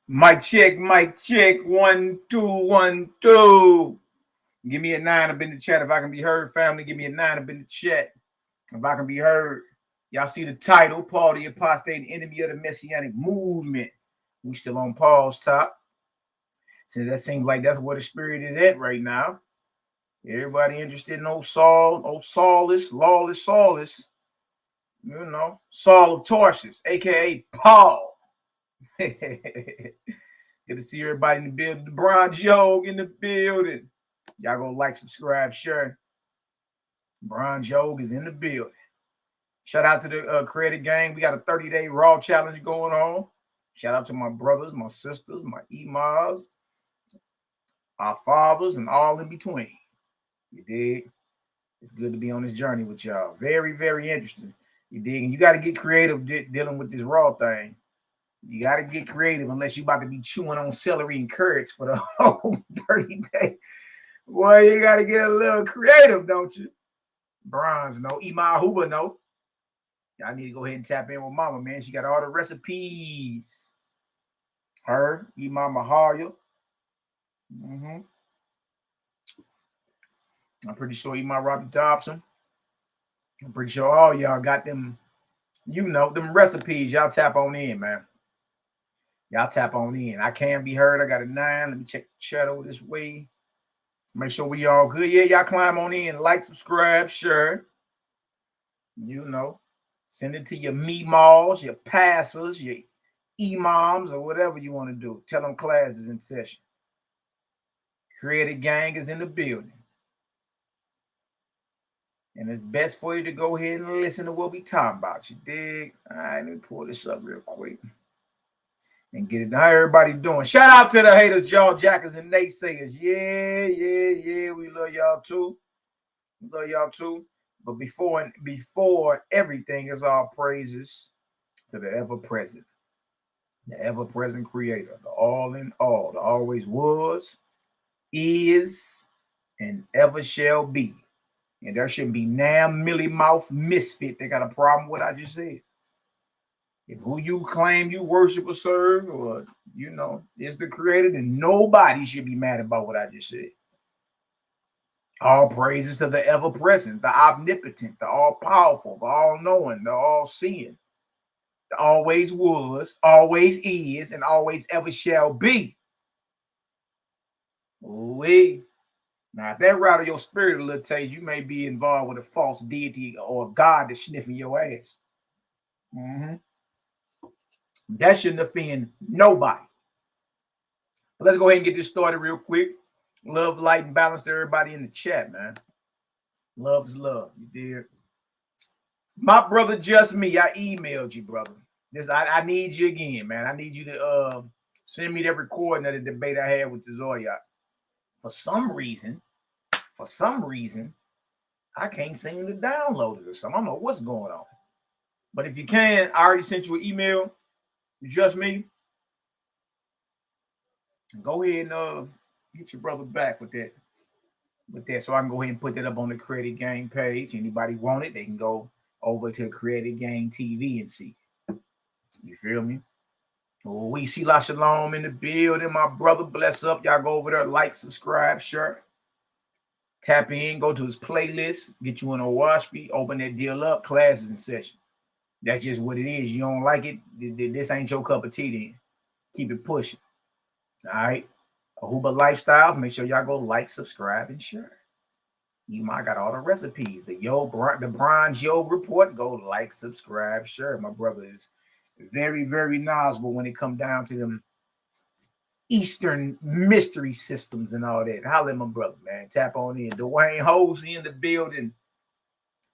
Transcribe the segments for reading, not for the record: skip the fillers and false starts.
Mic check, mic check. 1, 2, 1, 2. Give me a 9 up in the chat if I can be heard, family. Give me a 9 up in the chat if I can be heard. Y'all see the title, Paul the Apostate, enemy of the Messianic movement. We still on Paul's top. Since that seems like that's where the spirit is at right now. Everybody interested in old Saul, old Saulus, lawless Saulus. You know, Saul of Tarsus, a.k.a. Paul. Good to see everybody in the building. The Bronze Yoke in the building. Y'all go like, subscribe, share. Bronze Yoke is in the building. Shout out to the Creative Gang. We got a 30-day Raw challenge going on. Shout out to my brothers, my sisters, my EMAs, our fathers, and all in between. You dig? It's good to be on this journey with y'all. Very, very interesting. You dig? And you got to get creative dealing with this Raw thing. You got to get creative unless you about to be chewing on celery and carrots for the whole 30 days. Boy, you got to get a little creative, don't you? Bronze, no. MELCHIZEDEK, no. Y'all need to go ahead and tap in with Mama, man. She got all the recipes. Her, MELCHIZEDEK. I'm pretty sure Robbie Dobson. I'm pretty sure all y'all got them, you know, them recipes. Y'all tap on in, man. Y'all tap on in. I can be heard. I got a 9. Let me check the chat over this way. Make sure we all good. Yeah, y'all climb on in. Like, subscribe, share. You know. Send it to your meemaws, your pastors, your imams, or whatever you want to do. Tell them class is in session. Creative Gang is in the building. And it's best for you to go ahead and listen to what we talking about. You dig? All right, let me pull this up real quick. And get it. How everybody doing? Shout out to the haters, jaw jackers, and naysayers. Yeah. We love y'all too. But before everything is all praises to the ever-present. The ever-present creator. The all in all. The always was, is, and ever shall be. And there shouldn't be damn millie mouth misfit that got a problem with what I just said. If who you claim you worship or serve, or, you know, is the creator, then nobody should be mad about what I just said. All praises to the ever-present, the omnipotent, the all-powerful, the all-knowing, the all-seeing, the always was, always is, and always ever shall be. Ooh-wee. Now, if that rattle your spirit a little taste, you may be involved with a false deity or a god that's sniffing your ass. That shouldn't offend nobody. Let's go ahead and get this started real quick. Love, light, and balance to everybody in the chat, man. Love is love. You did. My brother, just me. I emailed you, brother. I need you again, man. I need you to send me that recording of the debate I had with the Zoya. For some reason, I can't seem to download it or something. I don't know what's going on. But if you can, I already sent you an email. Just me. Go ahead and get your brother back with that. So I can go ahead and put that up on the Creative Gang page. Anybody want it, they can go over to Creative Gang TV and see. You feel me? Oh, we see La Shalom in the building. My brother, bless up. Y'all go over there, like, subscribe, share. Tap in, go to his playlist, get you in a YHWH'S, open that deal up, classes in session. That's just what it is. You don't like it, this ain't your cup of tea then. Keep it pushing. All right? HERBAL Lifestyles, make sure y'all go like, subscribe, and share. You might got all the recipes. The Bronze Yoke report, go like, subscribe, share. My brother is very, very knowledgeable when it come down to them Eastern mystery systems and all that. Holla at my brother, man. Tap on in. Dwayne Hosey in the building.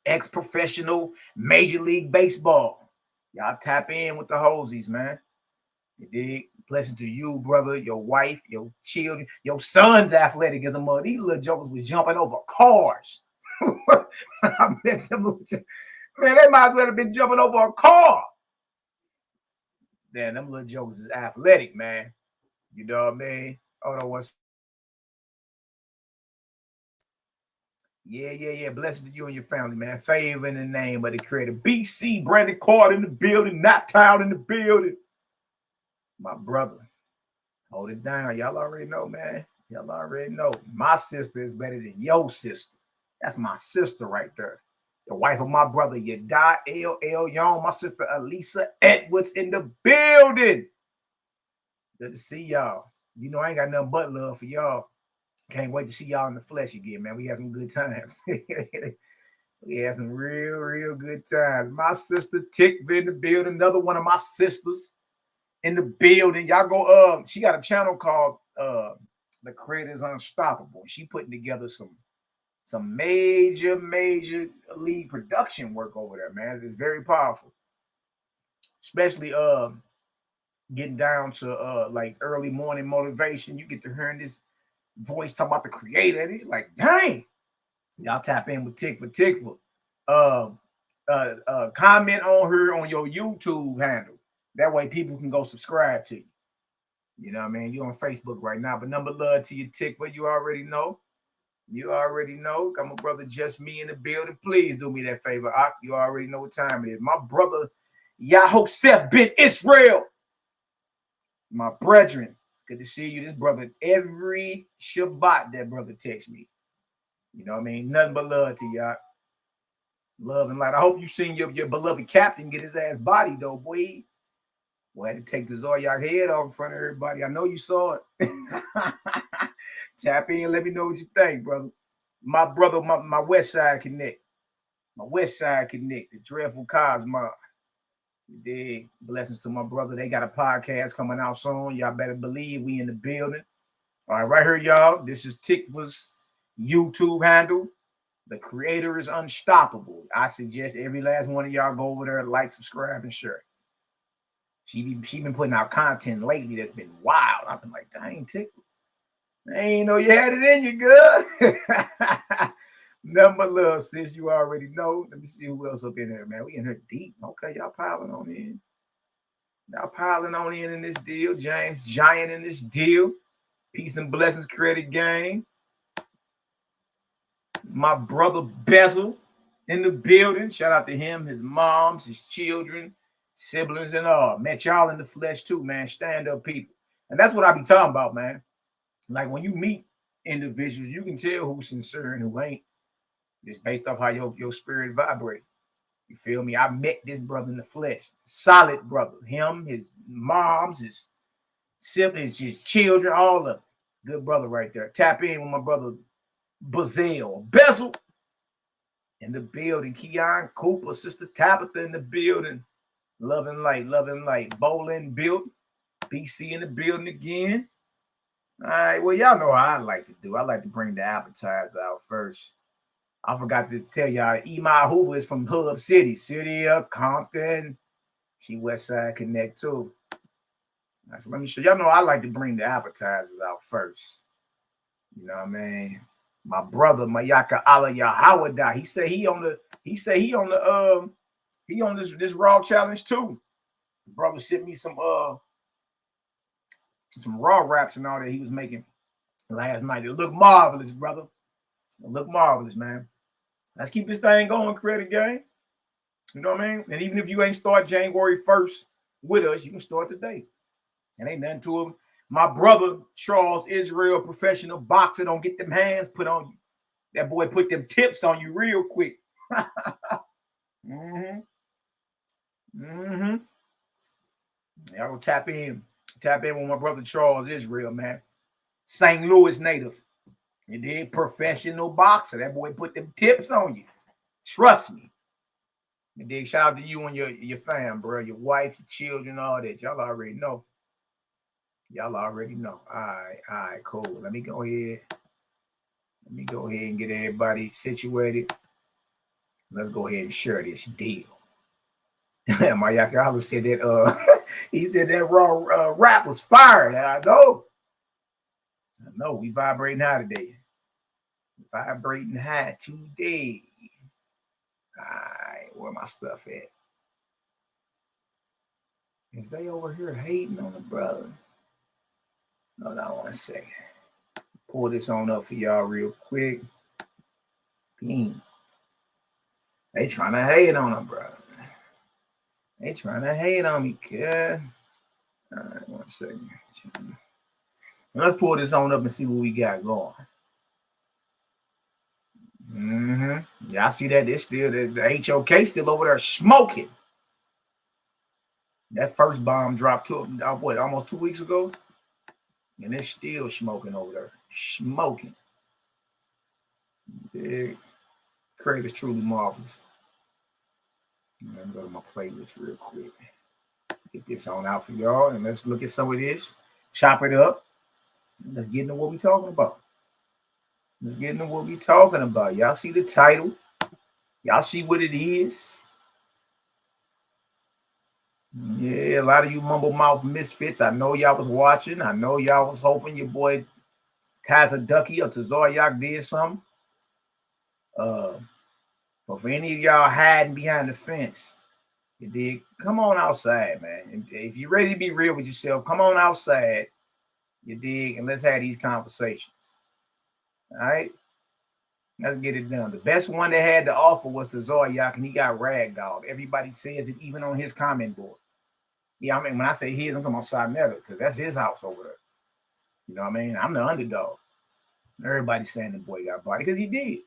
Ex-professional Major League Baseball. Y'all tap in with the Hoseys, man. You dig? Blessings to you, brother, your wife, your children, your son's athletic as a mother. These little jokers was jumping over cars. I met them, man, they might as well have been jumping over a car. Man, them little jokers is athletic, man. You know what I mean? Hold on one second. Yeah. Blessings to you and your family, man. Favor in the name of the creator. BC, Brandon Carter in the building. Knocktown in the building. My brother. Hold it down. Y'all already know, man. Y'all already know. My sister is better than your sister. That's my sister right there. The wife of my brother, Yada L. Young. My sister, Elisa Edwards, in the building. Good to see y'all. You know, I ain't got nothing but love for y'all. Can't wait to see y'all in the flesh again, man. We had some good times. We had some real good times. My sister Tick in the building. Another one of my sisters in the building. Y'all go, she got a channel called The Creator's Unstoppable. She putting together some major lead production work over there, man. It's very powerful. Especially getting down to like early morning motivation. You get to hearing this voice talking about the Creator, and he's like, dang. Y'all tap in with Tickful. Comment on her on your YouTube handle. That way people can go subscribe to you. You know what I mean? You're on Facebook right now, but number love to you, Tickful. You already know. You already know. Got my brother Just Me in the building. Please do me that favor. You already know what time it is. My brother YHWH'S bin Israel. My brethren. Good to see you. This brother, every Shabbat, that brother texts me. You know what I mean? Nothing but love to y'all. Love and light. I hope you seen your beloved captain get his ass body, though, boy. Well, I had to take the Zoyak head off in front of everybody. I know you saw it. Tap in, let me know what you think, brother. My brother, my West Side Connect. My West Side Connect, the Dreadful Cosmo. Dig. Blessings to my brother. They got a podcast coming out soon. Y'all better believe we in the building. All right, right here, y'all. This is Tickful's YouTube handle. The Creator is Unstoppable. I suggest every last one of y'all go over there, like, subscribe, and share. She been putting out content lately that's been wild. I've been like, dang, Tickful. I ain't know you had it in you, good. Number love, sis. You already know. Let me see who else up in there, man. We in here deep. Okay, y'all piling on in. Y'all piling on in this deal. James Giant in this deal. Peace and blessings, credit gang. My brother Bezel in the building. Shout out to him, his moms, his children, siblings, and all. Met y'all in the flesh too, man. Stand up people. And that's what I be talking about, man. Like when you meet individuals, you can tell who's sincere and who ain't. Just based off how your spirit vibrate. You feel me? I met this brother in the flesh. Solid brother. Him, his moms, his siblings, his children, all of them. Good brother right there. Tap in with my brother Bezel in the building. Keon Cooper, Sister Tabitha in the building. Love and light. Bowling built. BC in the building again. All right, well, y'all know how I like to do. I like to bring the appetizer out first. I forgot to tell y'all, MELCHIZEDEK is from Hub City of Compton. She West Side Connect too. Right, so let me show y'all know I like to bring the appetizers out first. You know what I mean? My brother Mayaka Allah Yahweh, he said he on this raw challenge too. The brother sent me some raw wraps and all that he was making last night. It looked marvelous, brother. It looked marvelous, man. Let's keep this thing going, credit gang. You know what I mean? And even if you ain't start January 1st with us, you can start today. And ain't nothing to him. My brother, Charles Israel, professional boxer, don't get them hands put on you. That boy put them tips on you real quick. Y'all go tap in with my brother Charles Israel, man. St. Louis native. You did professional boxer. That boy put them tips on you. Trust me. And then shout out to you and your fam, bro. Your wife, your children, all that. Y'all already know. Y'all already know. All right, cool. Let me go ahead and get everybody situated. Let's go ahead and share this deal. MINISTRIES said that he said that raw rap was fired. I know we vibrating high today. All right, where my stuff at? Is they over here hating on the brother? Hold on 1 second. Pull this on up for y'all real quick. They trying to hate on him, brother. They trying to hate on me, kid. All right, 1 second. Let's pull this on up and see what we got going. Y'all see that? It's still the HOK still over there smoking. That first bomb dropped to what, almost 2 weeks ago, and it's still smoking over there. Smoking. The creator's truly marvelous. Let me go to my playlist real quick. Get this on out for y'all, and let's look at some of this. Chop it up. Let's get into what we talking about. Y'all see the title. Y'all see what it is. Yeah, a lot of you mumble mouth misfits. I know y'all was watching. I know y'all was hoping your boy Ducky or YAH'KI did something. But for any of y'all hiding behind the fence, you dig? Come on outside, man. If you're ready to be real with yourself, come on outside. You dig? And let's have these conversations. All right? Let's get it done. The best one they had to offer was the YAH'KI, and he got ragdolled. Everybody says it, even on his comment board. Yeah, I mean, when I say his, I'm talking about Sinetta, because that's his house over there. You know what I mean? I'm the underdog. Everybody's saying the boy got body, because he did.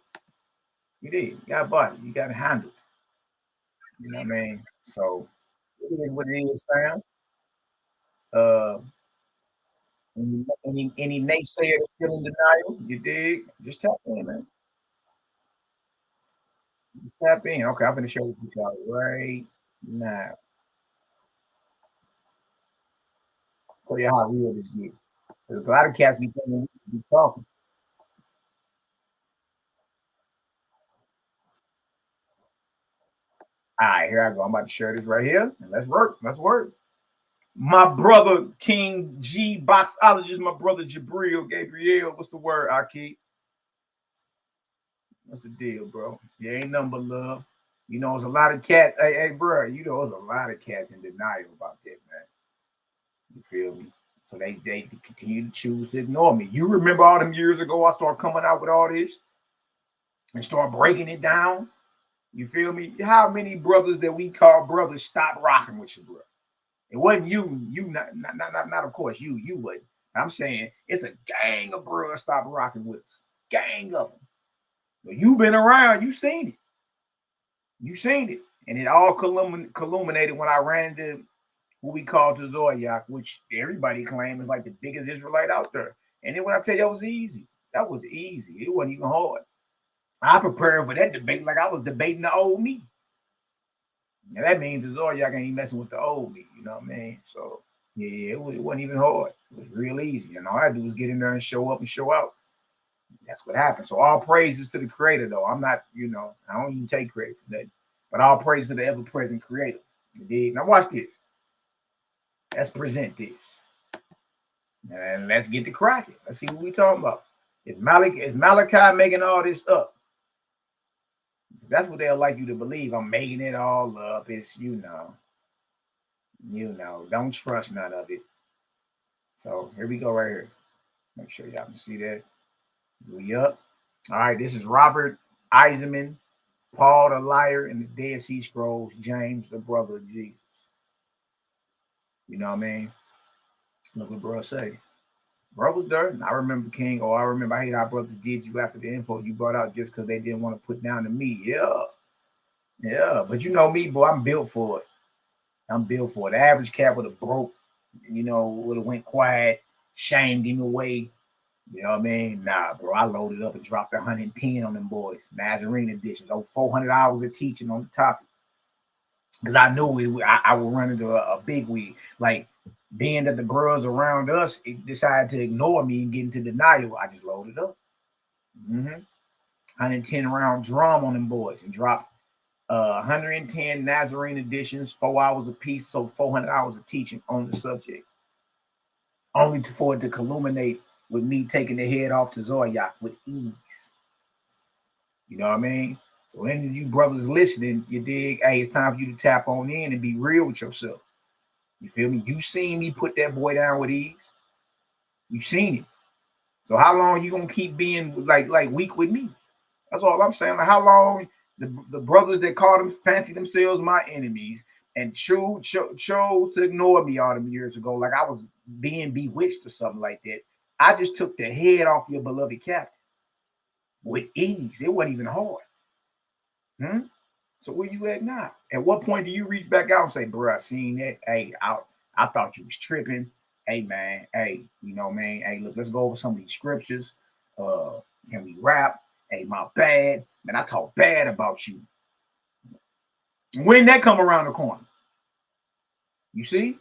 He did. He got body. You got to handle it. You know what I mean? So, it is what it is, fam. Any naysayers still in denial? You dig? Just tap in, man. Tap in. Okay, I'm going to show you y'all right now. Show you how real this is. There's a lot of cats be thinking we be talking. All right, here I go. I'm about to share this right here. And let's work. Let's work. My brother King G Boxologist, my brother Gabriel. What's the word, Aki? What's the deal, bro? Yeah, ain't nothing but love. You know, there's a lot of cats. Hey, bro, you know, there's a lot of cats in denial about that, man. You feel me? So they continue to choose to ignore me. You remember all them years ago I started coming out with all this and start breaking it down? You feel me? How many brothers that we call brothers stop rocking with you, bro? It wasn't you not of course, you wouldn't. I'm saying it's a gang of brothers stop rocking with us. Gang of them. But you've been around, you seen it. You seen it. And it all culminated when I ran into what we call YAH'KI, which everybody claims is like the biggest Israelite out there. And then when I tell you that was easy, that was easy. It wasn't even hard. I prepared for that debate like I was debating the old me. Now that means YAH'KI ain't messing with the old me, you know what I mean? So yeah, it wasn't even hard. It was real easy. And all I do is get in there and show up and show out. That's what happened. So all praises to the creator, though. I'm not, you know, I don't even take credit for that. But all praise to the ever-present creator. Indeed. Now watch this. Let's present this. And let's get to cracking. Let's see what we talking about. Is Malachi making all this up? That's what they'll like you to believe. I'm making it all up. It's, you know, don't trust none of it. So here we go right here. Make sure y'all can see that. We up. All right, this is Robert Eisenman, Paul the liar in the Dead Sea Scrolls, James the brother of Jesus. You know what I mean? Look what bro say. Bro was there. And I remember King. I remember I hate how brothers did you after the info you brought out just because they didn't want to put down to me. Yeah. But you know me, boy, I'm built for it. The average cat would have broke, you know, would have went quiet, shamed him away. You know what I mean? Nah, bro, I loaded up and dropped 110 on them boys. Nazarene editions, 400 hours of teaching on the topic. Because I knew I would run into a big weed. Like, being that the bros around us decided to ignore me and get into denial, I just loaded up. 110 round drum on them boys and dropped 110 Nazarene editions, 4 hours a piece, so 400 hours of teaching on the subject. Only for it to culminate with me taking the head off to YAH'KI with ease. You know what I mean? So any of you brothers listening, you dig, hey, it's time for you to tap on in and be real with yourself. You feel me? You seen me put that boy down with ease. You seen it. So how long you gonna keep being like weak with me? That's all I'm saying. Like how long the brothers that fancy themselves my enemies and chose to ignore me all them years ago, like I was being bewitched or something like that. I just took the head off your beloved captain with ease. It wasn't even hard. So where you at now? At what point do you reach back out and say, bro, I seen that. Hey, I thought you was tripping. Hey, man. Hey, you know, man. Hey, look, let's go over some of these scriptures. Can we rap? Hey, my bad. Man, I talk bad about you. When that come around the corner? You see?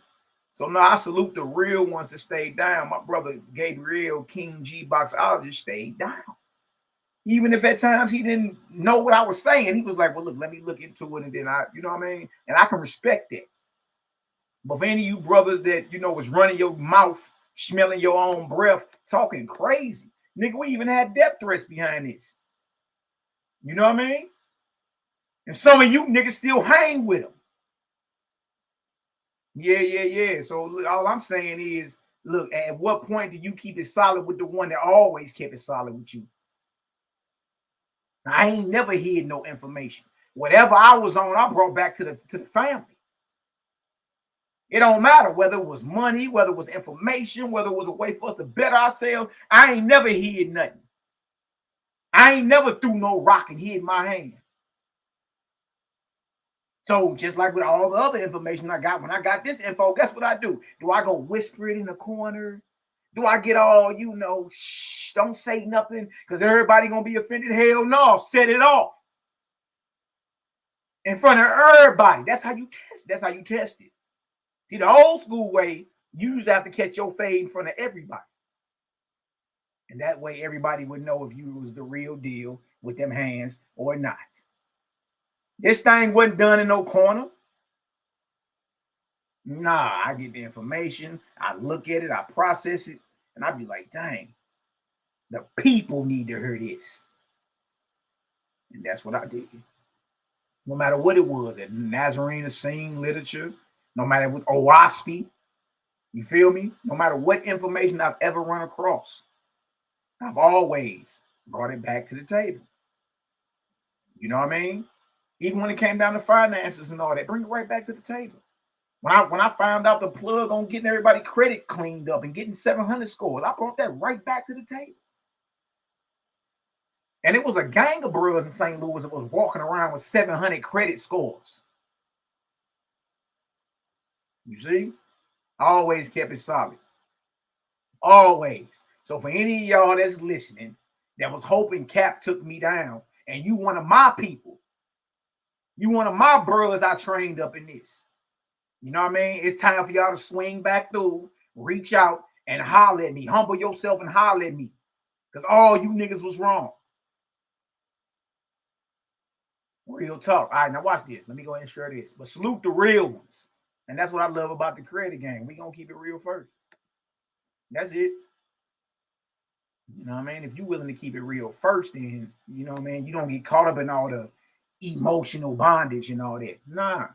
So now I salute the real ones that stayed down. My brother Gabriel, King G Boxologist, stayed down. Even if at times he didn't know what I was saying, he was like, well, look, let me look into it. And then you know what I mean? And I can respect that. But for any of you brothers that, you know, was running your mouth, smelling your own breath, talking crazy. Nigga, we even had death threats behind this. You know what I mean? And some of you niggas still hang with them. Yeah. So all I'm saying is, look, at what point do you keep it solid with the one that always kept it solid with you? I ain't never hid no information. Whatever I was on, I brought back to the family. It don't matter whether it was money, whether it was information, whether it was a way for us to better ourselves. I ain't never hid nothing. I ain't never threw no rock and hid my hand. So just like with all the other information I got, when I got this info, guess what I do? Do I go whisper it in the corner? Do I get all, you know, shh, don't say nothing because everybody gonna be offended? Hell no, set it off in front of everybody. That's how you test. That's how you test it. See, the old school way, you used to have to catch your fade in front of everybody. And that way everybody would know if you was the real deal with them hands or not. This thing wasn't done in no corner. Nah, I get the information, I look at it, I process it, and I be like, dang, the people need to hear this. And that's what I did. No matter what it was, that Nazarene scene literature, no matter what OSP, you feel me? No matter what information I've ever run across, I've always brought it back to the table. You know what I mean? Even when it came down to finances and all that, bring it right back to the table. When I found out the plug on getting everybody credit cleaned up and getting 700 scores, I brought that right back to the table. And it was a gang of brothers in St. Louis that was walking around with 700 credit scores. You see? I always kept it solid. Always. So for any of y'all that's listening that was hoping Cap took me down, and you one of my people, you one of my brothers I trained up in this. You know what I mean? It's time for y'all to swing back through, reach out, and holler at me. Humble yourself and holler at me. Because all you niggas was wrong. Real talk. All right, now watch this. Let me go ahead and share this. But salute the real ones. And that's what I love about the credit game. We going to keep it real first. That's it. You know what I mean? If you're willing to keep it real first, then, you know what I mean? You don't get caught up in all the emotional bondage and all that. Nah.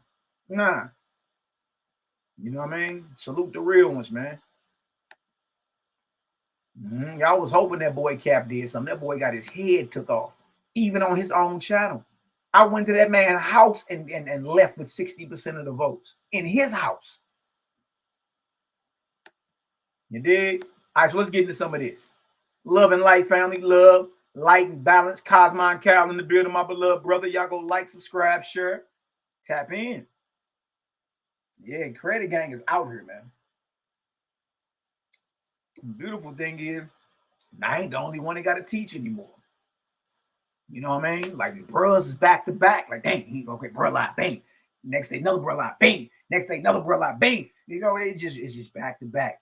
You know what I mean? Salute the real ones, man. Y'all was hoping that boy Cap did something. That boy got his head took off, even on his own channel. I went to that man's house and left with 60% of the votes in his house. You dig? All right, so let's get into some of this. Love and light, family. Love, light, and balance. Cosmo and Cal in the building, my beloved brother. Y'all go like, subscribe, share, tap in. Yeah, credit gang is out here, man. The beautiful thing is, I ain't the only one that got to teach anymore. You know what I mean? Like, these bros is back to back. Like, dang, okay, bro live, bang. Next day, another bro live, bang. Next day, another bro live, bang. You know, it's just back to back.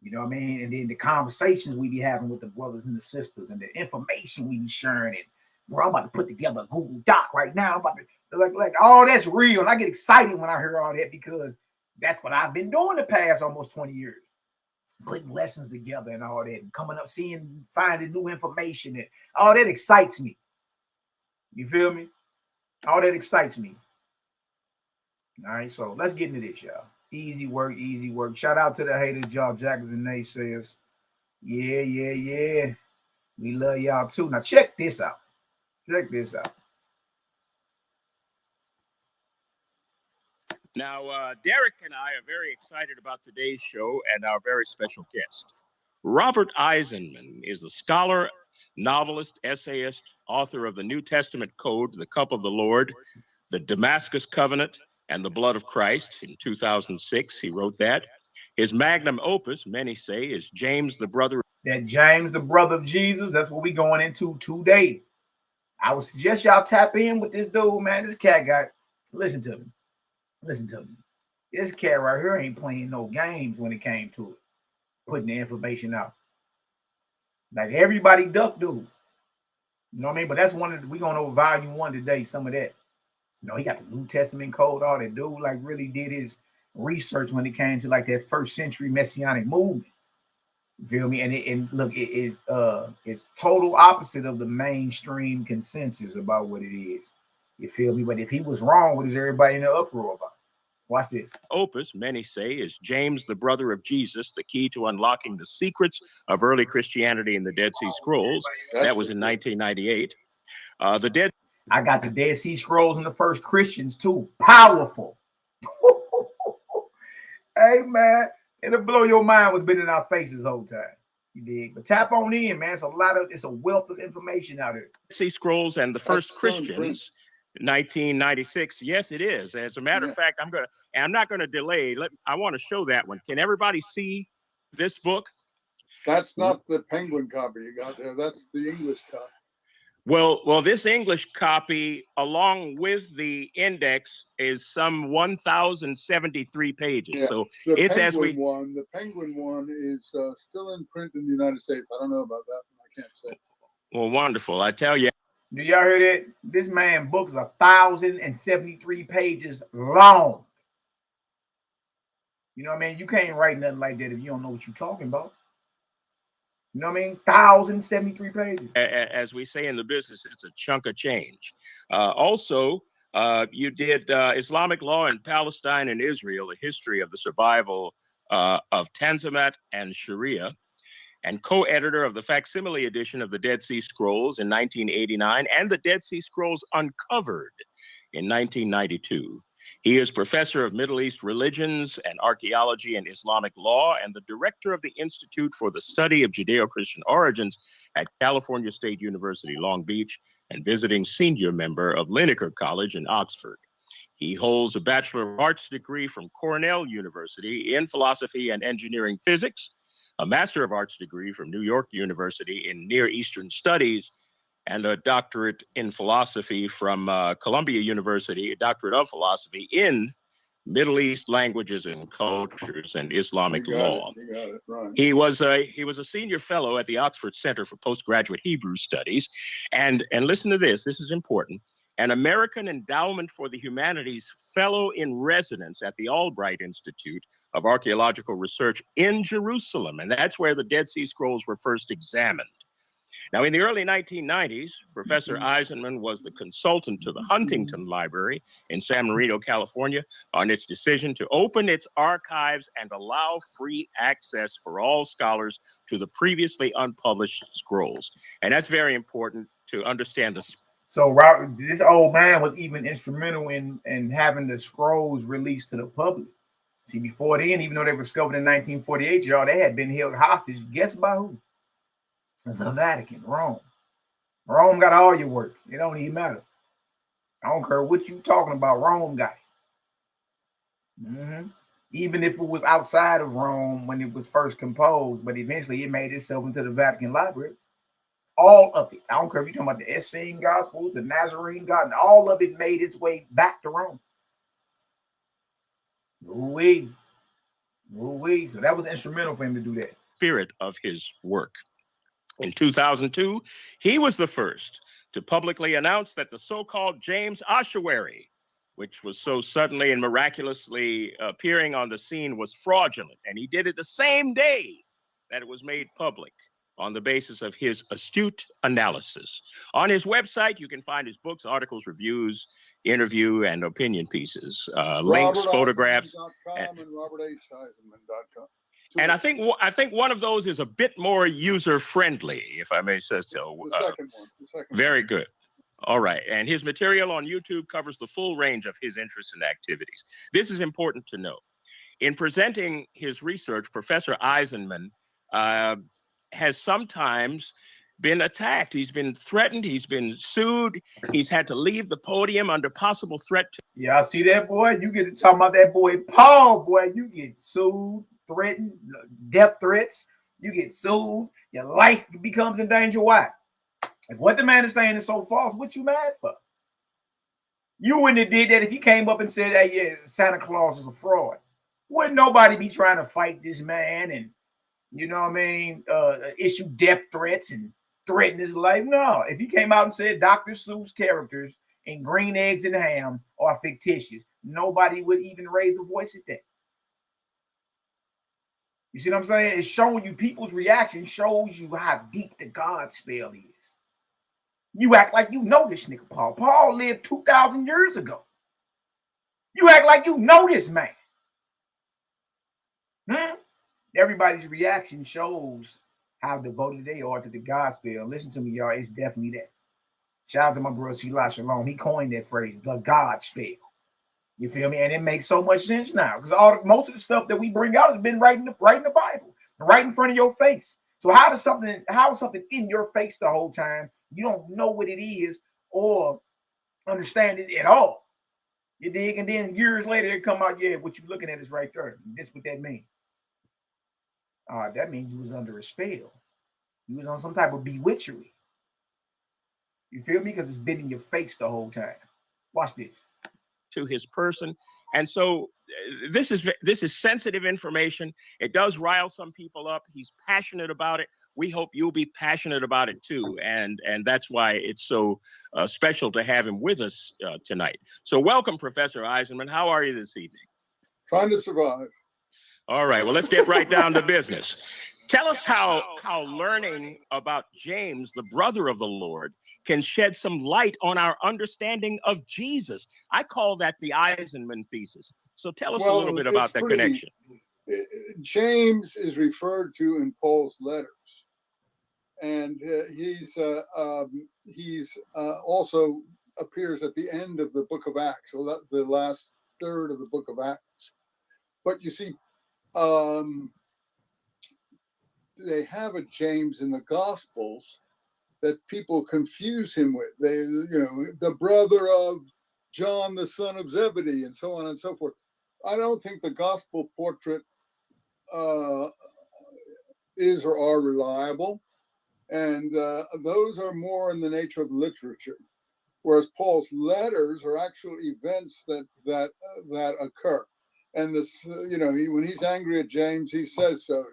You know what I mean? And then the conversations we be having with the brothers and the sisters and the information we be sharing. And, bro, I'm about to put together a Google Doc right now. I'm about to, like all that's real. And I get excited when I hear all that because that's what I've been doing the past almost 20 years. Putting lessons together and all that, and coming up, finding new information, and all that excites me. You feel me? All that excites me. All right, so let's get into this, y'all. Easy work, easy work. Shout out to the haters, job jackers, and naysayers. Yeah. We love y'all too. Now check this out. Now, Derek and I are very excited about today's show and our very special guest. Robert Eisenman is a scholar, novelist, essayist, author of the New Testament Code, The Cup of the Lord, The Damascus Covenant, and The Blood of Christ. In 2006, he wrote that. His magnum opus, many say, is James, the brother. That James, the brother of Jesus, that's what we going into today. I would suggest y'all tap in with this dude, man. This cat got, listen to me. Listen to me. This cat right here ain't playing no games when it came to it. Putting the information out. Like everybody duck dude. You know what I mean? But that's one of the, we going over volume 1 today, some of that. You know, he got the New Testament Code, all that dude like really did his research when it came to like that first century Messianic movement. You feel me? And look, it's total opposite of the mainstream consensus about what it is. You feel me? But if he was wrong, what is everybody in the uproar about? Watch this. Opus, many say, is James, the brother of Jesus, the key to unlocking the secrets of early Christianity in the Dead Sea Scrolls. That was in 1998. I got the Dead Sea Scrolls and the first Christians too. Powerful. Hey, man. It'll blow your mind what's been in our faces the whole time. You dig? But tap on in, man. It's a wealth of information out there. Sea Scrolls and the first Christians, 1996. Yes, it is. As a matter of fact, I'm not gonna delay. I want to show that one. Can everybody see this book? That's not the Penguin copy you got there. That's the English copy. Well, this English copy, along with the index, is some 1,073 pages. Yeah. So it's the Penguin one is still in print in the United States. I don't know about that. I can't say. Well, wonderful. I tell you. Do y'all hear that? This man book's 1,073 pages long. You know what I mean? You can't write nothing like that if you don't know what you're talking about. You know what I mean? 1,073 pages. As we say in the business, it's a chunk of change. Also, you did Islamic law in Palestine and Israel, a history of the survival of Tanzimat and Sharia, and co-editor of the facsimile edition of the Dead Sea Scrolls in 1989 and the Dead Sea Scrolls Uncovered in 1992. He is professor of Middle East religions and archaeology and Islamic law and the director of the Institute for the Study of Judeo-Christian Origins at California State University, Long Beach, and visiting senior member of Lineker College in Oxford. He holds a Bachelor of Arts degree from Cornell University in philosophy and engineering physics, a Master of Arts degree from New York University in Near Eastern Studies, and a doctorate in philosophy from Columbia University, a doctorate of philosophy in Middle East languages and cultures and Islamic law. You got it, right. He was a senior fellow at the Oxford Center for Postgraduate Hebrew Studies. And listen to this, this is important. An American Endowment for the Humanities Fellow in Residence at the Albright Institute of Archaeological Research in Jerusalem. And that's where the Dead Sea Scrolls were first examined. Now, in the early 1990s, Professor Eisenman was the consultant to the Huntington Library in San Marino, California, on its decision to open its archives and allow free access for all scholars to the previously unpublished scrolls. And that's very important to understand the. So Robert, this old man was even instrumental in having the scrolls released to the public. See, before then, even though they were discovered in 1948, y'all, they had been held hostage. Guess by who? The Vatican, Rome. Rome got all your work. It don't even matter. I don't care what you talking about. Rome got it. Even if it was outside of Rome when it was first composed, but eventually it made itself into the Vatican Library. All of it. I don't care if you're talking about the Essene Gospels, the Nazarene God, all of it made its way back to Rome. Ooh-wee. Ooh-wee. So that was instrumental for him to do that. Spirit of his work. In 2002, he was the first to publicly announce that the so-called James ossuary, which was so suddenly and miraculously appearing on the scene, was fraudulent. And he did it the same day that it was made public on the basis of his astute analysis. On his website, you can find his books, articles, reviews, interview, and opinion pieces, links, photographs. And RobertHeisenman.com. And I think one of those is a bit more user-friendly, if I may say so. The second one. Very good. All right. And his material on YouTube covers the full range of his interests and activities. This is important to know. In presenting his research, Professor Eisenman has sometimes been attacked. He's been threatened. He's been sued. He's had to leave the podium under possible threat. Yeah, I see that, boy. You get to talk about that boy Paul, boy. You get sued, threatened, death threats. You get sued. Your life becomes in danger. Why? If what the man is saying is so false, what you mad for? You wouldn't have did that if he came up and said, hey, yeah, Santa Claus is a fraud. Wouldn't nobody be trying to fight this man and, you know what I mean, issue death threats and threaten his life? No. If he came out and said Dr. Seuss characters and green eggs and ham are fictitious, nobody would even raise a voice at that. You see what I'm saying? It's showing you people's reaction, shows you how deep the God spell is. You act like you know this nigga Paul. Paul lived 2,000 years ago. You act like you know this man. Everybody's reaction shows how devoted they are to the gospel. Listen to me, y'all. It's definitely that. Shout out to my bro, SHALOM. He coined that phrase, the God spell. You feel me? And it makes so much sense now because most of the stuff that we bring out has been right in the Bible, right in front of your face. So how is something in your face the whole time? You don't know what it is or understand it at all. You dig? And then years later, it come out, yeah, what you're looking at is right there. This what that means. That means you was under a spell. You was on some type of bewitchery. You feel me? Because it's been in your face the whole time. Watch this. To his person. And so this is sensitive information. It does rile some people up. He's passionate about it. We hope you'll be passionate about it too. And that's why it's so special to have him with us tonight. So welcome, Professor Eisenman. How are you this evening? Trying to survive. All right, well, let's get right down to business. Tell us how learning about James, the brother of the Lord, can shed some light on our understanding of Jesus. I call that the Eisenman thesis. So tell us a little bit about that connection. James is referred to in Paul's letters, and he's also appears at the end of the book of Acts, so the last third of the book of Acts. But you see, they have a James in the Gospels that people confuse him with. They, the brother of John, the son of Zebedee, and so on and so forth. I don't think the gospel portrait is or are reliable, and those are more in the nature of literature, whereas Paul's letters are actual events that occur. And this, when he's angry at James, he says so.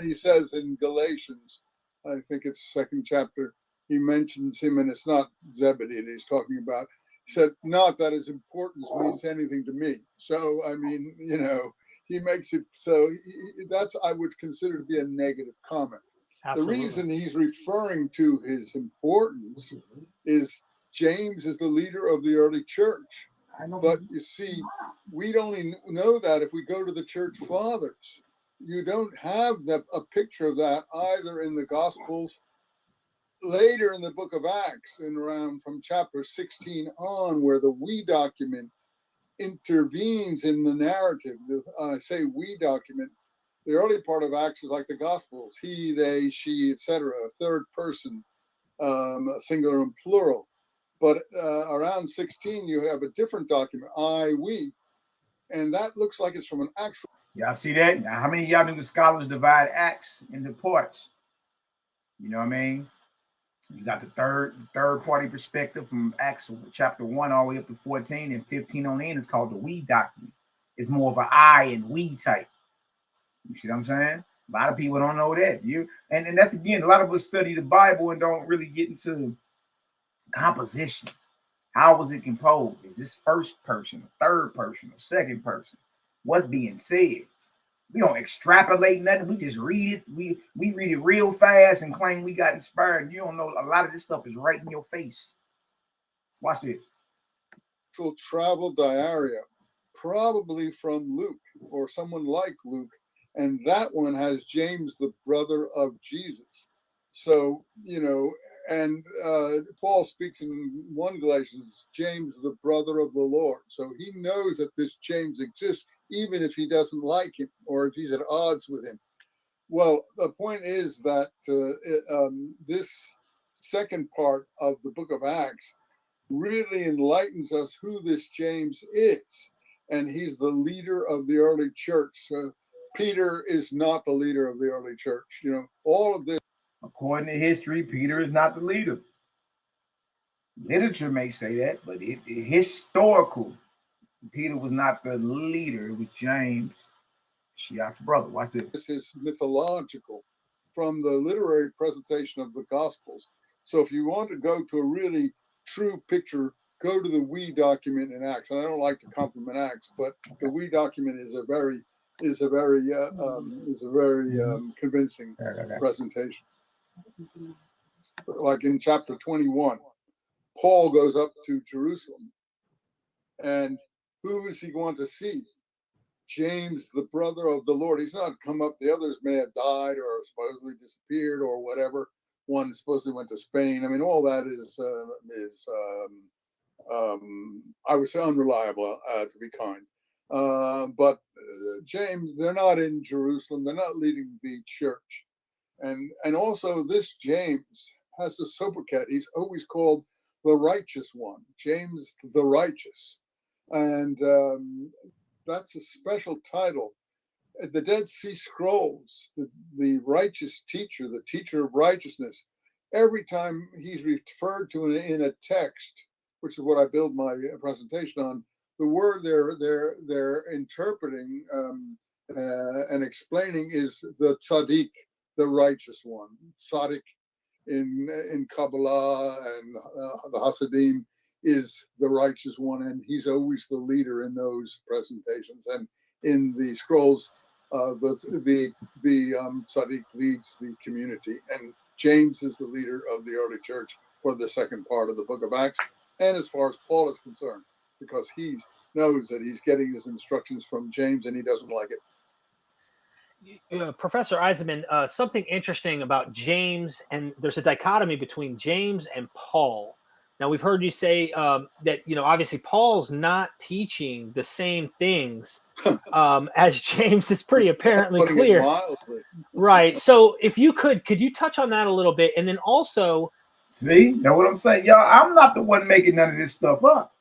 He says in Galatians, I think it's second chapter, he mentions him, and it's not Zebedee that he's talking about. He said, "Not that his importance means anything to me." So, I mean, he makes it so. That's, I would consider to be a negative comment. Absolutely. The reason he's referring to his importance is James is the leader of the early church. But you see, we'd only know that if we go to the church fathers. You don't have a picture of that either in the Gospels. Later in the book of Acts, around from chapter 16 on, where the we document intervenes in the narrative. I say we document. The early part of Acts is like the Gospels: he, they, she, etc. Third person, singular and plural. But around 16, you have a different document, I, we. And that looks like it's from an actual. Y'all see that? Now, how many of y'all knew the scholars divide Acts into parts? You know what I mean? You got the third party perspective from Acts chapter 1 all the way up to 14, and 15 on in is called the we document. It's more of an I and we type. You see what I'm saying? A lot of people don't know that. And that's, again, a lot of us study the Bible and don't really get into composition. How was it composed? Is this first person, third person, or second person? What's being said? We don't extrapolate nothing. We just read it. We read it real fast and claim we got inspired. You don't know, a lot of this stuff is right in your face. Watch this. Travel diaria, probably from Luke or someone like Luke. And that one has James, the brother of Jesus. So, and Paul speaks in 1 Galatians, James, the brother of the Lord. So he knows that this James exists, even if he doesn't like him or if he's at odds with him. Well, the point is that this second part of the book of Acts really enlightens us who this James is. And he's the leader of the early church. Peter is not the leader of the early church. You know, all of this. According to history, Peter is not the leader. Literature may say that, but historical, Peter was not the leader. It was James, Shiach's brother. Watch this. This is mythological from the literary presentation of the Gospels. So if you want to go to a really true picture, go to the We document in Acts. And I don't like to compliment Acts, but the We document is a very convincing presentation. Like in chapter 21, Paul goes up to Jerusalem, and who is he going to see? James, the brother of the Lord. He's not come up. The others may have died or supposedly disappeared or whatever. One supposedly went to Spain. I mean, all that is I would say unreliable, to be kind. But James, they're not in Jerusalem. They're not leading the church. And also this James has a sobriquet. He's always called the righteous one, James the righteous. And that's a special title. The Dead Sea Scrolls, the righteous teacher, the teacher of righteousness, every time he's referred to in a text, which is what I build my presentation on, the word they're interpreting and explaining is the tzaddik, the righteous one. Tzaddik in Kabbalah and the Hasidim is the righteous one, and he's always the leader in those presentations. And in the scrolls, the tzaddik leads the community, and James is the leader of the early church for the second part of the book of Acts. And as far as Paul is concerned, because he knows that he's getting his instructions from James and he doesn't like it. Professor Eisenman, something interesting about James, and there's a dichotomy between James and Paul. Now, we've heard you say that, obviously Paul's not teaching the same things as James. It's pretty apparently clear. Right. So if you could you touch on that a little bit? And then also... See, know what I'm saying? Y'all, I'm not the one making none of this stuff up.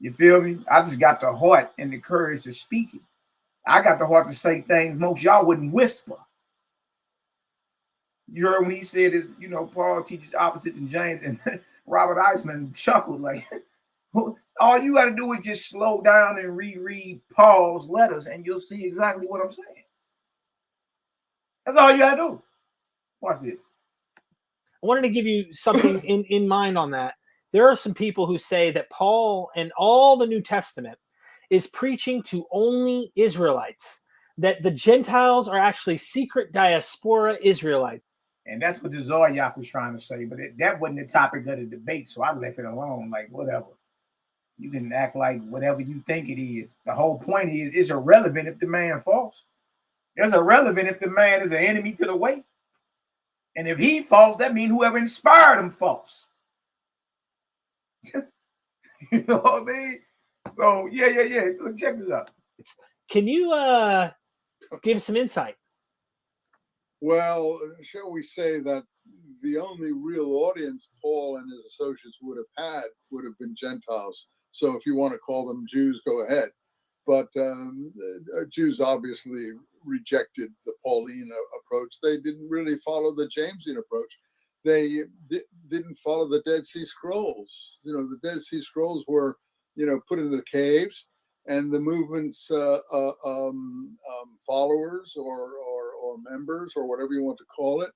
You feel me? I just got the heart and the courage to speak it. I got the heart to say things most y'all wouldn't whisper. You heard when he said, Paul teaches opposite than James, and Robert Eisman chuckled like, all you got to do is just slow down and reread Paul's letters, and you'll see exactly what I'm saying. That's all you got to do. Watch this. I wanted to give you something in mind on that. There are some people who say that Paul and all the New Testament is preaching to only Israelites, that the Gentiles are actually secret diaspora Israelites. And that's what the YAH'K was trying to say, but that wasn't the topic of the debate, so I left it alone, like whatever. You can act like whatever you think it is. The whole point is, it's irrelevant if the man false. It's irrelevant if the man is an enemy to the way. And if he false, that means whoever inspired him false. You know what I mean? So, yeah. Look, check this out. Can you give some insight? Well, shall we say that the only real audience Paul and his associates would have been Gentiles. So if you want to call them Jews, go ahead. But Jews obviously rejected the Pauline approach. They didn't really follow the Jamesian approach. They didn't follow the Dead Sea Scrolls. The Dead Sea Scrolls were, put into the caves, and the movement's followers or members or whatever you want to call it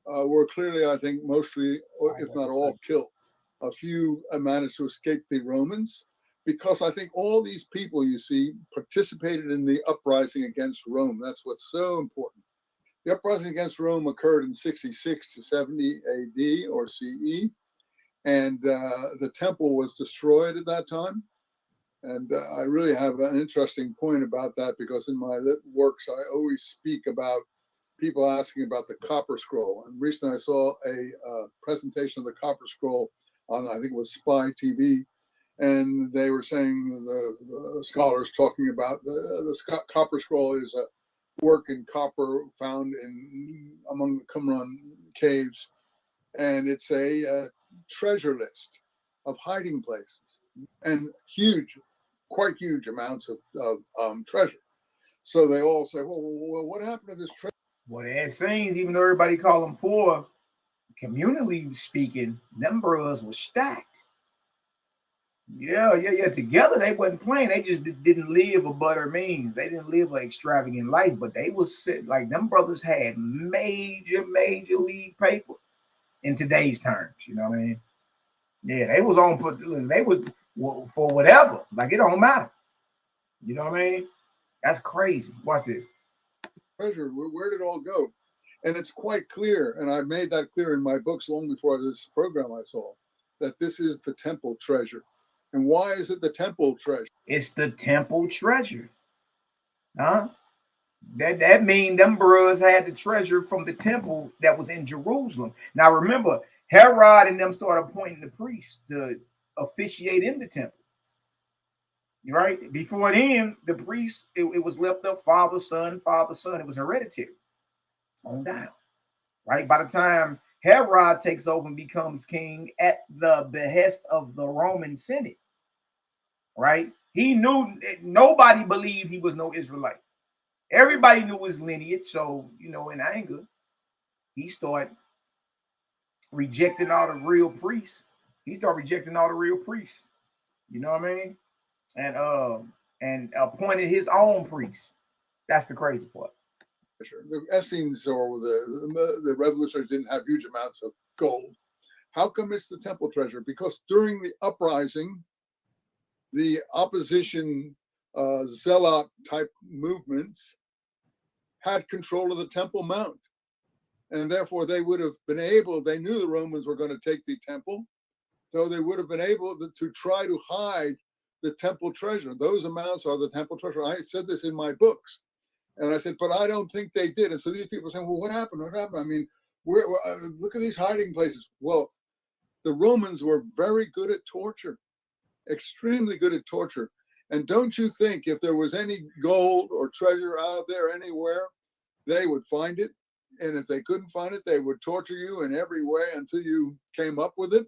were clearly, I think, mostly, if not all, killed. A few managed to escape the Romans, because I think all these people, you see, participated in the uprising against Rome. That's what's so important. The uprising against Rome occurred in 66 to 70 AD or CE, and the temple was destroyed at that time. And I really have an interesting point about that, because in my works, I always speak about people asking about the Copper Scroll. And recently I saw a presentation of the Copper Scroll on, I think it was Spy TV, and they were saying, the scholars talking about the Copper Scroll is work in copper found among the Qumran caves, and it's a treasure list of hiding places and quite huge amounts of treasure. So they all say, well, what happened to this treasure? Well, it seems, even though everybody call them poor, communally speaking, them brothers were stacked. Yeah. Together they wasn't playing. They just didn't live above their means. They didn't live an extravagant life, but they was like them brothers had major league paper in today's terms. You know what I mean? Yeah, they was on. They was for whatever. Like it don't matter. You know what I mean? That's crazy. Watch this. Treasure. Where did it all go? And it's quite clear, and I made that clear in my books long before this program I saw, that this is the temple treasure. And why is it the temple treasure? It's the temple treasure. Huh? That mean them bros had the treasure from the temple that was in Jerusalem. Now remember, Herod and them started appointing the priests to officiate in the temple. Right? Before then, the priest, it was left up father, son. It was hereditary on down. Right? By the time Herod takes over and becomes king at the behest of the Roman Senate, right? He knew nobody believed he was no Israelite. Everybody knew his lineage. So, in anger, he started rejecting all the real priests. You know what I mean? And appointed his own priests. That's the crazy part. The Essenes or the revolutionaries didn't have huge amounts of gold. How come it's the temple treasure? Because during the uprising, the opposition zealot type movements had control of the Temple Mount. And therefore they would have been able, they knew the Romans were going to take the temple, so they would have been able to try to hide the temple treasure. Those amounts are the temple treasure. I said this in my books. And I said, but I don't think they did. And so these people are saying, well, what happened? I mean, look at these hiding places. Well, the Romans were very good at torture, extremely good at torture. And don't you think if there was any gold or treasure out there anywhere, they would find it? And if they couldn't find it, they would torture you in every way until you came up with it.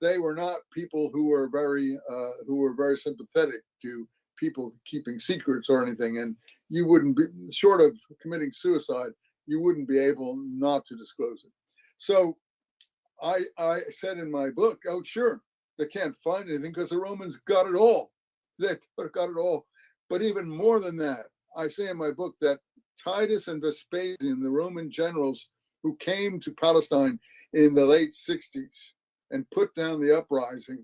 They were not people who were very sympathetic to people keeping secrets or anything. And you wouldn't be, short of committing suicide, you wouldn't be able not to disclose it. So I said in my book, oh, sure, they can't find anything because the Romans got it all. They got it all. But even more than that, I say in my book that Titus and Vespasian, the Roman generals who came to Palestine in the late 60s and put down the uprising,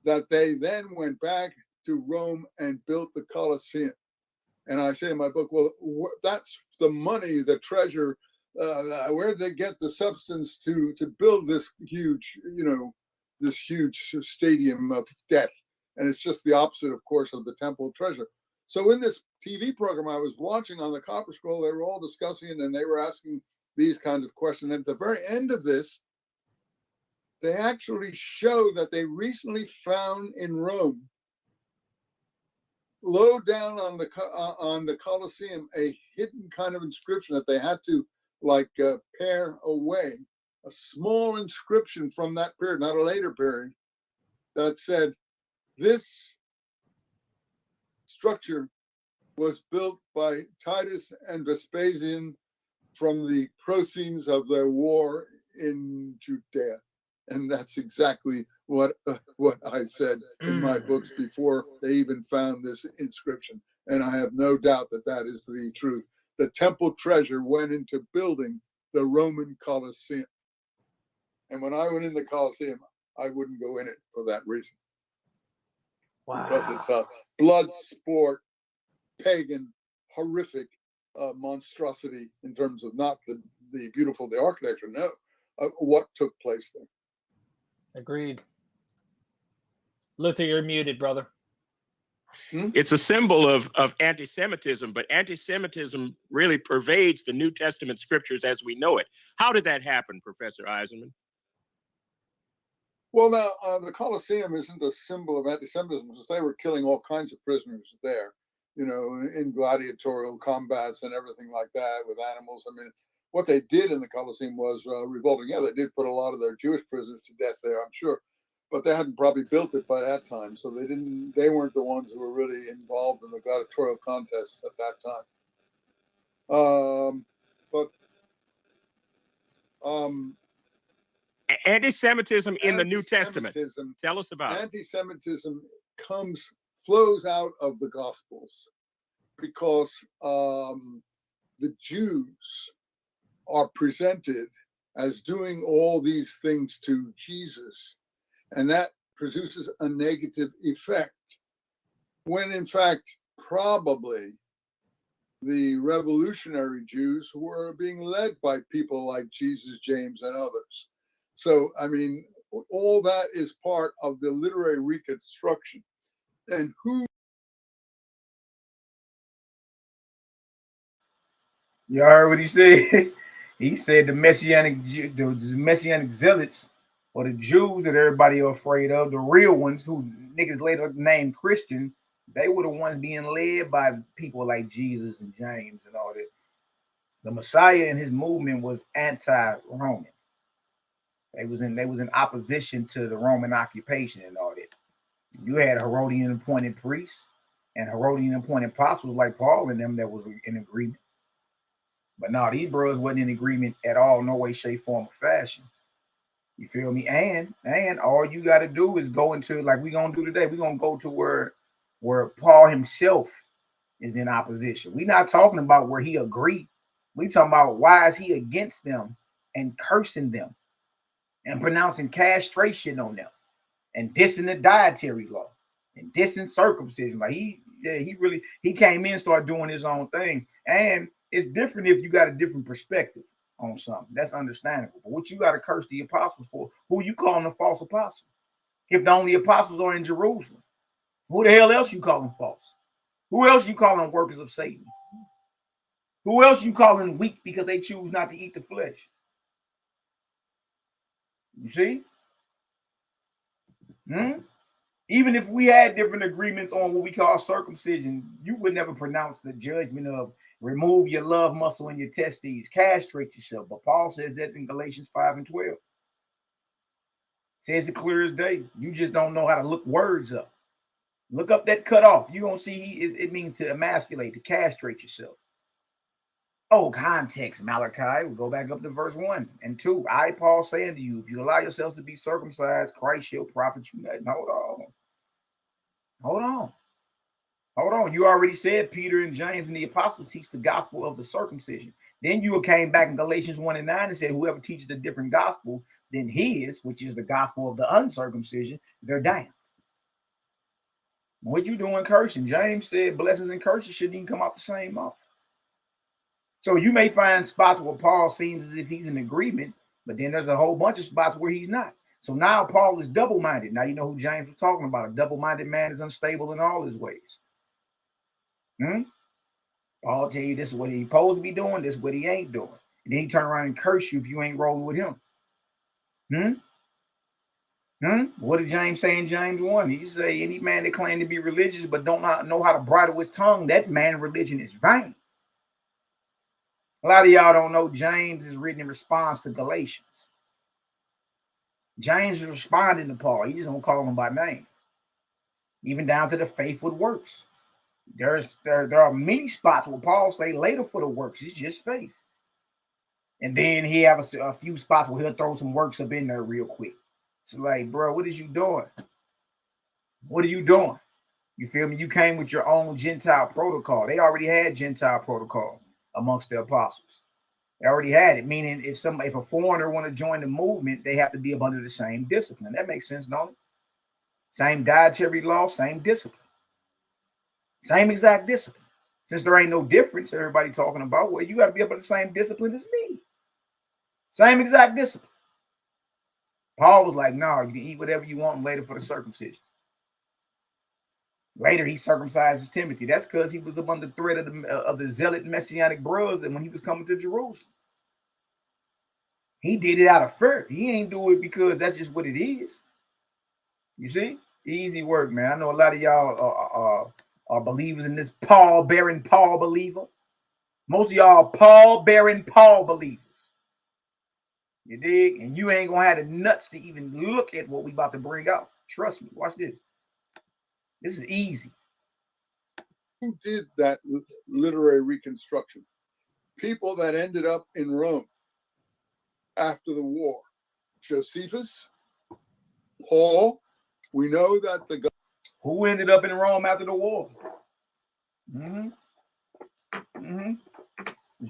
that they then went back to Rome and built the Colosseum. And I say in my book, well, that's the money, the treasure. Where did they get the substance to build this huge, this huge stadium of death? And it's just the opposite, of course, of the temple treasure. So in this TV program I was watching on the Copper Scroll, they were all discussing it and they were asking these kinds of questions. And at the very end of this, they actually show that they recently found in Rome, low down on the Colosseum, a hidden kind of inscription that they had to pare away, a small inscription from that period, not a later period, that said, this structure was built by Titus and Vespasian from the proceeds of their war in Judea. And that's exactly what I said in my books before they even found this inscription. And I have no doubt that that is the truth. The temple treasure went into building the Roman Colosseum. And when I went in the Colosseum, I wouldn't go in it for that reason. Wow. Because it's a blood sport, pagan, horrific monstrosity in terms of not the beautiful, the architecture, no, what took place there. Agreed. Luther, you're muted, brother. It's a symbol of anti-Semitism, but anti-Semitism really pervades the New Testament scriptures as we know it. How did that happen, Professor Eisenman? Well, now, the Colosseum isn't a symbol of anti-Semitism because they were killing all kinds of prisoners there. you know, in gladiatorial combats and everything like that with animals. I mean, what they did in the Colosseum was revolting. Yeah, they did put a lot of their Jewish prisoners to death there, I'm sure, but they hadn't probably built it by that time, so they weren't the ones who were really involved in the gladiatorial contests at that time. Anti-Semitism in the New Testament. Tell us about it. Anti-Semitism flows out of the Gospels because the Jews are presented as doing all these things to Jesus, and that produces a negative effect, when in fact probably the revolutionary Jews were being led by people like Jesus, James, and others. So, I mean, all that is part of the literary reconstruction. And who? You heard what he said? He said the Messianic zealots, or the Jews that everybody are afraid of, the real ones who niggas later named Christian, they were the ones being led by people like Jesus and James and all that. The Messiah and his movement was anti-Roman. They was in opposition to the Roman occupation and all that. You had Herodian appointed priests and Herodian appointed apostles like Paul and them that was in agreement. But no, these bros wasn't in agreement at all, no way, shape, form, or fashion. You feel me? And all you got to do is go into, like we gonna do today. We gonna go to where Paul himself is in opposition. We not talking about where he agreed. We talking about why is he against them and cursing them and pronouncing castration on them and dissing the dietary law and dissing circumcision. Like he came in and started doing his own thing. And it's different if you got a different perspective on something. That's understandable. But what you got to curse the apostles for? Who you calling a false apostle? If the only apostles are in Jerusalem, who the hell else you calling false? Who else you calling workers of Satan? Who else you calling weak because they choose not to eat the flesh? You see? Even if we had different agreements on what we call circumcision, you would never pronounce the judgment of remove your love muscle and your testes, castrate yourself. But Paul says that in Galatians 5 and 12. Says it clear as day. You just don't know how to look words up. Look up that cutoff. You're going to see it means to emasculate, to castrate yourself. Oh, context, Malachi. We'll go back up to verse 1 and 2. I, Paul, say unto you, if you allow yourselves to be circumcised, Christ shall profit you nothing. Hold on. You already said Peter and James and the apostles teach the gospel of the circumcision. Then you came back in Galatians 1 and 9 and said whoever teaches a different gospel than his, which is the gospel of the uncircumcision, they're damned. What you doing cursing? James said blessings and curses shouldn't even come out the same mouth. So you may find spots where Paul seems as if he's in agreement, but then there's a whole bunch of spots where he's not. So now Paul is double-minded. Now you know who James was talking about. A double-minded man is unstable in all his ways. Paul tell you this is what he's supposed to be doing, this is what he ain't doing. And then he turn around and curse you if you ain't rolling with him. What did James say in James 1? He say any man that claim to be religious but don't know how to bridle his tongue, that man religion is vain. A lot of y'all don't know James is written in response to Galatians. James is responding to Paul. He just don't call him by name. Even down to the faith with works. There are many spots where Paul say later for the works. It's just faith. And then he have a few spots where he'll throw some works up in there real quick. It's like, bro, what is you doing? What are you doing? You feel me? You came with your own Gentile protocol. They already had Gentile protocol amongst the apostles. They already had it, meaning if a foreigner want to join the movement, they have to be up under the same discipline. That makes sense, don't it? Same dietary law, same discipline. Same exact discipline. Since there ain't no difference, everybody talking about, well, you got to be up under the same discipline as me. Same exact discipline. Paul was like, no, you can eat whatever you want later for the circumcision. Later, he circumcises Timothy. That's because he was up under threat of the zealot Messianic brothers, and when he was coming to Jerusalem, he did it out of fear. He ain't do it because that's just what it is. You see, easy work, man. I know a lot of y'all are believers in this Paul bearing Paul believer. Most of y'all Paul bearing Paul believers. You dig? And you ain't gonna have the nuts to even look at what we about to bring out. Trust me. Watch this. This is easy. Who did that literary reconstruction? People that ended up in Rome after the war. Josephus, Paul. We know that the who ended up in Rome after the war.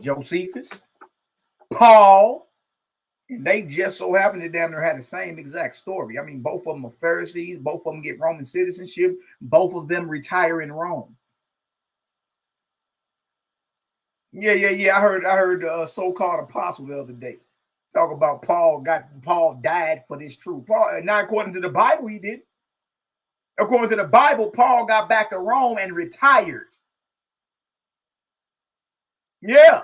Josephus, Paul, and they just so happened to damn near had the same exact story. I mean, both of them are Pharisees. Both of them get Roman citizenship. Both of them retire in Rome. Yeah. I heard the so-called apostle the other day talk about Paul died for this truth. Paul, not according to the Bible, he did. According to the Bible, Paul got back to Rome and retired. Yeah,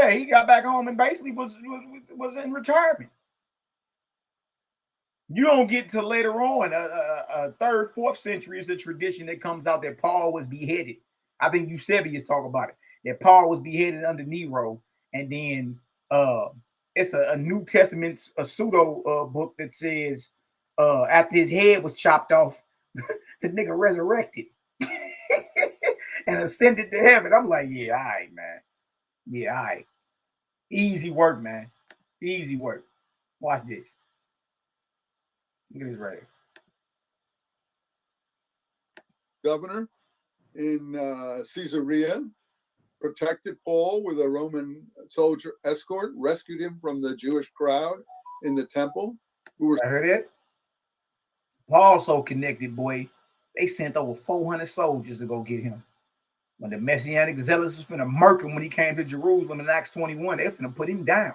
he got back home and basically was in retirement. You don't get to later on, third, fourth century is a tradition that comes out that Paul was beheaded. I think Eusebius talk about it, that Paul was beheaded under Nero, and then it's a New Testament, a pseudo book that says after his head was chopped off, the nigga resurrected and ascended to heaven. I'm like, yeah, all right, man. Yeah, all right. Easy work, man. Easy work. Watch this. Look at this right here. governor in Caesarea protected Paul with a Roman soldier escort, rescued him from the Jewish crowd in the temple. I heard it. Paul so connected, boy. They sent over 400 soldiers to go get him. When the Messianic zealots was finna murk him when he came to Jerusalem in Acts 21, they finna put him down.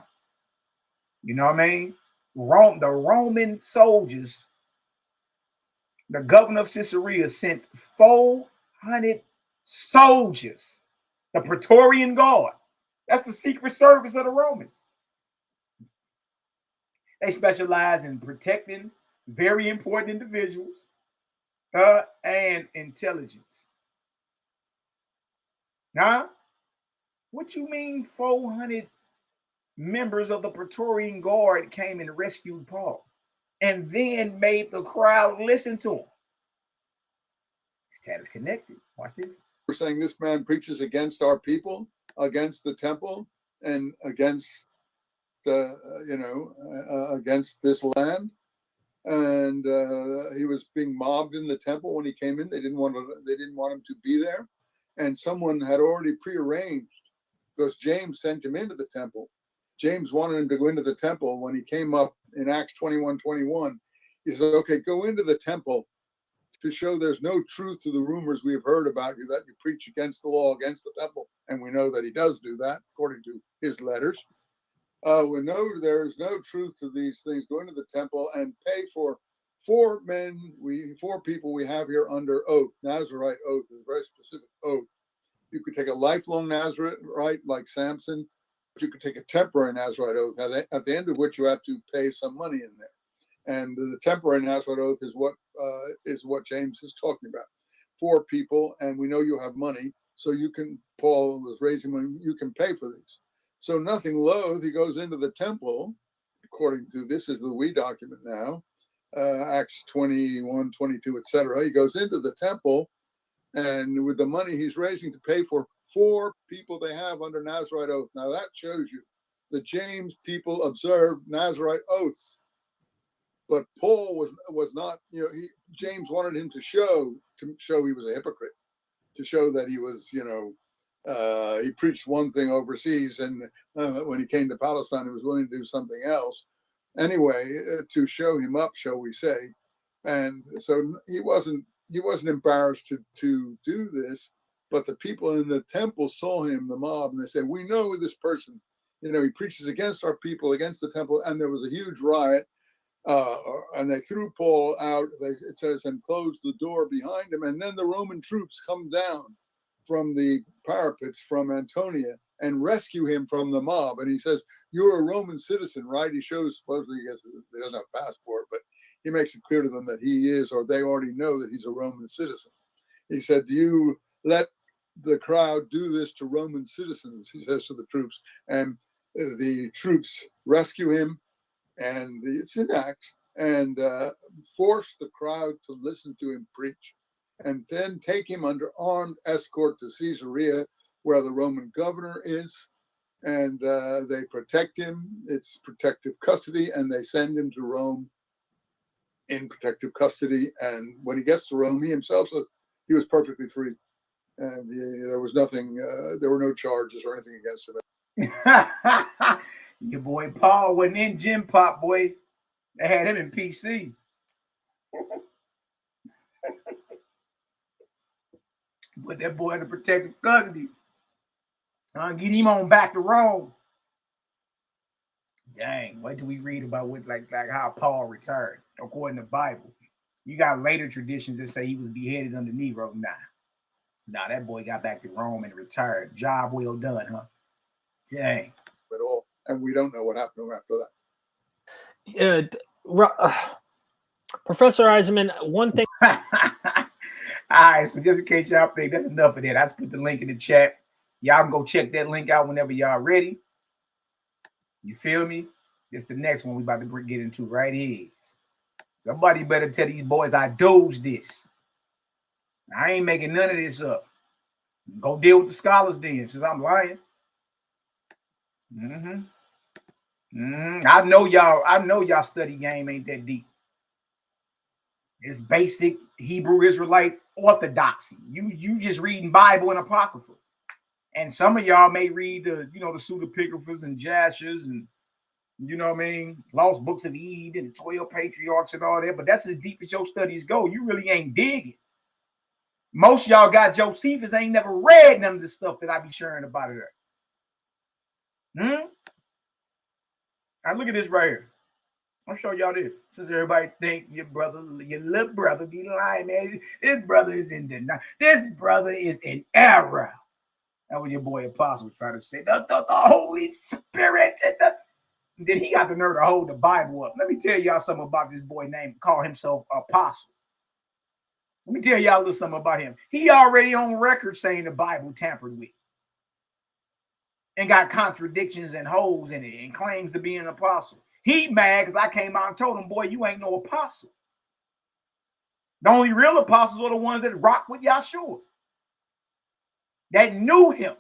You know what I mean? The Roman soldiers, the governor of Caesarea sent 400 soldiers, the Praetorian Guard. That's the secret service of the Romans. They specialize in protecting very important individuals and intelligence. Huh? What you mean 400 members of the Praetorian Guard came and rescued Paul and then made the crowd listen to him? This cat is connected. Watch this. We're saying this man preaches against our people, against the temple, and against against this land. And he was being mobbed in the temple when he came in. They didn't want him to be there. And someone had already prearranged, because James sent him into the temple. James wanted him to go into the temple. When he came up in Acts 21:21, he said, okay, go into the temple to show there's no truth to the rumors we have heard about you, that you preach against the law, against the temple. And we know that he does do that, according to his letters. We know there is no truth to these things. Go into the temple and pay for four people we have here under oath. Nazarite oath is a very specific oath. You could take a lifelong Nazarite like Samson, but you could take a temporary Nazarite oath, at the end of which you have to pay some money in there. And the temporary Nazarite oath is what James is talking about. 4 people, and we know you have money, so you can. Paul was raising money. You can pay for these. So nothing loath, he goes into the temple, according to this is the we document now, Acts 21, 22, etc. He goes into the temple, and with the money he's raising to pay for 4 people they have under Nazarite oath. Now that shows you the James people observed Nazarite oaths. But Paul was not, James wanted him to show he was a hypocrite, to show that he was, he preached one thing overseas, and when he came to Palestine, he was willing to do something else. Anyway, to show him up, shall we say. And so he wasn't embarrassed to do this, but the people in the temple saw him, the mob, and they said, we know this person, he preaches against our people, against the temple, and there was a huge riot. And they threw Paul out, it says, and closed the door behind him. And then the Roman troops come down from the parapets from Antonia and rescue him from the mob. And he says, you're a Roman citizen, right? He shows, supposedly, he doesn't have a passport, but he makes it clear to them that he is, or they already know that he's a Roman citizen. He said, "Do you let the crowd do this to Roman citizens?" He says to the troops, and the troops rescue him, and it's in Acts, and force the crowd to listen to him preach, and then take him under armed escort to Caesarea, where the Roman governor is, and they protect him. It's protective custody, and they send him to Rome in protective custody. And when he gets to Rome, he himself says he was perfectly free, and there was nothing, there were no charges or anything against him. Your boy Paul wasn't in Gym Pop, boy. They had him in PC. Put that boy in protective custody. Get him on back to Rome. Dang, what do we read about what like how Paul returned according to the Bible? You got later traditions that say he was beheaded under Nero. Nah, that boy got back to Rome and retired. Job well done, huh? Dang. At all, and we don't know what happened to him after that. Professor Eisenman, one thing. All right, so just in case y'all think that's enough of that, I just put the link in the chat. Y'all can go check that link out whenever y'all ready. You feel me? It's the next one we about to get into right here. Somebody better tell these boys I dozed this. I ain't making none of this up. Go deal with the scholars then, since I'm lying. I know y'all study game ain't that deep. It's basic Hebrew Israelite orthodoxy. You just reading Bible and Apocrypha. And some of y'all may read the, the pseudepigraphers and Jashers and, Lost Books of Eden and 12 Patriarchs and all that. But that's as deep as your studies go. You really ain't digging. Most of y'all got Josephus ain't never read none of the stuff that I be sharing about it. Now look at this right here. I'll show y'all this. Since everybody think your little brother be lying, man. This brother is in denial. This brother is in error. That's what your boy Apostle was trying to say. The Holy Spirit. And then he got the nerve to hold the Bible up. Let me tell y'all something about this boy named, call himself Apostle. Let me tell y'all a little something about him. He already on record saying the Bible tampered with. And got contradictions and holes in it and claims to be an apostle. He mad because I came out and told him, boy, you ain't no apostle. The only real apostles are the ones that rock with Yahshua. That knew him.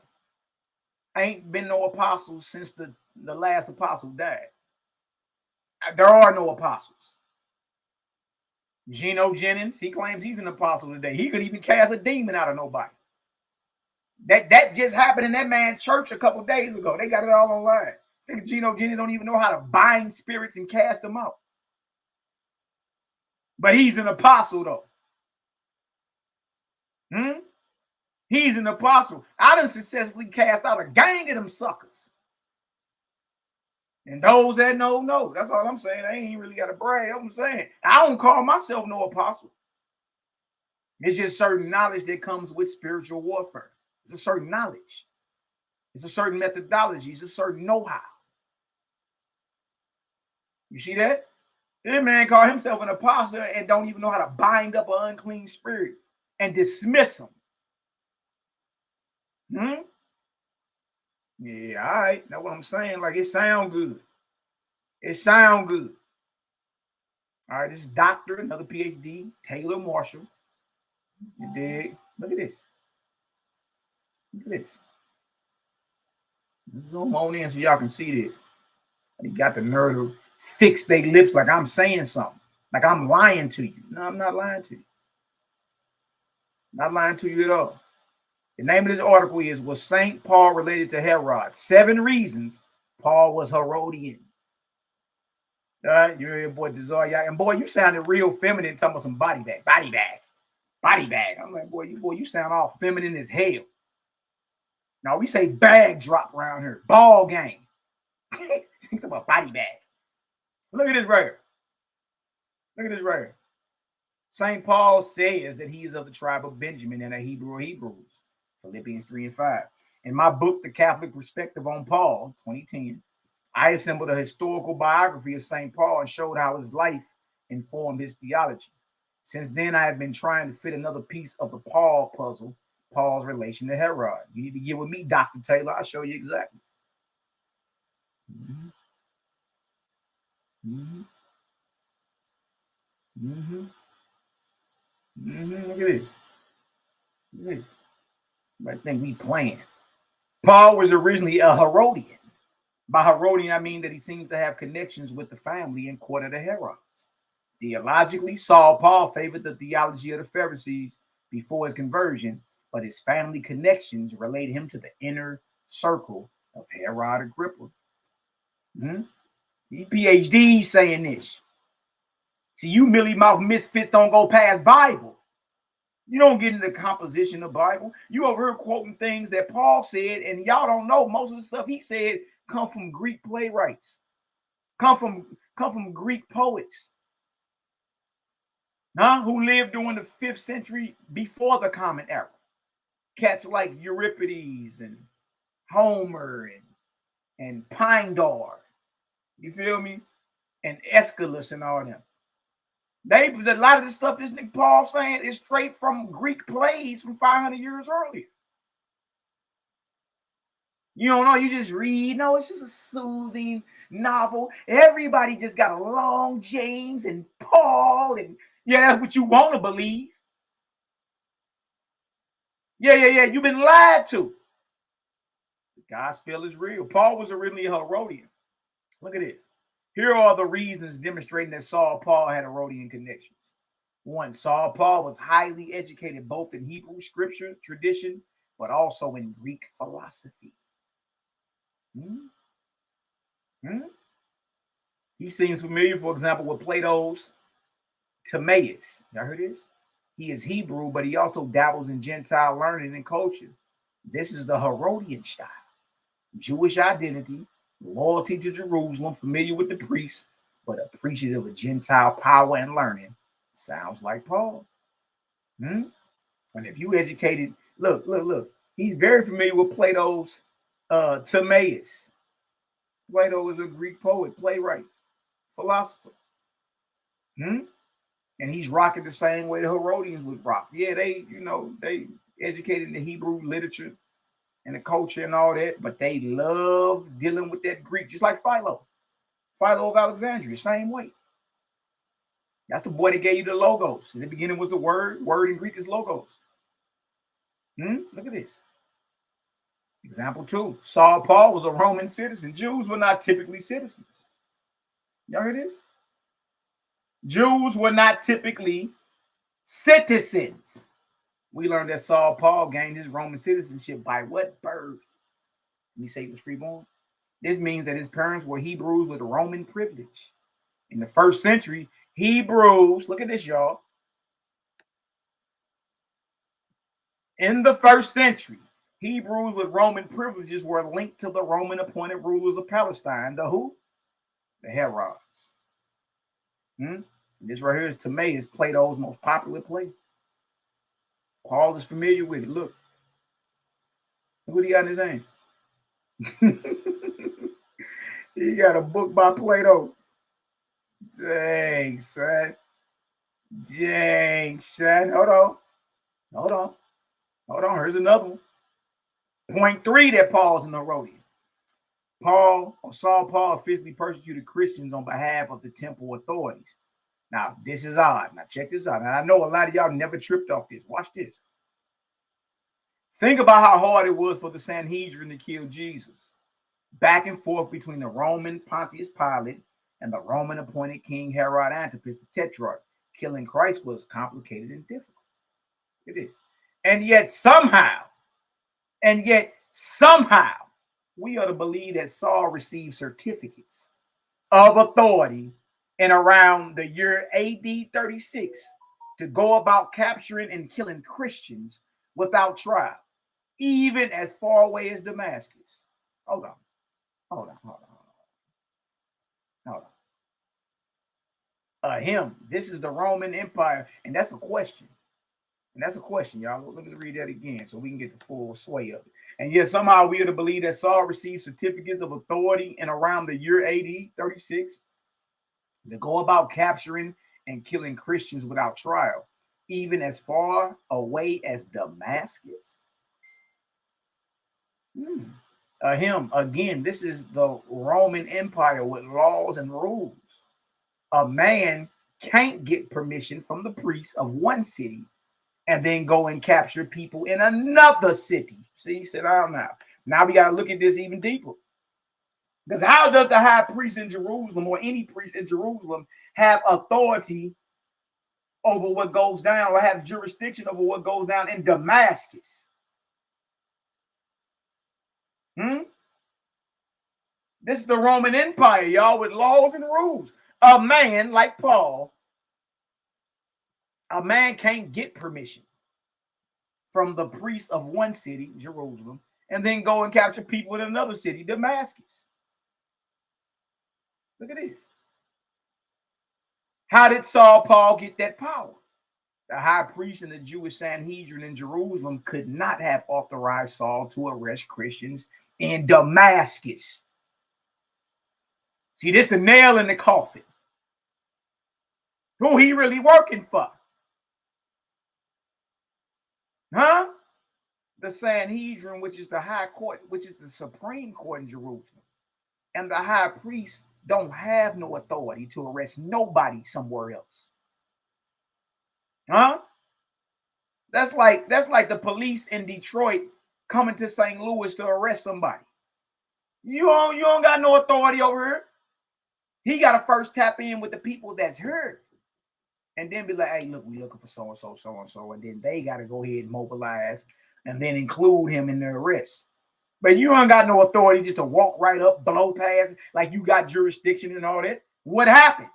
Ain't been no apostles since the last apostle died. There are no apostles. Geno Jennings, he claims he's an apostle today. He could even cast a demon out of nobody. That just happened in that man's church a couple days ago. They got it all online. Geno Jennings don't even know how to bind spirits and cast them out. But he's an apostle, though. He's an apostle. I done successfully cast out a gang of them suckers. And those that know. That's all I'm saying. I ain't really got to brag. I'm saying I don't call myself no apostle. It's just certain knowledge that comes with spiritual warfare. It's a certain knowledge. It's a certain methodology. It's a certain know-how. You see that? This man called himself an apostle and don't even know how to bind up an unclean spirit and dismiss him. Yeah, all right. That's what I'm saying. Like, it sound good. It sound good. All right, this is Dr. Another PhD, Taylor Marshall. You dig? Look at this. Look at this. Zoom on in so y'all can see this. He got the nerve to fix their lips like I'm saying something. Like I'm lying to you. No, I'm not lying to you. Not lying to you at all. The name of this article is, was St. Paul related to Herod? 7 reasons Paul was Herodian. All right, you're your boy Desire. And boy, you sounded real feminine talking about some body bag. I'm like, boy, you sound all feminine as hell. Now we say bag drop around here. Ball game. Think about body bag. Look at this right here. St. Paul says that he is of the tribe of Benjamin and a Hebrew of Hebrews. Philippians 3 and 5. In my book, The Catholic Perspective on Paul, 2010, I assembled a historical biography of St. Paul and showed how his life informed his theology. Since then, I have been trying to fit another piece of the Paul puzzle, Paul's relation to Herod. You need to get with me, Dr. Taylor. I'll show you exactly. Mm-hmm. Mm-hmm. Mm-hmm. Mm-hmm. Look at this. Look at this. I think we playing. Paul was originally a Herodian. By Herodian, I mean that he seems to have connections with the family and court of the Herods. Theologically, Paul favored the theology of the Pharisees before his conversion, but his family connections related him to the inner circle of Herod Agrippa. He PhD saying this. See, you mealy mouth misfits don't go past Bible. You don't get into the composition of Bible. You over here quoting things that Paul said, and y'all don't know most of the stuff he said come from Greek playwrights, come from Greek poets, who lived during the 5th century before the Common Era. Cats like Euripides and Homer and Pindar, you feel me? And Aeschylus and all them. A lot of the stuff this nigga Paul saying is straight from Greek plays from 500 years earlier. You don't know, you just read. No, it's just a soothing novel. Everybody just got along, James and Paul, and yeah, that's what you want to believe. Yeah. You've been lied to. The gospel is real. Paul was originally a Herodian. Look at this. Here are the reasons demonstrating that Paul had Herodian connections. 1, Paul was highly educated both in Hebrew scripture tradition, but also in Greek philosophy. He seems familiar, for example, with Plato's Timaeus. Y'all heard this? He is Hebrew, but he also dabbles in Gentile learning and culture. This is the Herodian style. Jewish identity, loyalty to Jerusalem, familiar with the priests, but appreciative of Gentile power and learning. Sounds like Paul. And if you educated, look. He's very familiar with Plato's Timaeus. Plato was a Greek poet, playwright, philosopher. And he's rocking the same way the Herodians would rock. Yeah, they educated in the Hebrew literature and the culture and all that, but they love dealing with that Greek, just like Philo of Alexandria, same way. That's the boy that gave you the logos. In the beginning was the word in Greek is logos. Look at this. Example 2, Paul was a Roman citizen. Jews were not typically citizens. Y'all hear this? Jews were not typically citizens. We learned that Paul gained his Roman citizenship by what? Birth. Let me say he was freeborn. This means that his parents were Hebrews with Roman privilege. In the 1st century, Hebrews, look at this, y'all. In the 1st century, Hebrews with Roman privileges were linked to the Roman appointed rulers of Palestine. The who? The Herods. This right here is Timaeus, Plato's most popular play. Paul is familiar with it. Look what he got in his hand. He got a book by Plato. Dang, son. Hold on. Here's another one. Point 3 that Paul's an Herodian. Paul officially persecuted Christians on behalf of the temple authorities. Now, this is odd. Now, check this out. Now, I know a lot of y'all never tripped off this. Watch this. Think about how hard it was for the Sanhedrin to kill Jesus. Back and forth between the Roman Pontius Pilate and the Roman appointed King Herod Antipas, the Tetrarch. Killing Christ was complicated and difficult. It is. And yet somehow, we ought to believe that Saul received certificates of authority in around the year AD 36 to go about capturing and killing Christians without trial, even as far away as Damascus. Hold on. This is the Roman Empire, and that's a question. Y'all. Let me read that again so we can get the full sway of it. And yet somehow we are to believe that Saul received certificates of authority in around the year AD 36 to go about capturing and killing Christians without trial, even as far away as Damascus. Him again, this is the Roman Empire with laws and rules. A man can't get permission from the priest of one city and then go and capture people in another city. See, he said, "Oh, now we got to look at this even deeper." Because how does the high priest in Jerusalem or any priest in Jerusalem have authority over what goes down or have jurisdiction over what goes down in Damascus? This is the Roman Empire, y'all, with laws and rules. A man like Paul, a man can't get permission from the priest of one city, Jerusalem, and then go and capture people in another city, Damascus. Look at this. How did Paul get that power? The high priest and the Jewish Sanhedrin in Jerusalem could not have authorized Saul to arrest Christians in Damascus. See, this the nail in the coffin. Who he really working for? Huh? The Sanhedrin, which is the high court, which is the supreme court in Jerusalem. And the high priest don't have no authority to arrest nobody somewhere else. Huh? That's like the police in Detroit coming to St. Louis to arrest somebody. You don't got no authority over here. He got to first tap in with the people that's here. And then be like, hey, look, we looking for so-and-so, so-and-so. And then they got to go ahead and mobilize and then include him in their arrest. But you ain't got no authority just to walk right up, blow past, like you got jurisdiction and all that. What happened?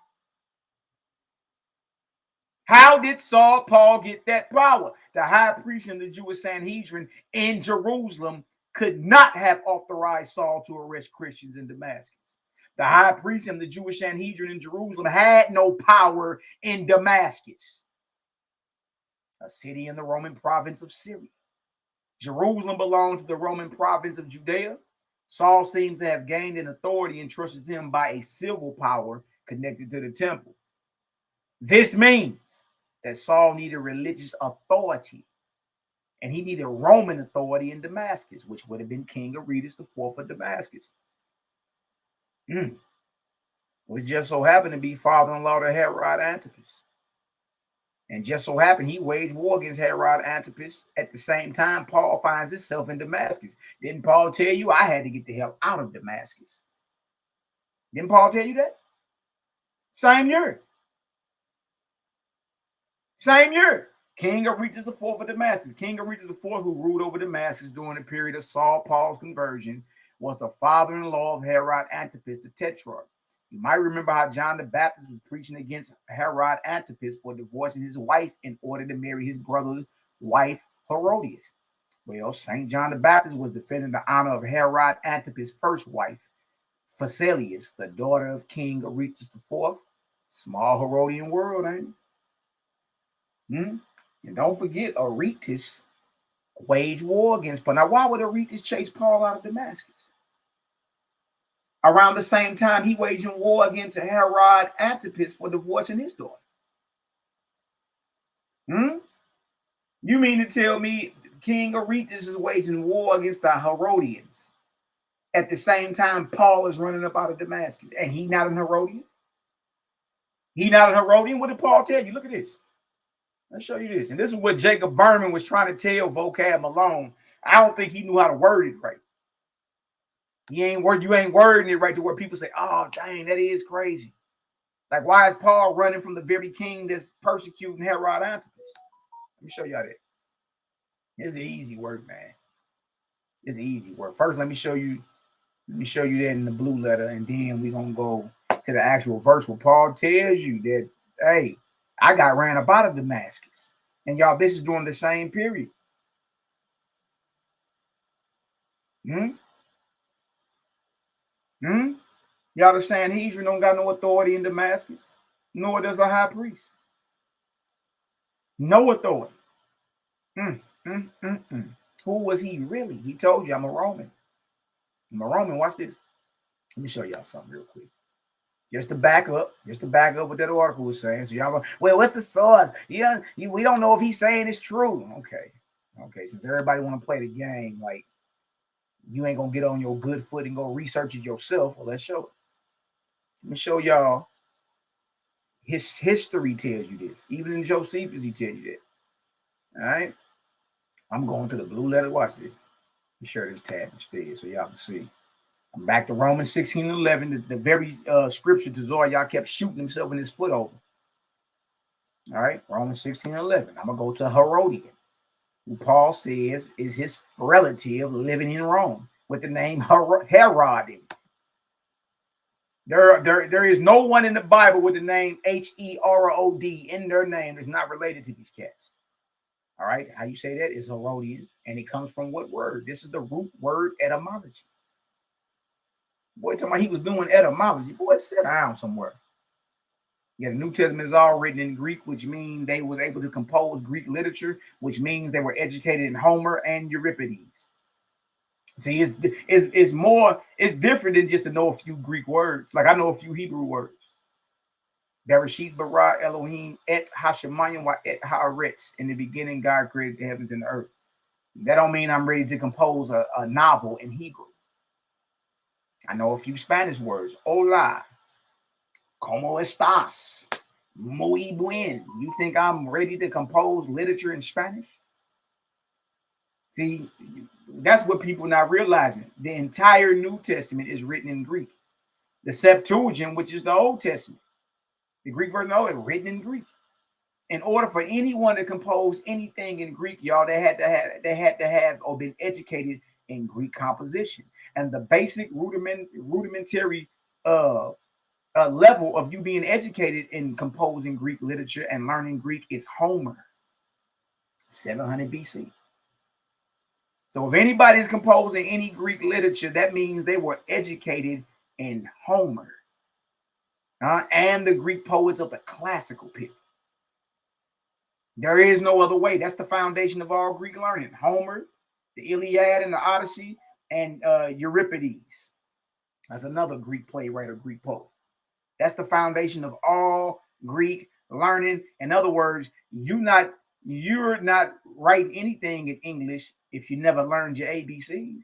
How did Paul get that power? The high priest and the Jewish Sanhedrin in Jerusalem could not have authorized Saul to arrest Christians in Damascus. The high priest and the Jewish Sanhedrin in Jerusalem had no power in Damascus, a city in the Roman province of Syria. Jerusalem belonged to the Roman province of Judea. Saul seems to have gained an authority entrusted to him by a civil power connected to the temple. This means that Saul needed religious authority, and he needed Roman authority in Damascus, which would have been King Aretas IV of Damascus. Which just so happened to be father-in-law to Herod Antipas. And just so happened he waged war against Herod Antipas at the same time Paul finds himself in Damascus. Didn't Paul tell you I had to get the hell out of Damascus? Didn't Paul tell you that? Same year. Same year. King Aretas IV of Damascus. King Aretas IV, who ruled over Damascus during the period of Paul's conversion, was the father-in-law of Herod Antipas, the Tetrarch. You might remember how John the Baptist was preaching against Herod Antipas for divorcing his wife in order to marry his brother's wife, Herodias. Well, St. John the Baptist was defending the honor of Herod Antipas' first wife, Phasaelus, the daughter of King Aretas IV. Small Herodian world, ain't it? And don't forget, Aretas waged war against Paul. Now, why would Aretas chase Paul out of Damascus? Around the same time, he waging war against Herod Antipas for divorcing his daughter. You mean to tell me King Aretas is waging war against the Herodians at the same time Paul is running up out of Damascus, and he not an Herodian? He not an Herodian? What did Paul tell you? Look at this. Let's show you this. And this is what Jacob Berman was trying to tell Vocab Malone. I don't think he knew how to word it right. You ain't wording it right to where people say, oh, dang, that is crazy. Like, why is Paul running from the very king that's persecuting Herod Antipas? Let me show y'all that. It's an easy work, man. It's easy work. First, let me show you that in the blue letter, and then we're gonna go to the actual verse where Paul tells you that, hey, I got ran up out of Damascus. And y'all, this is during the same period. Y'all the Sanhedrin don't got no authority in Damascus, nor does a high priest. No authority. Who was he really? He told you, I'm a Roman. I'm a Roman. Watch this. Let me show y'all something real quick. Just to back up what that article was saying. So y'all go, well, what's the source? Yeah, we don't know if he's saying it's true. Okay. Since everybody want to play the game, like you ain't gonna get on your good foot and go research it yourself. Well, let's show it. Let me show y'all. His history tells you this. Even in Josephus, he tells you that. All right. I'm going to the blue letter. Watch this. Let me share this tab instead so y'all can see. I'm back to Romans 16:11. The very scripture to YAH'KI kept shooting himself in his foot over. All right, Romans 16:11. I'm gonna go to Herodian, who Paul says is his relative living in Rome with the name Herod. There is no one in the Bible with the name Herod in their name that's not related to these cats. All right, how you say that is Herodian, and it comes from what word? This is the root word etymology. Boy, talking about he was doing etymology. Boy, sit down somewhere. Yeah, the New Testament is all written in Greek, which means they was able to compose Greek literature, which means they were educated in Homer and Euripides. See, it's different than just to know a few Greek words. Like I know a few Hebrew words. Bereshit bara Elohim et hashemayim wa et haaretz. In the beginning, God created the heavens and the earth. That don't mean I'm ready to compose a novel in Hebrew. I know a few Spanish words. Hola. ¿Cómo estás? Muy bien. You think I'm ready to compose literature in Spanish? See, that's what people not realizing. The entire New Testament is written in Greek. The Septuagint, which is the Old Testament, the Greek version of it, written in Greek. In order for anyone to compose anything in Greek, y'all, they had to have or been educated in Greek composition. And the basic rudimentary level of you being educated in composing Greek literature and learning Greek is Homer, 700 BC. So if anybody is composing any Greek literature, that means they were educated in Homer and the Greek poets of the classical period. There is no other way. That's the foundation of all Greek learning. Homer, the Iliad and the Odyssey, and Euripides. That's another Greek playwright or Greek poet. That's the foundation of all Greek learning. In other words, you're not writing anything in English if you never learned your ABCs.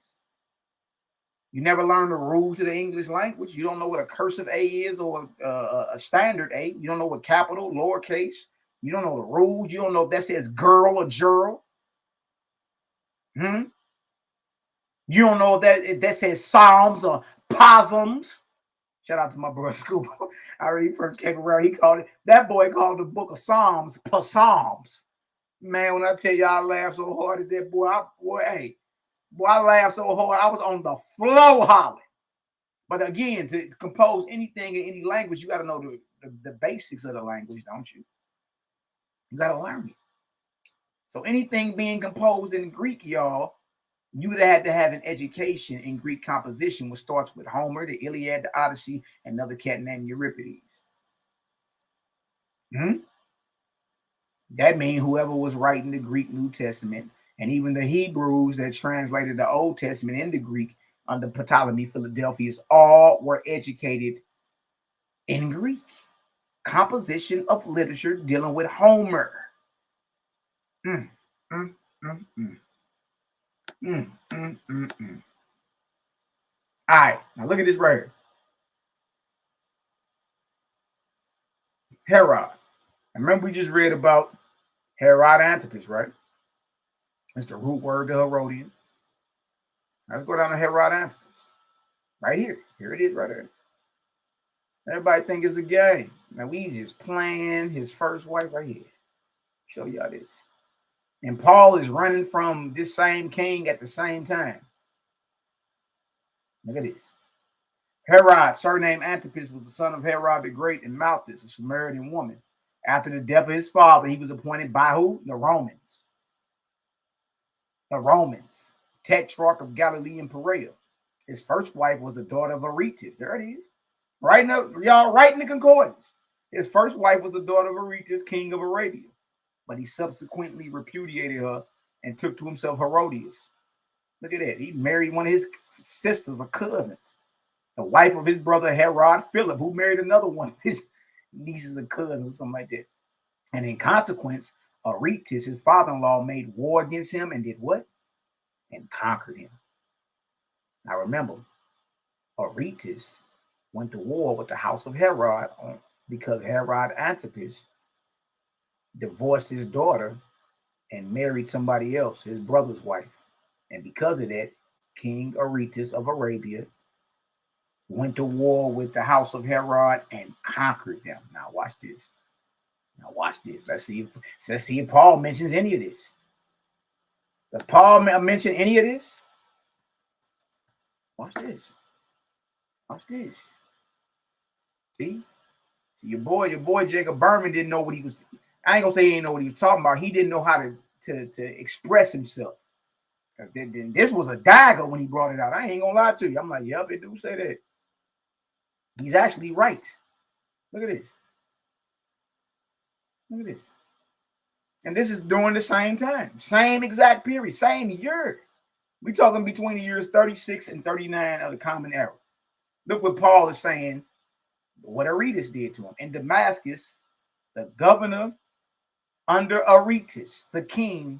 You never learned the rules of the English language. You don't know what a cursive A is or a standard A. You don't know what capital, lowercase. You don't know the rules. You don't know if that says girl or gerl. You don't know if that says psalms or possums. Shout out to my brother Scoop. I already first came around. That boy called the book of Psalms psalms. Man, when I tell you I laughed so hard at that boy, I laughed so hard I was on the floor hollering. But again, to compose anything in any language, you got to know the basics of the language, don't you? You got to learn it. So anything being composed in Greek, y'all, you would have had to have an education in Greek composition, which starts with Homer, the Iliad, the Odyssey, and another cat named Euripides. That means whoever was writing the Greek New Testament, and even the Hebrews that translated the Old Testament into Greek under Ptolemy Philadelphus, all were educated in Greek. Composition of literature dealing with Homer. All right, now look at this right here. Herod. Remember we just read about Herod Antipas, right? It's the root word to Herodian. Let's go down to Herod Antipas. Right here. Here it is right there. Everybody think it's a game. Now we just playing his first wife right here. Show y'all this. And Paul is running from this same king at the same time. Look at this. Herod, surnamed Antipas, was the son of Herod the Great and Malchus, a Samaritan woman. After the death of his father, he was appointed by who? The Romans. The Romans. Tetrarch of Galilee and Perea. His first wife was the daughter of Aretas. There it is. Right now, y'all write in the concordance. His first wife was the daughter of Aretas, king of Arabia. But he subsequently repudiated her and took to himself Herodias. Look at that. He married one of his sisters or cousins. the wife of his brother Herod Philip, who married another one of his nieces or cousins or something like that. And in consequence, Aretas, his father-in-law, made war against him and did what? And conquered him. Now remember, Aretas went to war with the house of Herod because Herod Antipas divorced his daughter and married somebody else, his brother's wife. And because of that, King Aretas of Arabia went to war with the house of Herod and conquered them. Now watch this. Now watch this. Let's see if Paul mentions any of this. Does Paul mention any of this? Watch this. Watch this. See your boy Jacob Berman didn't know what he was. I ain't gonna say he didn't know what he was talking about. He didn't know how to express himself. This was a dagger when he brought it out. I ain't gonna lie to you. I'm like, yep, it do say that. He's actually right. Look at this. Look at this. And this is during the same time, same exact period, same year. We're talking between the years 36 and 39 of the Common Era. Look what Paul is saying, what Aretas did to him. In Damascus, the governor under Aretas, the king,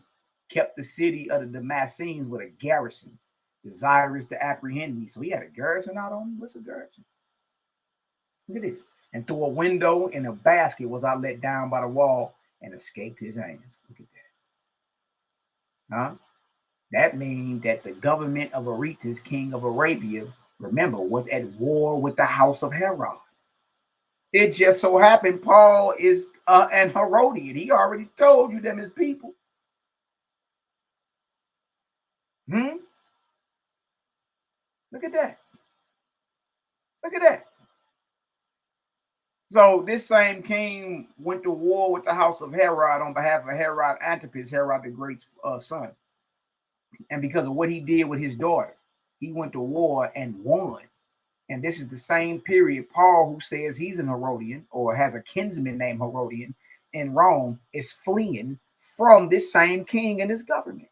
kept the city of the Damascenes with a garrison, desirous to apprehend me. So he had a garrison out on him. What's a garrison? Look at this. And through a window in a basket was I let down by the wall and escaped his hands. Look at that. Huh? That means that the government of Aretas, king of Arabia, remember, was at war with the house of Herod. It just so happened Paul is an Herodian. He already told you them his people. Look at that. Look at that. So this same king went to war with the house of Herod on behalf of Herod Antipas, Herod the Great's son. And because of what he did with his daughter, he went to war and won. And this is the same period Paul, who says he's an Herodian or has a kinsman named Herodian in Rome, is fleeing from this same king and his government.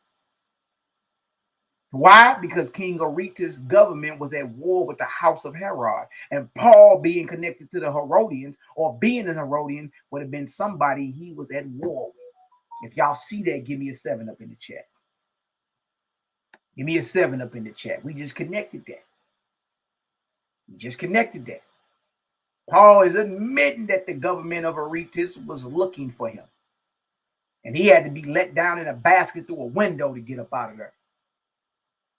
Why? Because King Aretas' government was at war with the house of Herod. And Paul, being connected to the Herodians or being an Herodian, would have been somebody he was at war with. If y'all see that, give me a 7 up in the chat. Give me a 7 up in the chat. We just connected that. We just connected that. Paul is admitting that the government of Aretas was looking for him. And he had to be let down in a basket through a window to get up out of there.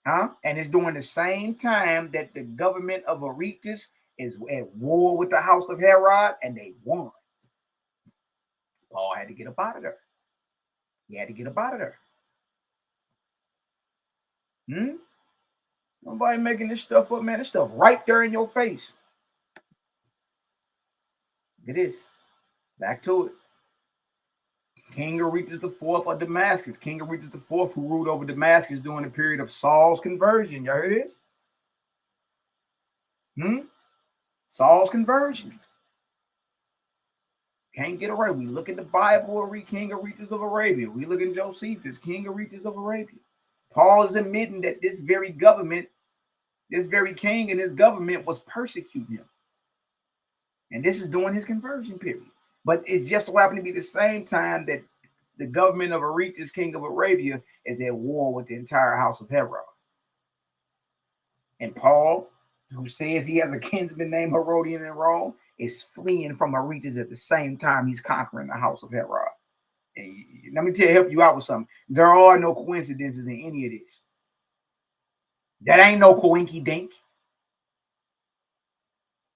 Huh? And it's during the same time that the government of Aretas is at war with the house of Herod, and they won. Paul had to get up out of there. He had to get up out of there. Nobody making this stuff up, man. This stuff right there in your face. Look at this. Back to it. King Aretas IV of Damascus. King Aretas IV, who ruled over Damascus during the period of Saul's conversion. Y'all heard this? Saul's conversion. Can't get away. We look at the Bible and read King Aretas of Arabia. We look at Josephus, King Aretas of Arabia. Paul is admitting that this very government, this very king and his government was persecuting him. And this is during his conversion period. But it's just so happened to be the same time that the government of Aretas, king of Arabia, is at war with the entire house of Herod. And Paul, who says he has a kinsman named Herodian in Rome, is fleeing from Aretas at the same time he's conquering the house of Herod. And let me help you out with something. There are no coincidences in any of this. That ain't no coinky dink.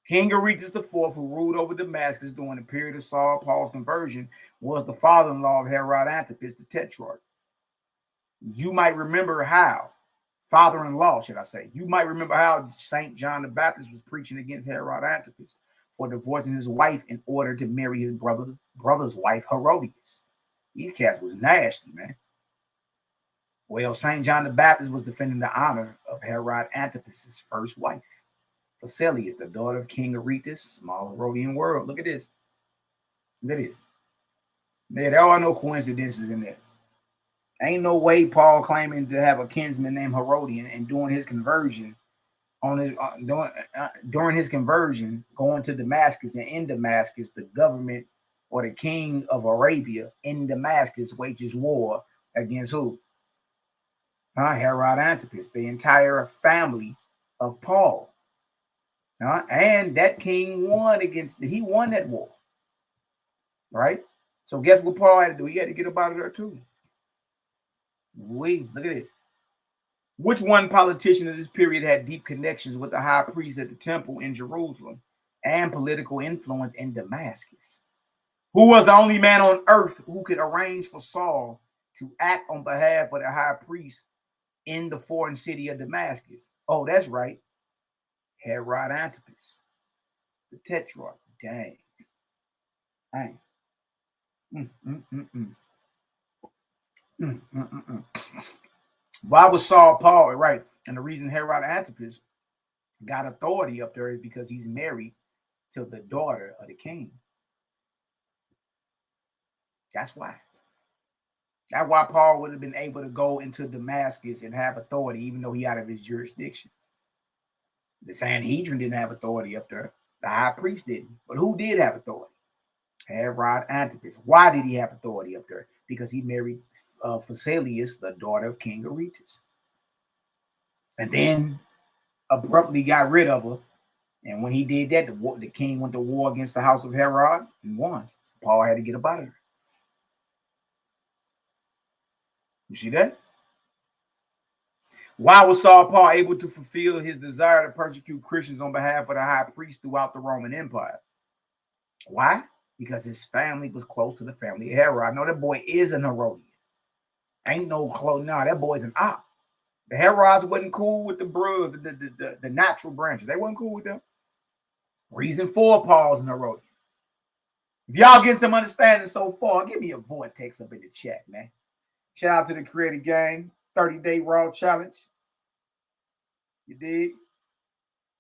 King Aretas IV, who ruled over Damascus during the period of Saul Paul's conversion, was the father-in-law of Herod Antipas, the tetrarch. You might remember how, father-in-law, should I say, you might remember how St. John the Baptist was preaching against Herod Antipas for divorcing his wife in order to marry his brother's wife, Herodias. These cats was nasty, man. Well, St. John the Baptist was defending the honor of Herod Antipas' first wife, Phasaelis, the daughter of King Aretas, small Herodian world. Look at this. Look at this. Yeah, there are no coincidences in there. Ain't no way Paul claiming to have a kinsman named Herodian and doing his conversion on his during his conversion, going to Damascus, and in Damascus, the government or the king of Arabia in Damascus wages war against who? Herod Antipas, the entire family of Paul. And that king won he won that war. Right? So guess what Paul had to do? He had to get up out of there too. Look at this. Which one politician of this period had deep connections with the high priest at the temple in Jerusalem and political influence in Damascus? Who was the only man on earth who could arrange for Saul to act on behalf of the high priest in the foreign city of Damascus? Oh, that's right. Herod Antipas, the tetrarch. Dang. Why was Saul Paul right? And the reason Herod Antipas got authority up there is because he's married to the daughter of the king. That's why. That's why Paul would have been able to go into Damascus and have authority, even though he out of his jurisdiction. The Sanhedrin didn't have authority up there. The high priest didn't. But who did have authority? Herod Antipas. Why did he have authority up there? Because he married Phasaelus, the daughter of King Aretas. And then abruptly got rid of her. And when he did that, the king went to war against the house of Herod and won. Paul had to get up out of there. You see that? Why was Saul Paul able to fulfill his desire to persecute Christians on behalf of the high priest throughout the Roman Empire? Why? Because his family was close to the family of Herod. No, that boy is an Herodian. Ain't no close. No, that boy's an op. The Herods wasn't cool with the brood, the natural branches. They wasn't cool with them. Reason for Paul's an Herodian. If y'all get some understanding so far, give me a vortex up in the chat, man. Shout out to the Creative Gang 30-day Raw Challenge. You dig?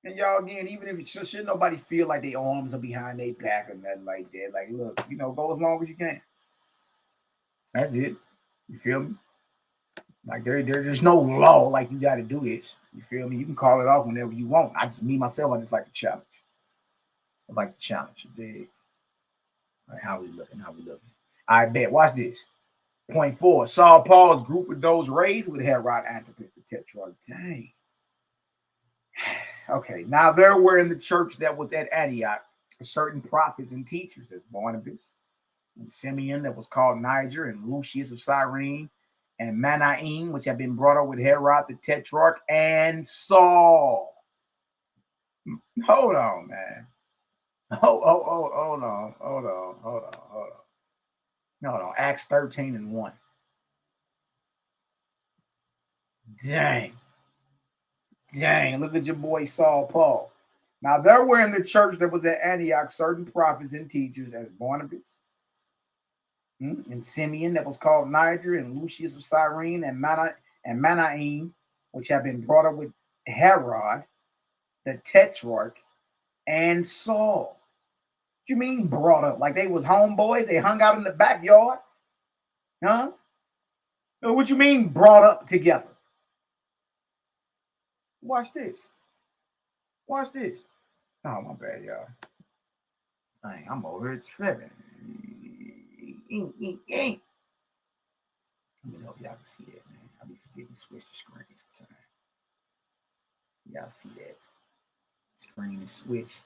And y'all, again, even if it should nobody feel like their arms are behind their back or nothing like that. Like, look, go as long as you can. That's it. You feel me? Like there's no law like you got to do this. You feel me? You can call it off whenever you want. I just like the challenge. I like the challenge. You dig? All right, how we looking? I bet. Watch this. Point 4. Saul Paul's group with those raised with Herod Antipas the tetrarch. Dang. Okay, now there were in the church that was at Antioch certain prophets and teachers. There's Barnabas and Simeon that was called Niger, and Lucius of Cyrene, and Manaim, which had been brought up with Herod the tetrarch, and Saul. Hold on, man. Hold on. Acts 13:1. Dang, look at your boy Saul Paul. Now there were in the church that was at Antioch certain prophets and teachers as Barnabas and Simeon that was called Niger, and Lucius of Cyrene, and Manaim, which had been brought up with Herod the tetrarch, and Saul. What you mean brought up? Like they was homeboys? They hung out in the backyard? Huh? What you mean brought up together? Watch this. Oh, my bad, y'all. Dang, I'm over here tripping. Let me know if y'all can see that, man. I'll be forgetting to switch the screen sometimes. Y'all see that? Screen is switched.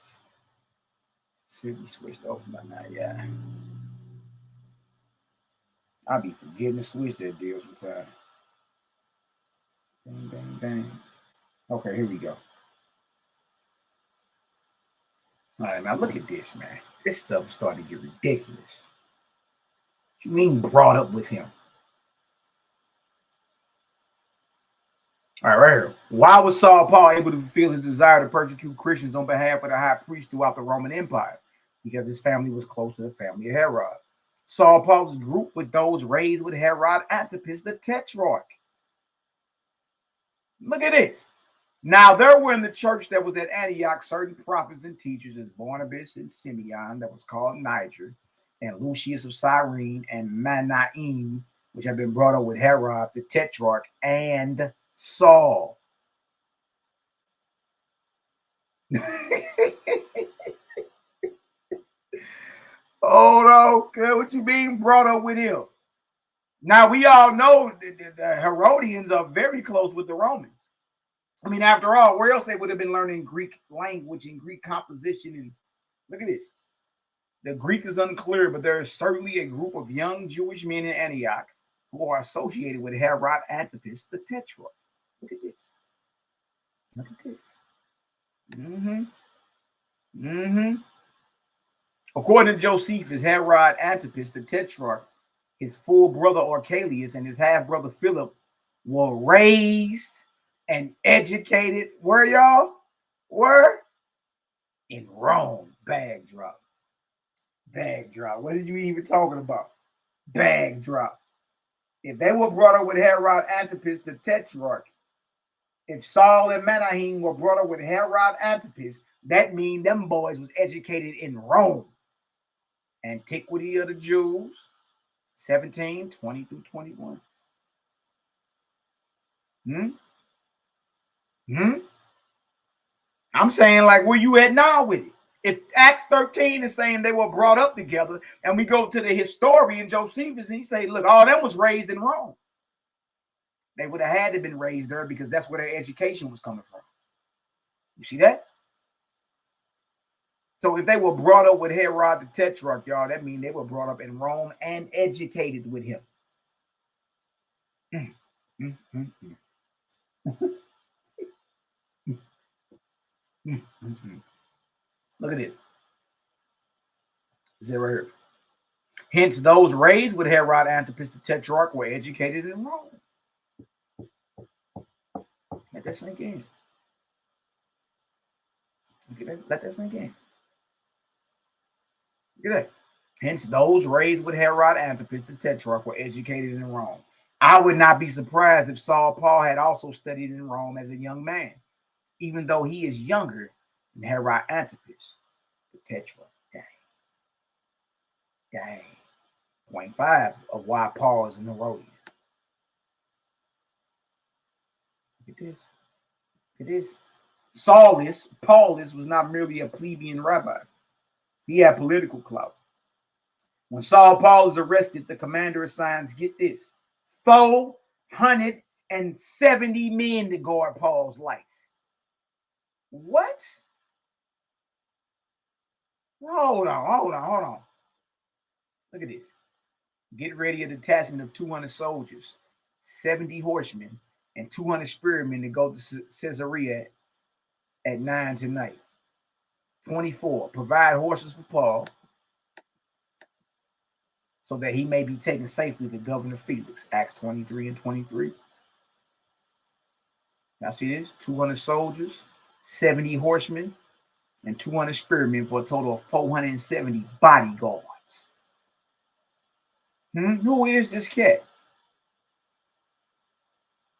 Should be switched over by now, yeah. I'll be forgetting to switch that deal sometimes. Bang. Okay, here we go. All right, now look at this, man. This stuff is starting to get ridiculous. What you mean brought up with him? All right, right here. Why was Saul Paul able to fulfill his desire to persecute Christians on behalf of the high priest throughout the Roman Empire? Because his family was close to the family of Herod. Saul Paul's group with those raised with Herod Antipas the tetrarch. Look at this. Now there were in the church that was at Antioch certain prophets and teachers as Barnabas and Simeon that was called Niger, and Lucius of Cyrene, and Manaim, which had been brought up with Herod the tetrarch, and Saul. Hold on, what you mean brought up with him? Now we all know the Herodians are very close with the Romans. I mean, after all, where else they would have been learning Greek language and Greek composition? And look at this. The Greek is unclear, but there is certainly a group of young Jewish men in Antioch who are associated with Herod Antipas, the Tetrarch. Look at this. Look at this. According to Josephus, Herod Antipas, the Tetrarch, his full brother Archelaus, and his half brother Philip were raised and educated. Where y'all? Were? In Rome. Bag drop. Bag drop. What did you even talking about? Bag drop. If they were brought up with Herod Antipas, the Tetrarch, if Saul and Menahem were brought up with Herod Antipas, that means them boys was educated in Rome. Antiquity of the Jews, 17, 20 through 21. I'm saying, like, where you at now with it? If Acts 13 is saying they were brought up together, and we go to the historian Josephus, and he say, look, all them was raised in Rome. They would have had to been raised there because that's where their education was coming from. You see that? So if they were brought up with Herod the Tetrarch, y'all, that means they were brought up in Rome and educated with him. Look at it. Is it right here? Hence, those raised with Herod Antipas the Tetrarch were educated in Rome. Let that sink in. Let that sink in. Look at that. Hence, those raised with Herod Antipas the Tetrarch were educated in Rome. I would not be surprised if Saul Paul had also studied in Rome as a young man, even though he is younger than Herod Antipas the Tetrarch. Dang. 0.5 of why Paul is an Herodian. Look at this. Look at this. Paulus was not merely a plebeian rabbi. He had political clout. When Saul Paul is arrested, the commander assigns, get this, 470 men to guard Paul's life. What? Hold on. Look at this. Get ready a detachment of 200 soldiers, 70 horsemen, and 200 spearmen to go to Caesarea at 9 tonight. 24. Provide horses for Paul so that he may be taken safely to Governor Felix. Acts 23 and 23. Now see this? 200 soldiers, 70 horsemen, and 200 spearmen for a total of 470 bodyguards. Who is this cat?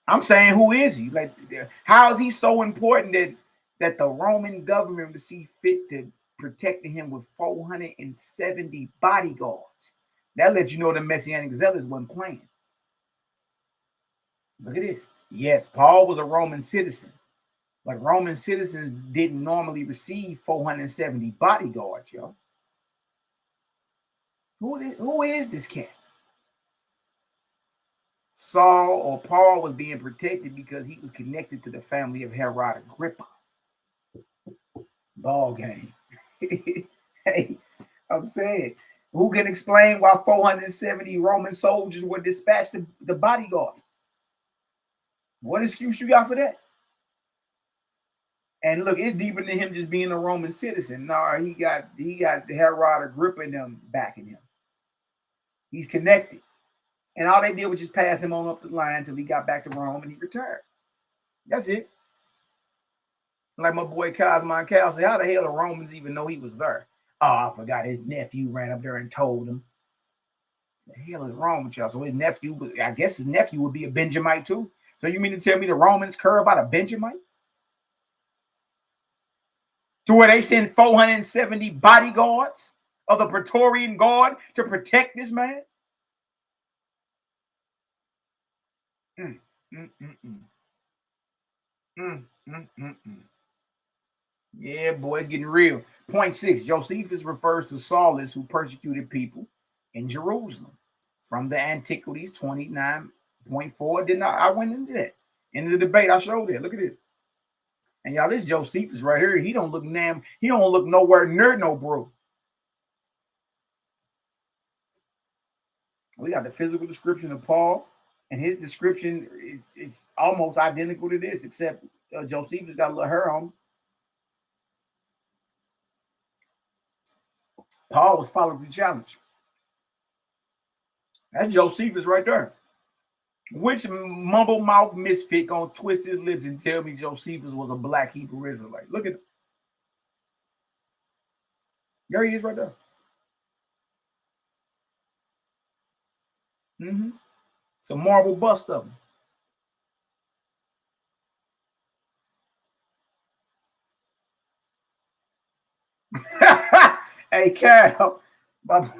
I'm saying, who is he? Like, how is he so important that the Roman government would see fit to protect him with 470 bodyguards? That lets you know the Messianic zealots wasn't playing. Look at this. Yes, Paul was a Roman citizen, but Roman citizens didn't normally receive 470 bodyguards, yo. Who is this cat? Saul or Paul was being protected because he was connected to the family of Herod Agrippa. Ball game. Hey, I'm saying, who can explain why 470 Roman soldiers were dispatched to the bodyguard? What excuse you got for that? And look, it's deeper than him just being a Roman citizen. No, he got Herod Agrippa and them backing him. He's connected. And all they did was just pass him on up the line until he got back to Rome and he retired. That's it. Like my boy Cosmo Cal said, how the hell the Romans even know he was there? Oh, I forgot his nephew ran up there and told him. The hell is wrong with y'all? So his nephew, I guess his nephew would be a Benjamite too. So you mean to tell me the Romans care about a Benjamite? To where they send 470 bodyguards of the Praetorian Guard to protect this man? Yeah, boy, it's getting real. Point 6, Josephus refers to Saulus who persecuted people in Jerusalem from the Antiquities 29.4. Didn't I went into that. In the debate, I showed it. Look at this. And y'all, this Josephus right here, he don't look nowhere near no bro. We got the physical description of Paul, and his description is almost identical to this, except Josephus got a little hair on. Paul was following the challenge. That's Josephus right there. Which mumble mouth misfit gonna twist his lips and tell me Josephus was a black Hebrew Israelite? Look at him. There he is right there. It's a marble bust of him. Hey, Cal, my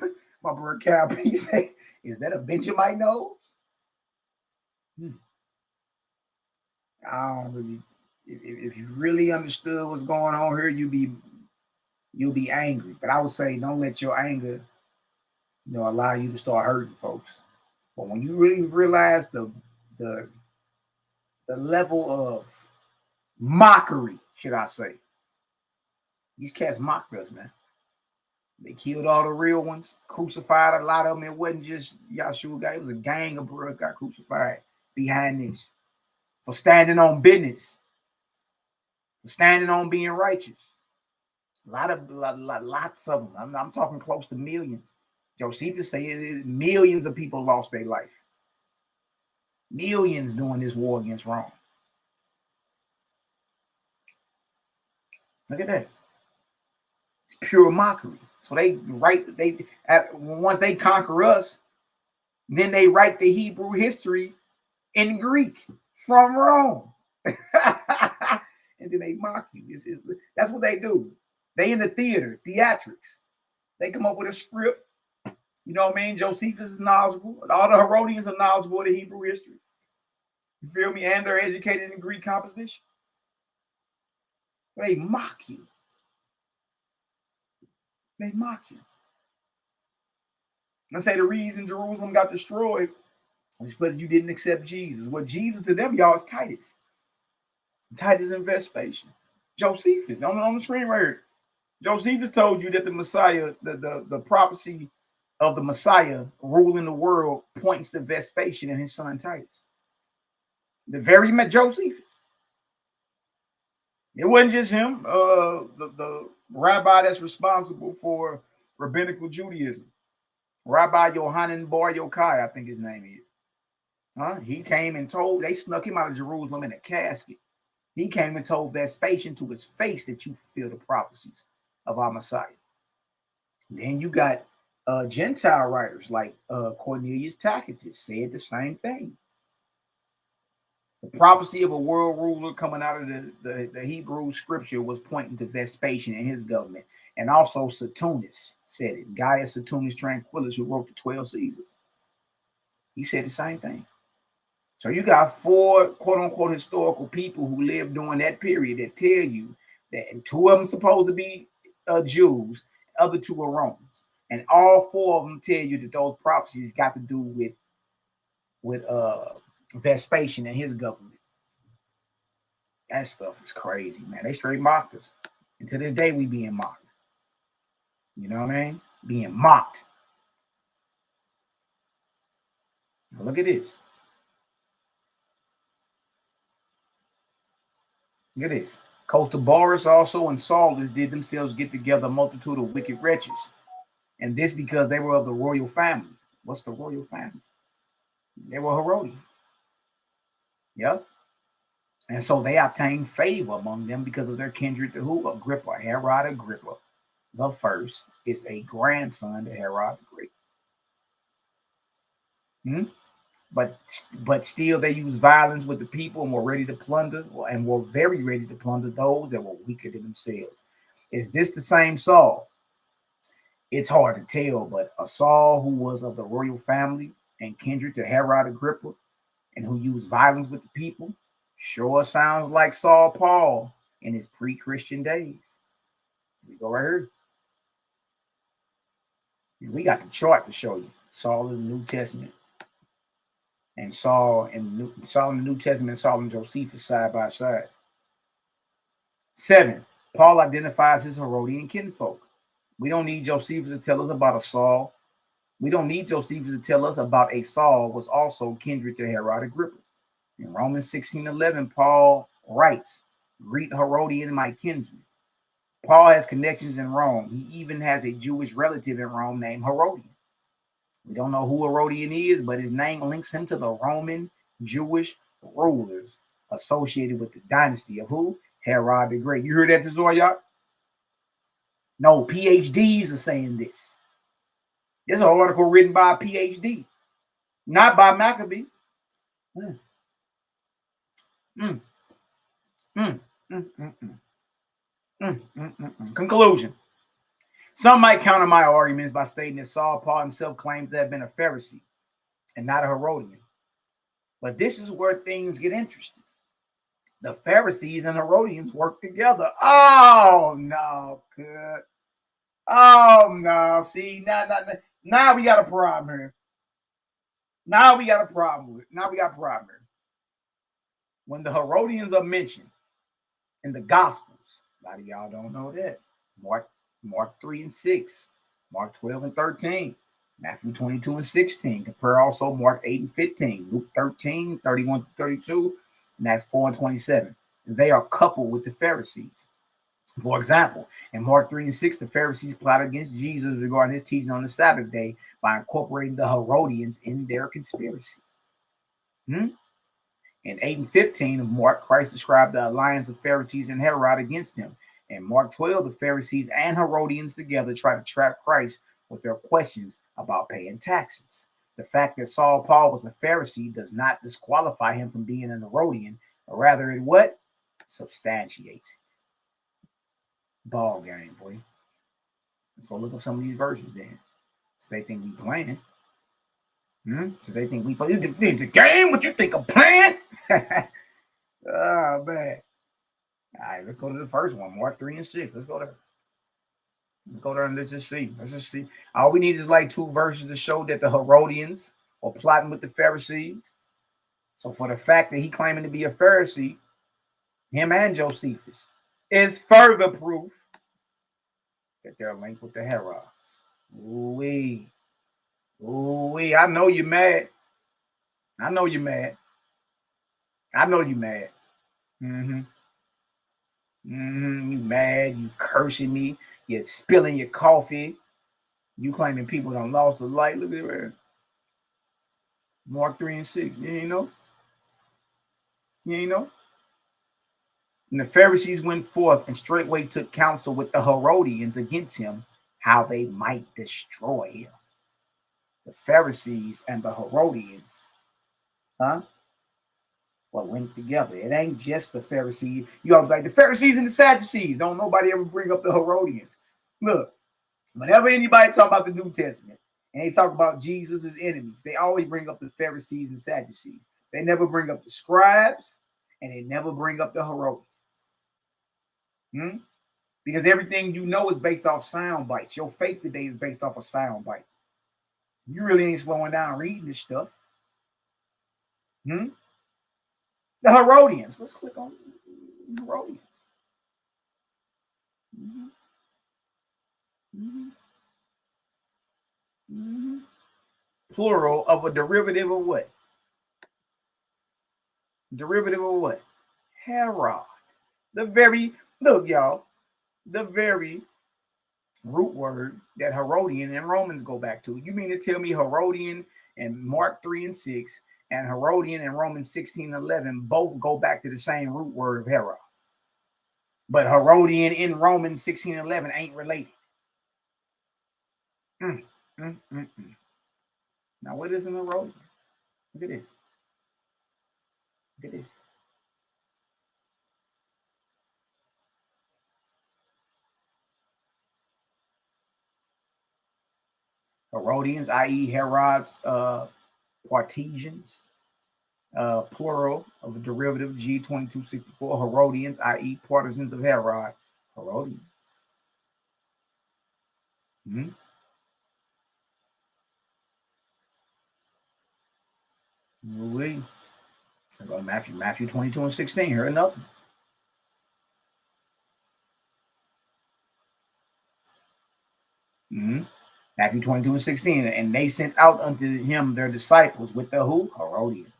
brother Cal, he say, is that a Benjamite nose? I don't really. If you really understood what's going on here, you'll be angry. But I would say, don't let your anger, allow you to start hurting folks. But when you really realize the level of mockery, should I say, these cats mocked us, man. They killed all the real ones, crucified a lot of them. It wasn't just Yahshua guy. It was a gang of brothers got crucified behind this for standing on business, for standing on being righteous. Lots of them. I'm talking close to millions. Josephus said millions of people lost their life. Millions doing this war against Rome. Look at that. It's pure mockery. So once they conquer us, then they write the Hebrew history in Greek from Rome. And then they mock you. That's what they do. They in the theatrics. They come up with a script. You know what I mean? Josephus is knowledgeable. All the Herodians are knowledgeable of the Hebrew history. You feel me? And they're educated in Greek composition. They mock you. They mock you. I say the reason Jerusalem got destroyed is because you didn't accept Jesus. Well, Jesus to them, y'all, is Titus. Titus and Vespasian. Josephus, on the screen right here. Josephus told you that the Messiah, the prophecy of the Messiah ruling the world points to Vespasian and his son Titus. The very Josephus. It wasn't just him. The rabbi that's responsible for rabbinical Judaism, Rabbi Yohanan Bar Yochai, I think his name is. He came and they snuck him out of Jerusalem in a casket. He came and told Vespasian to his face that you fulfill the prophecies of our Messiah. Then you got Gentile writers like Cornelius Tacitus said the same thing. The prophecy of a world ruler coming out of the Hebrew scripture was pointing to Vespasian and his government. And also Suetonius said it. Gaius Suetonius Tranquillus, who wrote the 12 Caesars. He said the same thing. So you got 4 quote-unquote historical people who lived during that period that tell you that, and 2 of them supposed to be Jews, the other 2 are Romans. And all 4 of them tell you that those prophecies got to do with Vespasian and his government. That stuff is crazy, man. They straight mocked us. And to this day, we being mocked. You know what I mean? Being mocked. Now look at this. Look at this. Costobarus also and Saulus did themselves get together a multitude of wicked wretches. And this because they were of the royal family. What's the royal family? They were Herodians. Yep. And so they obtained favor among them because of their kindred to who? Agrippa. Herod Agrippa the first is a grandson to Herod the Great. But still they used violence with the people and were ready to plunder, and were very ready to plunder those that were weaker than themselves. Is this the same Saul? It's hard to tell, but a Saul who was of the royal family and kindred to Herod Agrippa and who used violence with the people sure sounds like Saul Paul in his pre-Christian days. We go right here. We got the chart to show you. Saul in the New Testament. And Saul in the New Testament, Saul and Josephus side by side. 7. Paul identifies his Herodian kinfolk. We don't need Josephus to tell us about a Saul. We don't need Josephus to tell us about a Saul was also kindred to Herod Agrippa. In Romans 16:11, Paul writes, "Greet Herodian, my kinsman." Paul has connections in Rome. He even has a Jewish relative in Rome named Herodian. We don't know who Herodian is, but his name links him to the Roman Jewish rulers associated with the dynasty of who? Herod the Great. You heard that, YAH'K? No, PhDs are saying this. This is an article written by a PhD, not by Maccabee. Conclusion. Some might counter my arguments by stating that Saul Paul himself claims to have been a Pharisee and not a Herodian. But this is where things get interesting. The Pharisees and Herodians work together. Oh, no, good. Oh, no. See, now we got a problem here. Now we got a problem here. When the Herodians are mentioned in the Gospels, a lot of y'all don't know that. Mark 3 and 6, Mark 12 and 13, Matthew 22 and 16. Compare also Mark 8 and 15, Luke 13, 31 to 32, and Acts 4 and 27. They are coupled with the Pharisees. For example, in Mark 3 and 6, the Pharisees plotted against Jesus regarding his teaching on the Sabbath day by incorporating the Herodians in their conspiracy. In 8 and 15 of Mark, Christ described the alliance of Pharisees and Herod against him. In Mark 12, the Pharisees and Herodians together try to trap Christ with their questions about paying taxes. The fact that Saul Paul was a Pharisee does not disqualify him from being an Herodian, or rather it what? Substantiates it. Ball game, boy. Let's go look up some of these verses then. So they think we playing. So they think we play. This is the game? What you think I'm playing? Oh, man. All right, let's go to the first one, Mark 3 and 6. Let's go there. And let's just see. All we need is like 2 verses to show that the Herodians were plotting with the Pharisees. So for the fact that he claiming to be a Pharisee, him and Josephus, is further proof that they're linked with the Herods. Ooh-wee. I know you're mad. You mad, you cursing me, you're spilling your coffee, you claiming people done lost the light. Look at it right. Mark 3 and 6. You ain't know? And the Pharisees went forth and straightway took counsel with the Herodians against him, how they might destroy him. The Pharisees and the Herodians, well, linked together. It ain't just the Pharisees. You always like the Pharisees and the Sadducees. Don't nobody ever bring up the Herodians. Look, whenever anybody talk about the New Testament and they talk about Jesus' enemies, they always bring up the Pharisees and Sadducees. They never bring up the scribes and they never bring up the Herodians. Because everything you know is based off sound bites. Your faith today is based off a sound bite. You really ain't slowing down reading this stuff. The Herodians. Let's click on Herodians. Plural of a derivative of what? Herod. Look, y'all, the very root word that Herodian and Romans go back to. You mean to tell me Herodian in Mark 3 and 6 and Herodian in Romans 16 and 11 both go back to the same root word of Herod? But Herodian in Romans 16 and 11 ain't related. Now, what is an Herodian? Look at this. Herodians, i.e. Herod's partisans, plural of a derivative G2264, Herodians, i.e. partisans of Herod. Herodians. We go to Matthew 22 and 16. Here another. Matthew 22 and 16. And they sent out unto him their disciples with the who? Herodians.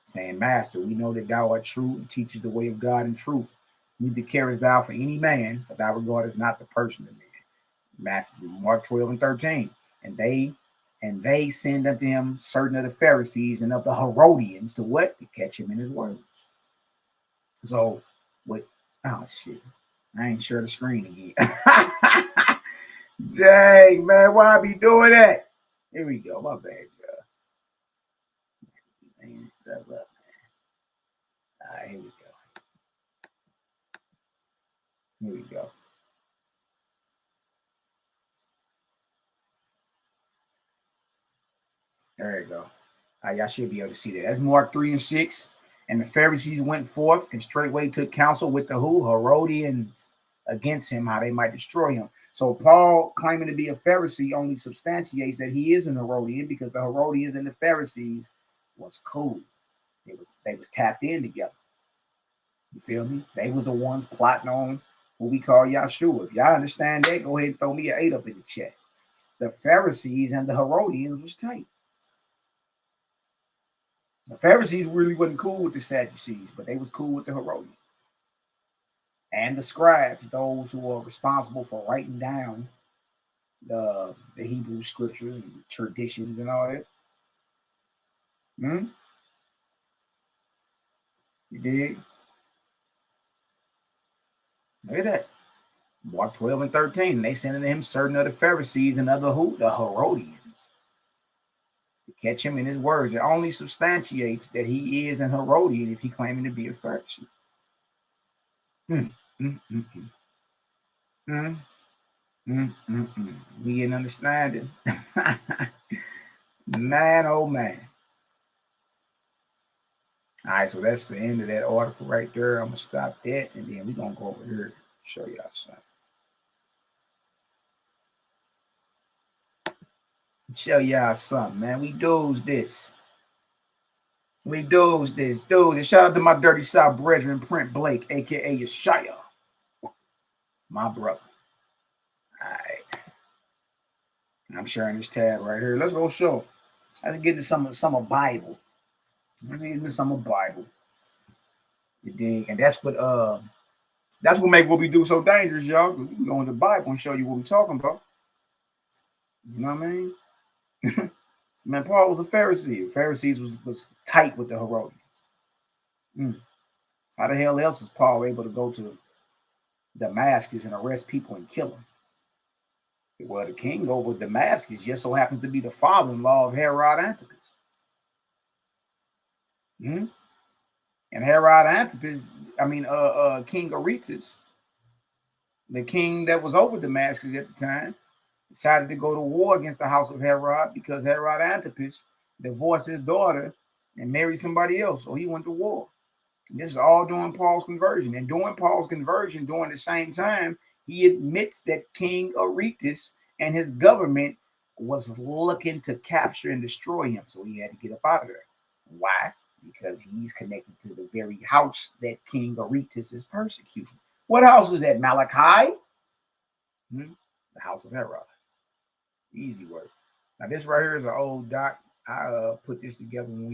Saying, Master, we know that thou art true and teachest the way of God in truth. Neither carest thou for any man, for thou regardest not the person of man. Mark 12 and 13. And they send unto him certain of the Pharisees and of the Herodians to what? To catch him in his words. So, what? Oh, shit. I ain't share the screen again. Dang, man, why I be doing that? Here we go. My bad, girl. Man, stuff up, man. All right, here we go. Here we go. There you go. Y'all should be able to see that. That's Mark 3 and 6. And the Pharisees went forth and straightway took counsel with the who? Herodians against him, how they might destroy him. So Paul claiming to be a Pharisee only substantiates that he is an Herodian, because the Herodians and the Pharisees was cool. They was tapped in together. You feel me? They was the ones plotting on who we call Yahshua. If y'all understand that, go ahead and throw me an 8 up in the chat. The Pharisees and the Herodians was tight. The Pharisees really wasn't cool with the Sadducees, but they was cool with the Herodians. And the scribes, those who are responsible for writing down the Hebrew scriptures and traditions and all that. You dig? Look at that. Mark 12 and 13. They sent unto him certain of the Pharisees and other who? The Herodians. To catch him in his words. It only substantiates that he is an Herodian if he claiming to be a Pharisee. We getting understanding. Man, oh man. All right, so that's the end of that article right there. I'm gonna stop that, and then we're gonna go over here and show y'all something. Show y'all something, man. We does this. Dudes. Shout out to my Dirty South brethren, Print Blake, aka Yeshaya. My brother. All right. I'm sharing this tab right here. Let's go show. Let's get to some of Bible. Let's get into some of Bible. You dig? And that's what make what we do so dangerous, y'all. We can go into the Bible and show you what we're talking about. You know what I mean? Man, Paul was a Pharisee. The Pharisees was tight with the Herodians. How the hell else is Paul able to go to Damascus and arrest people and kill them? Well, the king over Damascus just so happens to be the father-in-law of Herod Antipas. And Herod Antipas, King Aretas, the king that was over Damascus at the time, decided to go to war against the house of Herod because Herod Antipas divorced his daughter and married somebody else. So he went to war. And this is all during Paul's conversion. And during Paul's conversion, during the same time, he admits that King Aretas and his government was looking to capture and destroy him. So he had to get up out of there. Why? Because he's connected to the very house that King Aretas is persecuting. What house is that? Malaki? The house of Herod. Easy work. Now this right here is an old doc. I put this together when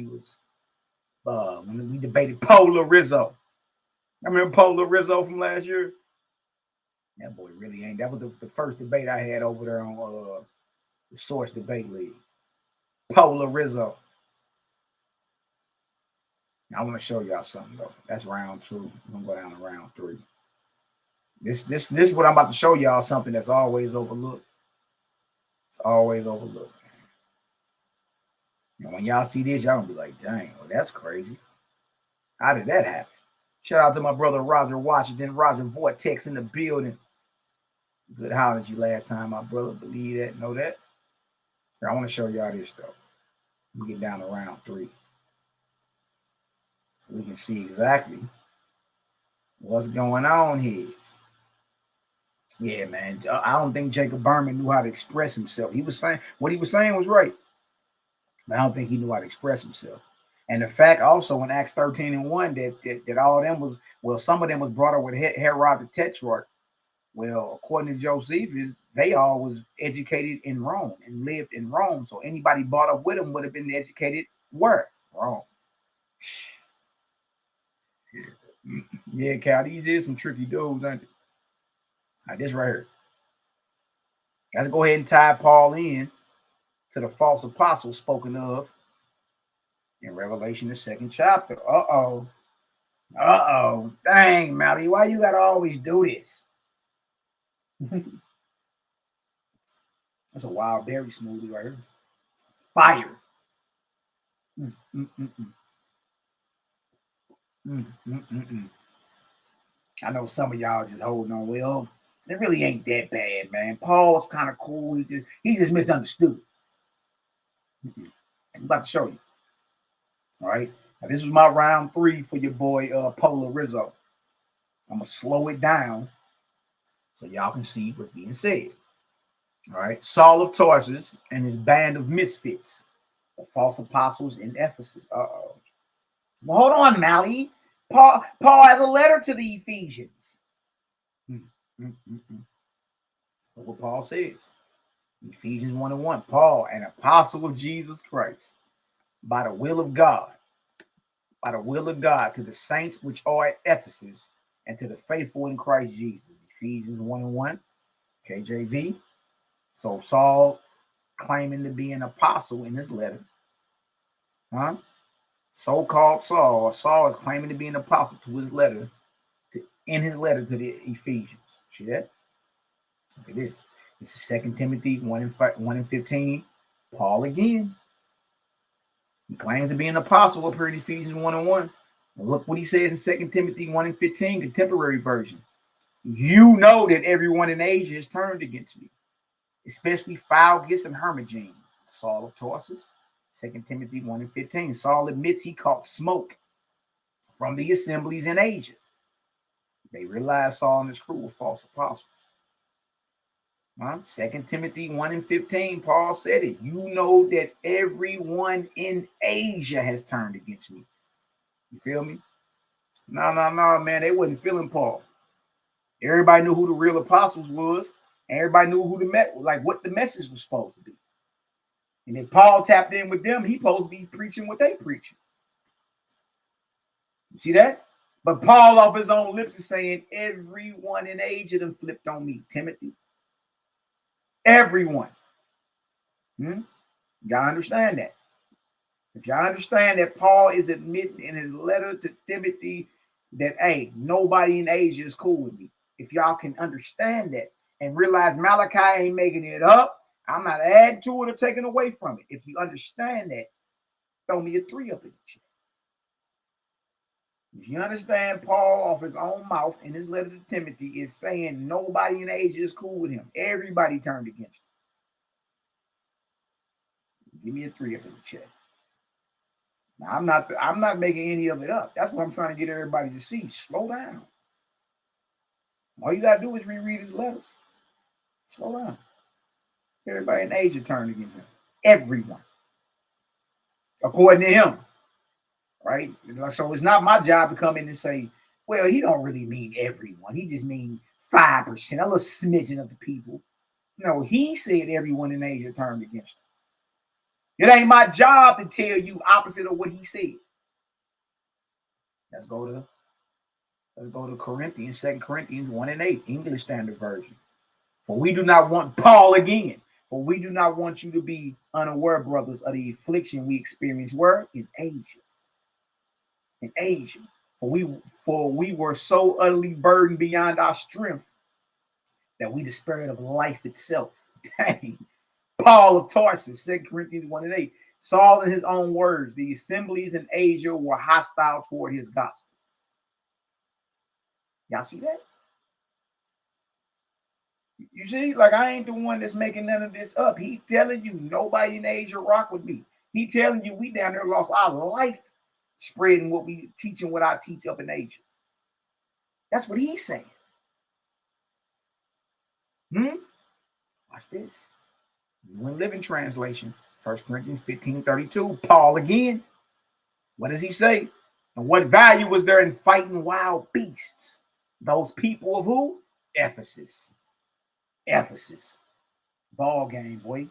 we debated Polar Rizzo. I remember Polar Rizzo from last year. That boy really ain't. That was the first debate I had over there on the Source Debate League. Polar Rizzo. I want to show y'all something though. That's round 2. We're gonna go down to round 3. This is what I'm about to show y'all, something that's always overlooked. It's always overlooked. And when y'all see this, y'all gonna be like, dang, well, that's crazy. How did that happen? Shout out to my brother Roger Washington, Roger Vortex in the building. Good holler at you last time, my brother. Believe that, know that. Here, I want to show y'all this though. We get down to round 3. We can see exactly what's going on here. Yeah, man. I don't think Jacob Berman knew how to express himself. He was saying what he was saying was right, but I don't think he knew how to express himself. And the fact also in Acts 13:1 that all of them was, well, some of them was brought up with Herod the Tetrarch. Well, according to Josephus, they all was educated in Rome and lived in Rome. So anybody brought up with them would have been educated where? Rome. Yeah, Cal, these is some tricky dudes, ain't they? Now, this right here. Let's go ahead and tie Paul in to the false apostles spoken of in Revelation, the 2nd chapter. Uh-oh. Uh-oh. Dang, Malaki, why you gotta always do this? That's a wild berry smoothie right here. Fire. I know some of y'all just holding on. Well, it really ain't that bad, man. Paul's kind of cool. He just misunderstood. I'm about to show you. All right. Now, this is my round 3 for your boy Polar Rizzo. I'm gonna slow it down so y'all can see what's being said. All right. Saul of Tarsus and his band of misfits, the false apostles in Ephesus. Uh-oh. Well, hold on, Malaki. Paul has a letter to the Ephesians. Look what Paul says. Ephesians 1:1. Paul, an apostle of Jesus Christ, by the will of God, to the saints which are at Ephesus, and to the faithful in Christ Jesus. Ephesians 1:1, KJV. So Saul claiming to be an apostle in his letter. So-called Saul is claiming to be an apostle to his letter, in his letter to the Ephesians. See that? Look at this. This is 2 Timothy 1:15. Paul again. He claims to be an apostle up here in Ephesians 1:1. Look what he says in 2 Timothy 1:15, contemporary version. You know that everyone in Asia is turned against me, especially Philgus and Hermogenes, Saul of Tarsus. 2 Timothy 1:15. Saul admits he caught smoke from the assemblies in Asia. They realized Saul and his crew were false apostles. 2 Timothy 1:15, Paul said it. You know that everyone in Asia has turned against me. You feel me? No, man. They wasn't feeling Paul. Everybody knew who the real apostles was. And everybody knew who what the message was supposed to be. And if Paul tapped in with them, he supposed to be preaching what they preaching. You see that? But Paul off his own lips is saying everyone in Asia done flipped on me, Timothy. Everyone. Y'all understand that? If y'all understand that Paul is admitting in his letter to Timothy that, hey, nobody in Asia is cool with me. If y'all can understand that and realize Malaki ain't making it up, I'm not adding to it or taking away from it. If you understand that, throw me a 3 up in the chat. If you understand Paul off his own mouth in his letter to Timothy is saying nobody in Asia is cool with him. Everybody turned against him. Give me a 3 up in the chat. Now, I'm not making any of it up. That's what I'm trying to get everybody to see. Slow down. All you got to do is reread his letters. Slow down. Everybody in Asia turned against him. Everyone. According to him. Right? So it's not my job to come in and say, well, he don't really mean everyone. He just mean 5%, a little smidgen of the people. No, he said everyone in Asia turned against him. It ain't my job to tell you opposite of what he said. Let's go to Corinthians, 2 Corinthians 1:8, English Standard Version. For we do not want Paul again. For we do not want you to be unaware, brothers, of the affliction we experienced where? In Asia. In Asia. For we were so utterly burdened beyond our strength that we despaired of life itself. Dang. Paul of Tarsus, 2 Corinthians 1:8. Saul in his own words, the assemblies in Asia were hostile toward his gospel. Y'all see that? You see, like I ain't the one that's making none of this up. He telling you nobody in Asia rock with me. He telling you we down there lost our life spreading what we teaching, what I teach up in Asia. That's what he's saying. Watch this. New Living Translation, 1 Corinthians 15:32. Paul again. What does he say? And what value was there in fighting wild beasts? Those people of who? Ephesus. Ephesus. Ball game, boy.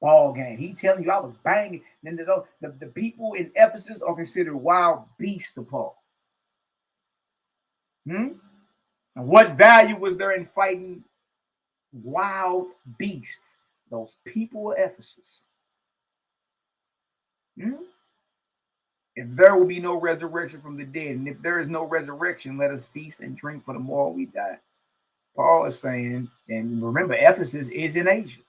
Ball game. He telling you I was banging. Then the people in Ephesus are considered wild beasts to Paul. And what value was there in fighting wild beasts? Those people of Ephesus. If there will be no resurrection from the dead, and if there is no resurrection, let us feast and drink, for the more we die. Paul is saying, and remember, Ephesus is in Asia.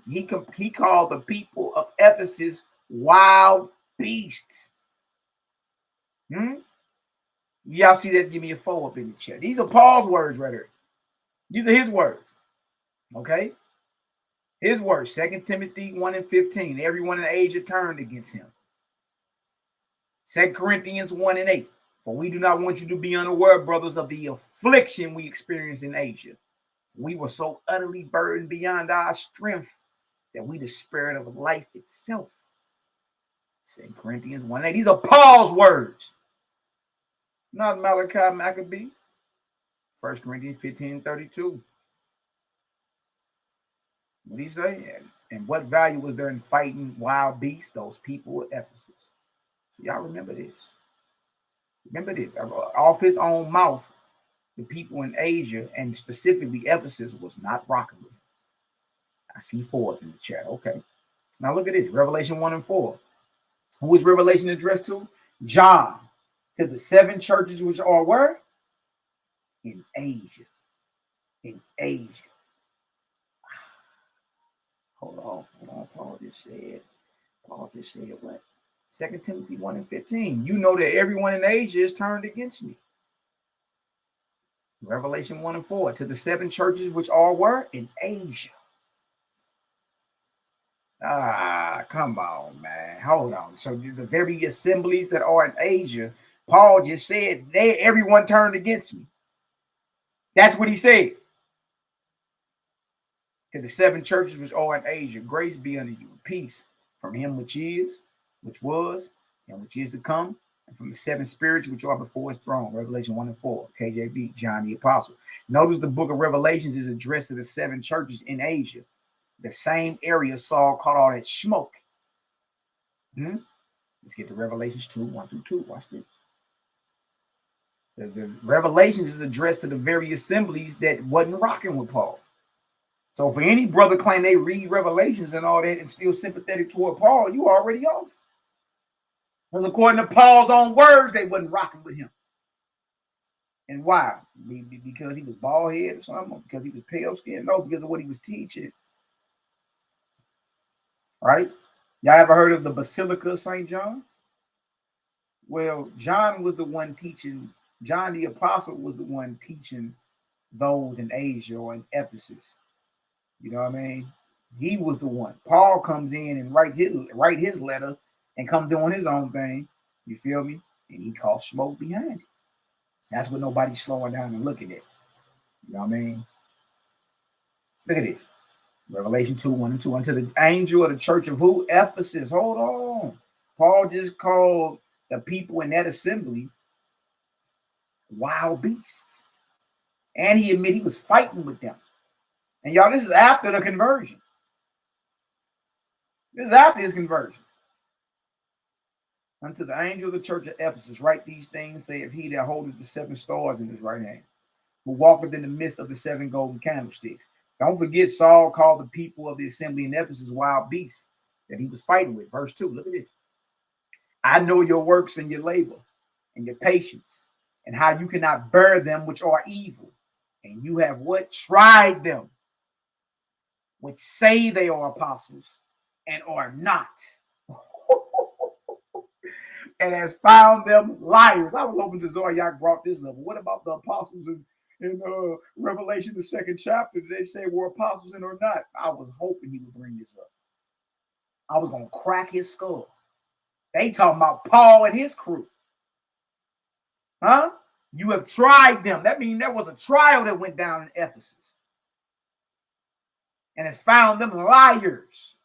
He called the people of Ephesus wild beasts. Y'all see that? Give me a 4 up in the chat. These are Paul's words right here. These are his words. Okay? His words, 2 Timothy 1:15. Everyone in Asia turned against him. 2 Corinthians 1:8. For we do not want you to be unaware, brothers, of the affliction we experienced in Asia. We were so utterly burdened beyond our strength that we despaired of life itself. 2 Corinthians 1:8. These are Paul's words. Not Malachi Maccabee. 1 Corinthians 15:32. What did he say? And what value was there in fighting wild beasts? Those people of Ephesus. So y'all remember this. Remember this. Off his own mouth, the people in Asia and specifically Ephesus was not rocking with him. I see 4s in the chat. Okay. Now look at this. Revelation 1:4. Who is Revelation addressed to? John. To the 7 churches which are where? In Asia. In Asia. Hold on. Paul just said what? 2 Timothy 1:15. You know that everyone in Asia is turned against me. Revelation 1:4. To the 7 churches which are where? In Asia. Come on, man. Hold on. So the very assemblies that are in Asia, Paul just said everyone turned against me. That's what he said. To the 7 churches which are in Asia, grace be unto you, peace from him which is, which was, and which is to come, and from the 7 spirits which are before his throne. Revelation 1:4. KJV, John the Apostle. Notice the book of Revelations is addressed to the 7 churches in Asia. The same area Saul caught all that smoke. Let's get to Revelations 2:1-2. Watch this. The Revelations is addressed to the very assemblies that wasn't rocking with Paul. So for any brother claim they read Revelations and all that and still sympathetic toward Paul, you already off. Because according to Paul's own words, they wasn't rocking with him. And why? Because he was bald headed or something? Because he was pale skinned? No, because of what he was teaching. Right? Y'all ever heard of the Basilica of St. John? Well, John was the one teaching. John the Apostle was the one teaching those in Asia or in Ephesus. You know what I mean? He was the one. Paul comes in and write his letter and come doing his own thing. You feel me? And he calls smoke behind it. That's what nobody's slowing down and looking at. You know what I mean? Look at this. Revelation 2:1-2. Unto the angel of the church of who? Ephesus. Hold on. Paul just called the people in that assembly wild beasts. And he admitted he was fighting with them. And y'all, this is after the conversion. This is after his conversion. Unto the angel of the church of Ephesus, write these things, saith he that holdeth the 7 stars in his right hand, who walketh in the midst of the 7 golden candlesticks. Don't forget, Saul called the people of the assembly in Ephesus wild beasts that he was fighting with. Verse 2, look at this. I know your works and your labor and your patience, and how you cannot bear them which are evil. And you have what? Tried them, which say they are apostles and are not. And has found them liars. I was hoping YAH'K brought this up. What about the apostles in Revelation, the 2nd chapter? Did they say were apostles and or not? I was hoping he would bring this up. I was going to crack his skull They talking about Paul and his crew. Huh? You have tried them. That means there was a trial that went down in Ephesus. And it's found them liars.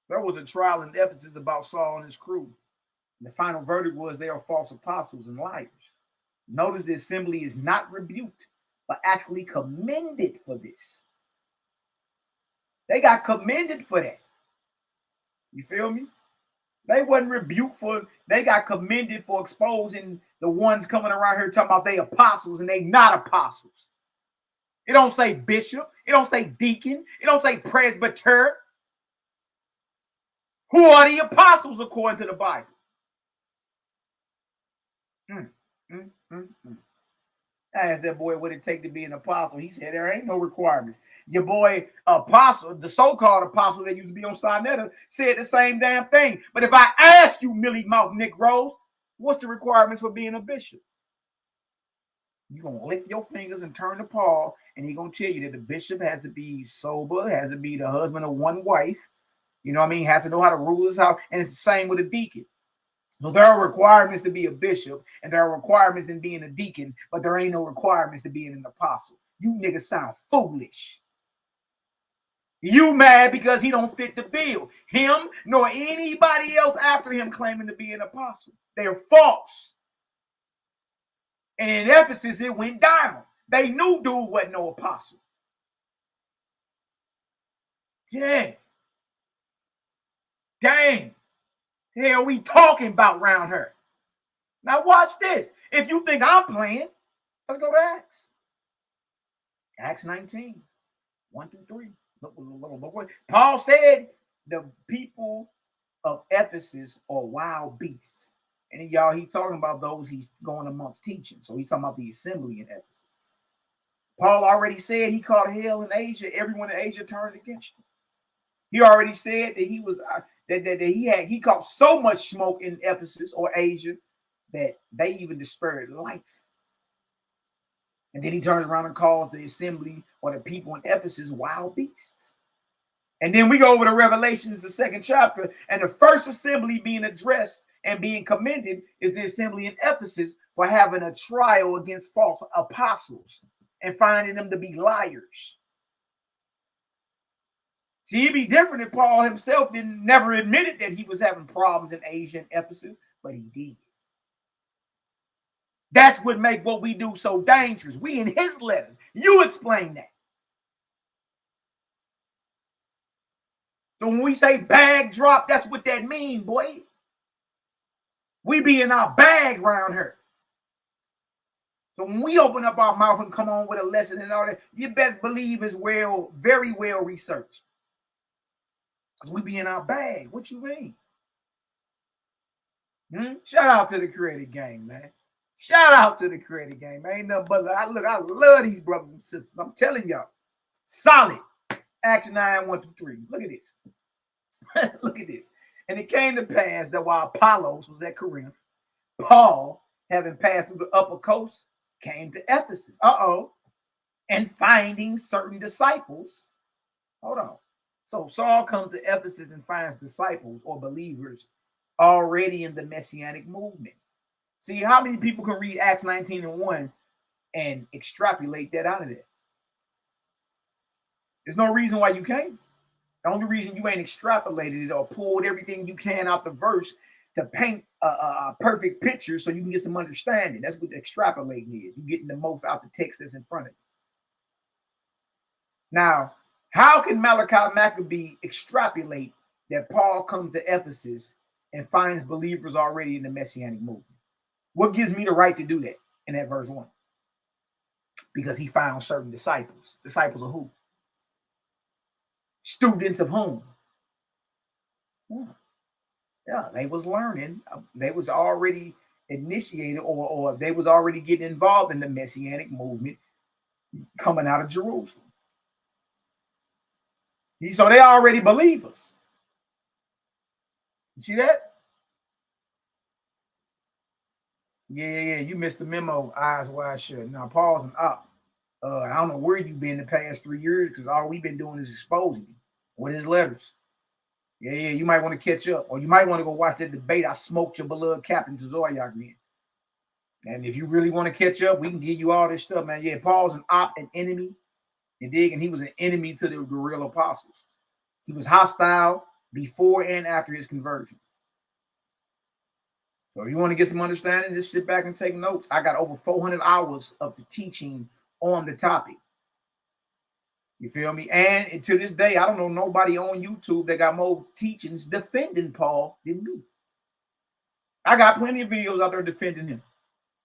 There was a trial in Ephesus about Saul and his crew. And the final verdict was they are false apostles and liars. Notice the assembly is not rebuked, but actually commended for this. They got commended for that. You feel me? They wasn't rebuked for, they got commended for exposing the ones coming around here talking about they apostles and they not apostles. It don't say bishop. It don't say deacon. It don't say presbyter. Who are the apostles according to the Bible? I asked that boy what it take to be an apostle. He said there ain't no requirements. Your boy apostle, the so-called apostle that used to be on Sinetta, said the same damn thing. But if I ask you, Millie Mouth Nick Rose, what's the requirements for being a bishop? You're going to lick your fingers and turn to Paul, and he's going to tell you that the bishop has to be sober, has to be the husband of one wife, you know what I mean, has to know how to rule his house, and it's the same with a deacon. So there are requirements to be a bishop, and there are requirements in being a deacon, but there ain't no requirements to being an apostle. You niggas sound foolish. You mad because he don't fit the bill. Him nor anybody else after him claiming to be an apostle. They're false. And in Ephesus, it went down. They knew dude wasn't no apostle. Dang. The hell we talking about around here? Now watch this. If you think I'm playing, let's go to Acts. Acts 19, 1 through 3. Look. Paul said the people of Ephesus are wild beasts. And y'all, he's talking about those he's going amongst teaching. So he's talking about the assembly in Ephesus. Paul already said he called hell in Asia. Everyone in Asia turned against him. He already said that he was that he caught so much smoke in Ephesus or Asia that they even despaired life. And then he turns around and calls the assembly or the people in Ephesus wild beasts. And then we go over to Revelations, the 2nd chapter, and the first assembly being addressed and being commended is the assembly in Ephesus for having a trial against false apostles and finding them to be liars. See, it'd be different if Paul himself never admitted that he was having problems in Asia and Ephesus, but he did. That's what makes what we do so dangerous. We in his letters. You explain that. So when we say bag drop, that's what that mean, boy. We be in our bag around here. So when we open up our mouth and come on with a lesson and all that, you best believe it's very well researched. Because we be in our bag. What you mean? Shout out to the creative game, man. Shout out to the creative game, man. Ain't nothing but I love these brothers and sisters. I'm telling y'all. Solid. Acts 9, 1 through 3. Look at this. Look at this. And it came to pass that while Apollos was at Corinth, Paul, having passed through the upper coast, came to Ephesus. And finding certain disciples. Hold on. So Saul comes to Ephesus and finds disciples or believers already in the Messianic movement. See, how many people can read Acts 19 and 1 and extrapolate that out of there? There's no reason why you can't. The only reason you ain't extrapolated it or pulled everything you can out the verse to paint a perfect picture so you can get some understanding. That's what extrapolating is. You're getting the most out the text that's in front of you. Now, how can MALAKIMAC extrapolate that Paul comes to Ephesus and finds believers already in the Messianic movement? What gives me the right to do that in that verse 1? Because he found certain disciples. Disciples of who? Students of whom? Yeah, they was learning. They was already initiated or they was already getting involved in the Messianic movement coming out of Jerusalem. So they already believers. You see that? Yeah, you missed the memo, eyes wide shut. Now pause and up. I don't know where you've been the past 3 years because all we've been doing is exposing you with his letters. Yeah, you might want to catch up, or you might want to go watch that debate. I smoked your beloved captain to YAH'KI. And if you really want to catch up, we can give you all this stuff, man. Yeah, Paul's an enemy. You dig? And he was an enemy to the real apostles. He was hostile before and after his conversion. So if you want to get some understanding, just sit back and take notes. I got over 400 hours of teaching on the topic. You feel me? And to this day, I don't know nobody on YouTube that got more teachings defending Paul than me. I got plenty of videos out there defending him.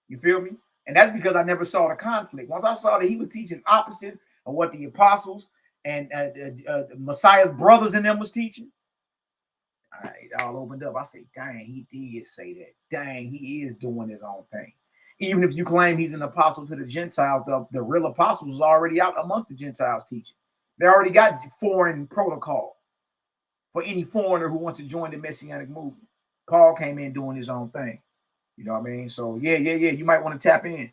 You feel me? And that's because I never saw the conflict. Once I saw that he was teaching opposite of what the apostles and Messiah's brothers in them was teaching, it all opened up. I say, dang, he did say that. Dang, he is doing his own thing. Even if you claim he's an apostle to the Gentiles, the real apostles is already out amongst the Gentiles teaching. They already got foreign protocol for any foreigner who wants to join the Messianic movement. Paul came in doing his own thing. You know what I mean? So yeah. You might want to tap in.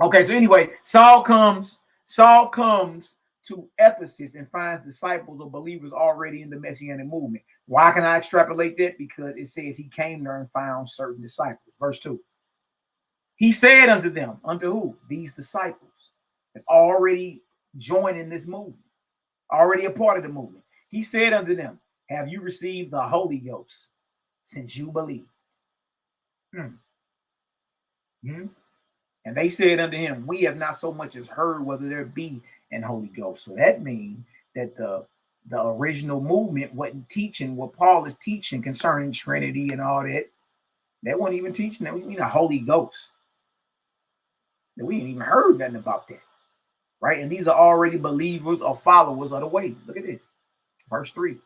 Okay, so anyway, Saul comes to Ephesus and finds disciples or believers already in the Messianic movement. Why can I extrapolate that? Because it says he came there and found certain disciples. Verse 2. He said unto them, unto who? These disciples that's already joining this movement, already a part of the movement. He said unto them, have you received the Holy Ghost since you believe? And they said unto him, we have not so much as heard whether there be an Holy Ghost. So that means that the original movement wasn't teaching what Paul is teaching concerning Trinity and all that. They weren't even teaching that. We mean a Holy Ghost. We ain't even heard nothing about that. Right? And these are already believers or followers of the way. Look at this. Verse 3.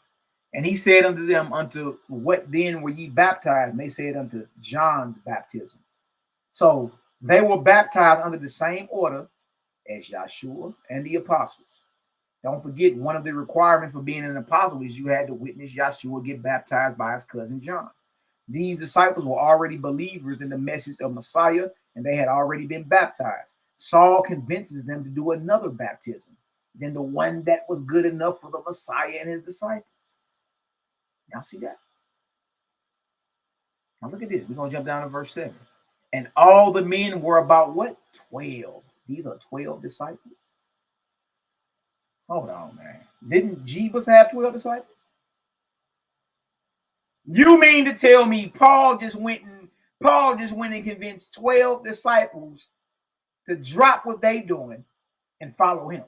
And he said unto them, unto what then were ye baptized? And they said unto John's baptism. So they were baptized under the same order as Yeshua and the apostles. Don't forget, one of the requirements for being an apostle is you had to witness Yeshua get baptized by his cousin John. These disciples were already believers in the message of Messiah, and they had already been baptized. Saul convinces them to do another baptism than the one that was good enough for the Messiah and his disciples. Y'all see that? Now look at this. We're going to jump down to verse 7. And all the men were about what? 12. These are 12 disciples. Hold on, man. Didn't Jebus have 12 disciples? You mean to tell me Paul just went and convinced 12 disciples to drop what they doing and follow him?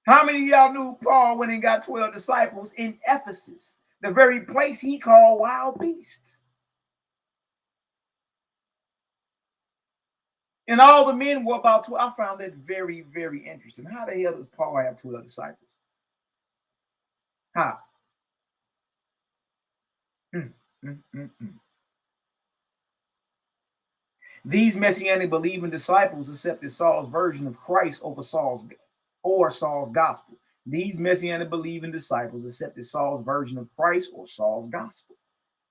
How many of y'all knew Paul went and got 12 disciples in Ephesus, the very place he called wild beasts? And all the men were about 12. I found that very, very interesting. How the hell does Paul have 12 disciples? How? These Messianic believing disciples accepted Saul's version of Christ over Saul's gospel. These Messianic believing disciples accepted Saul's version of Christ or Saul's gospel.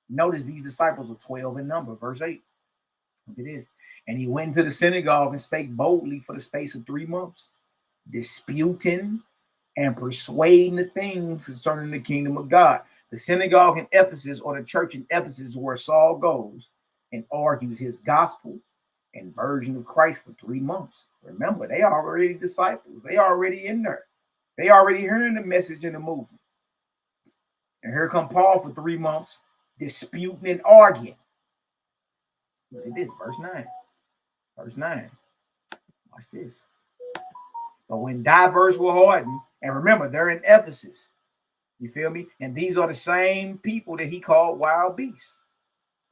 Notice these disciples were 12 in number. Verse 8. Look at this. And he went into the synagogue and spake boldly for the space of 3 months, disputing and persuading the things concerning the kingdom of God. The synagogue in Ephesus, or the church in Ephesus, where Saul goes and argues his gospel and version of Christ for 3 months. Remember, they are already disciples. They are already in there. They already hearing the message in the movement. And here come Paul for 3 months, disputing and arguing. Look at this, verse 9. Verse 9. Watch this. But when divers were hardened, and remember, they're in Ephesus. You feel me? And these are the same people that he called wild beasts.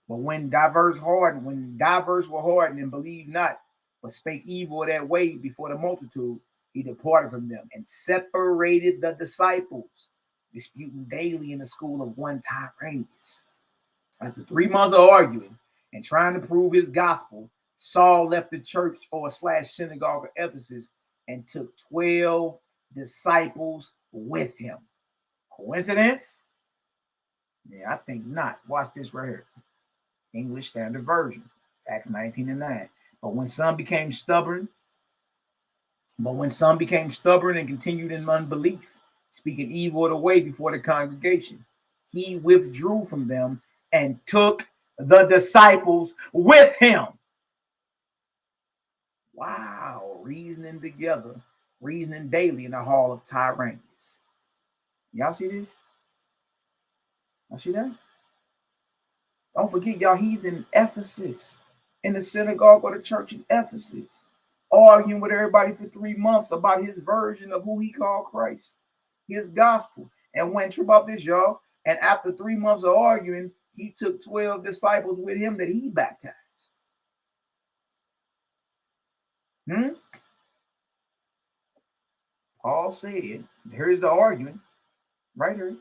But when divers were hardened and believed not, but spake evil of that way before the multitude, he departed from them and separated the disciples, disputing daily in the school of one Tyrannus. After 3 months of arguing and trying to prove his gospel, Saul left the church or / synagogue of Ephesus and took 12 disciples with him. Coincidence? Yeah, I think not. Watch this right here. English Standard Version, Acts 19:9. But when some became stubborn and continued in unbelief, speaking evil of the way before the congregation. He withdrew from them and took the disciples with him. Wow, reasoning together, reasoning daily in the hall of Tyrannus. Y'all see this? Y'all see that? Don't forget, y'all, he's in Ephesus, in the synagogue or the church in Ephesus, arguing with everybody for 3 months about his version of who he called Christ, his gospel. And when true about this, y'all, and after 3 months of arguing, he took 12 disciples with him that he baptized. Paul said, here's the arguing, right here.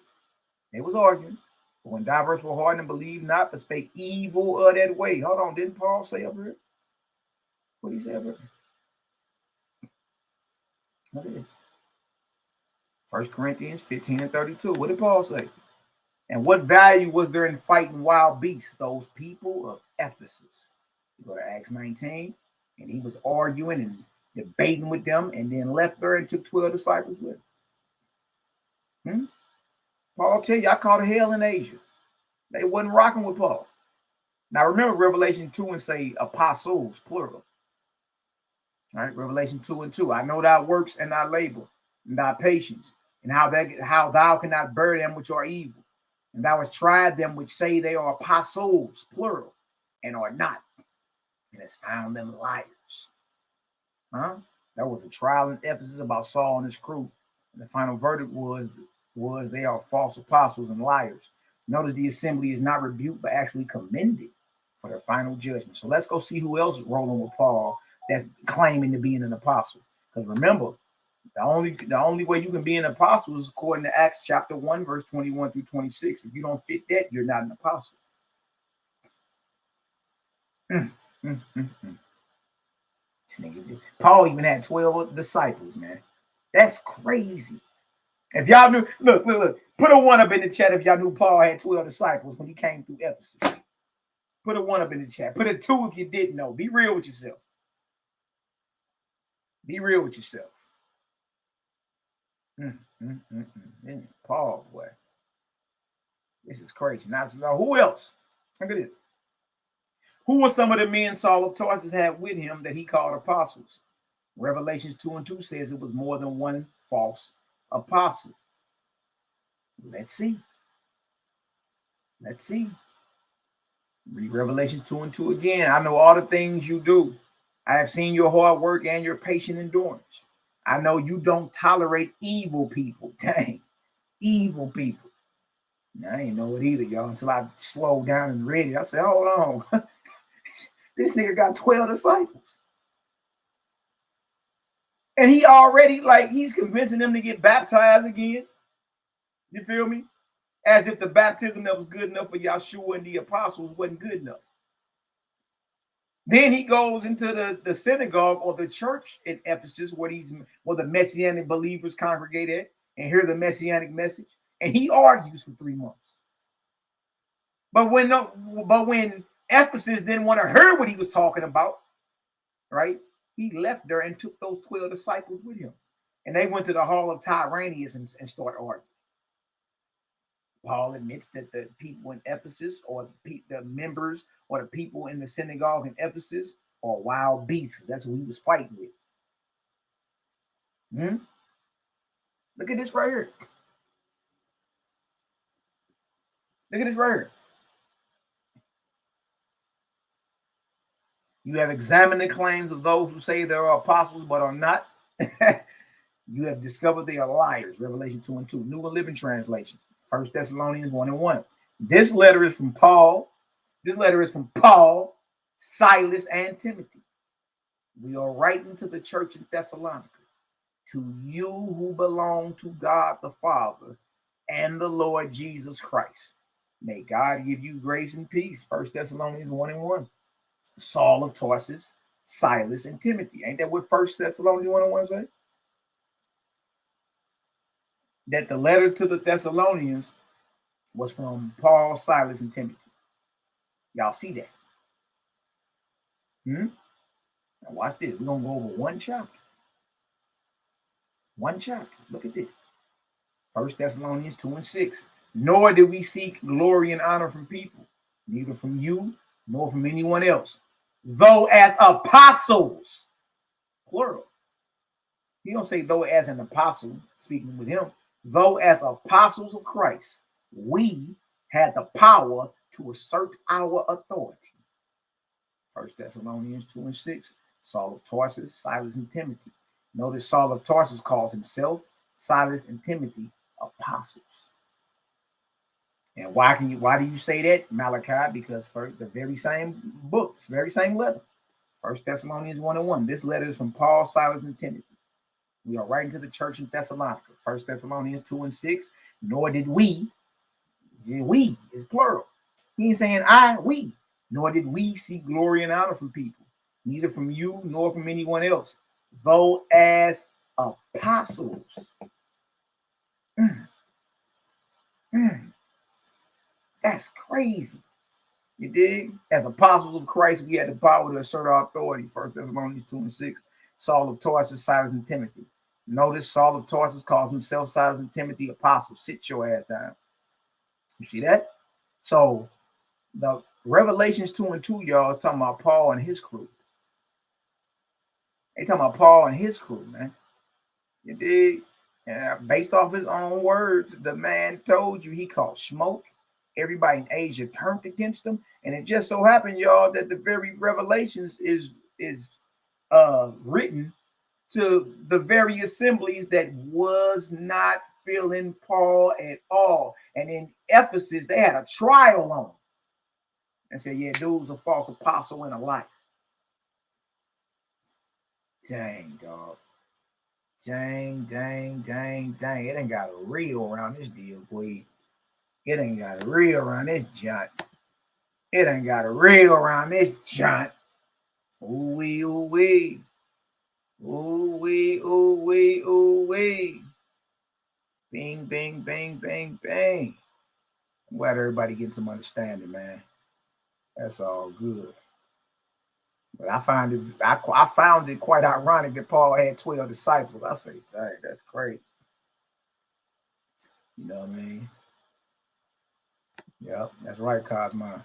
They was arguing. But when diverse were hardened and believed not, but spake evil of that way. Hold on, didn't Paul say up here? What did he say up here? What is it? 1 Corinthians 15:32. What did Paul say? And what value was there in fighting wild beasts, those people of Ephesus? You go to Acts 19, and he was arguing and debating with them, and then left there and took 12 disciples with him. Paul tell you, I called hell in Asia. They wasn't rocking with Paul. Now remember Revelation 2 and say apostles, plural. All right, Revelation 2:2. I know thy works and thy labor and thy patience, and how thou cannot bear them which are evil. And thou hast tried them which say they are apostles, plural, and are not, and hast found them liars. There was a trial in Ephesus about Saul and his crew. And the final verdict was they are false apostles and liars. Notice the assembly is not rebuked, but actually commended for their final judgment. So let's go see who else is rolling with Paul that's claiming to be an apostle. Because remember, the only way you can be an apostle is according to Acts chapter 1, verse 21 through 26. If you don't fit that, you're not an apostle. Paul even had 12 disciples, man. That's crazy. If y'all knew, look, put a 1 up in the chat if y'all knew Paul had 12 disciples when he came through Ephesus. Put a 1 up in the chat. Put a 2 if you didn't know. Be real with yourself. Be real with yourself. Paul, boy. This is crazy. Now, who else? Look at this. Who were some of the men Saul of Tarsus had with him that he called apostles? Revelations 2:2 says it was more than one false apostle. Let's see. Let's see. Read Revelations 2:2 again. I know all the things you do. I have seen your hard work and your patient endurance. I know you don't tolerate evil people. Dang, evil people. Now, I ain't know it either, y'all, until I slowed down and read it. I said, hold on. This nigga got 12 disciples. And he already, he's convincing them to get baptized again. You feel me? As if the baptism that was good enough for Yahshua and the apostles wasn't good enough. Then he goes into the synagogue or the church in Ephesus where the Messianic believers congregate at and hear the Messianic message. And he argues for 3 months. But when Ephesus didn't want to hear what he was talking about, right? He left there and took those 12 disciples with him. And they went to the hall of Tyrannus and started arguing. Paul admits that the people in Ephesus or the members or the people in the synagogue in Ephesus are wild beasts. That's who he was fighting with. Look at this right here. Look at this right here. You have examined the claims of those who say they are apostles but are not. You have discovered they are liars. Revelation 2:2. New Living Translation. 1 Thessalonians 1:1. This letter is from Paul. This letter is from Paul, Silas, and Timothy. We are writing to the church in Thessalonica, to you who belong to God the Father and the Lord Jesus Christ. May God give you grace and peace. 1 Thessalonians 1:1. Saul of Tarsus, Silas, and Timothy. Ain't that what 1 Thessalonians 1:1 say? That the letter to the Thessalonians was from Paul, Silas, and Timothy. Y'all see that? Now watch this. We're going to go over one chapter. One chapter. Look at this. 1 Thessalonians 2:6. Nor did we seek glory and honor from people, neither from you nor from anyone else, though as apostles, plural. He don't say though as an apostle, speaking with him, though as apostles of Christ, we had the power to assert our authority. 1 Thessalonians 2:6. Saul of Tarsus, Silas, and Timothy. Notice Saul of Tarsus calls himself, Silas, and Timothy apostles. And why do you say that, Malachi? Because for the very same books, very same letter. 1 Thessalonians 1:1. This letter is from Paul, Silas, and Timothy. We are writing to the church in Thessalonica. 1 Thessalonians 2:6. Nor did we is plural. He ain't saying we. Nor did we seek glory and honor from people, neither from you nor from anyone else, though as apostles. That's crazy. You dig? As apostles of Christ, we had the power to assert our authority. 1 Thessalonians 2:6. Saul of Tarsus, Silas, and Timothy. Notice Saul of Tarsus calls himself, Silas, and Timothy apostles. Sit your ass down. You see that? So the Revelations 2:2, y'all, talking about Paul and his crew. They talking about Paul and his crew, man. You dig? Based off his own words, the man told you he called smoke. Everybody in Asia turned against him, and it just so happened, y'all, that the very Revelations is written to the very assemblies that was not feeling Paul at all. And in Ephesus, they had a trial on him and said, yeah, dude's a false apostle and a liar. Dang, dog. Dang. It ain't got a real around this deal, boy. It ain't got a real around this junk. It ain't got a real around this junk. Ooh-wee, ooh-wee. Ooh-wee, ooh-wee, ooh-wee. Bing, bing, bang, bang, bang. I'm glad everybody getting some understanding, man. That's all good. But I found it quite ironic that Paul had 12 disciples. I say, dang, that's crazy. You know what I mean? Yep, that's right, Cosmo.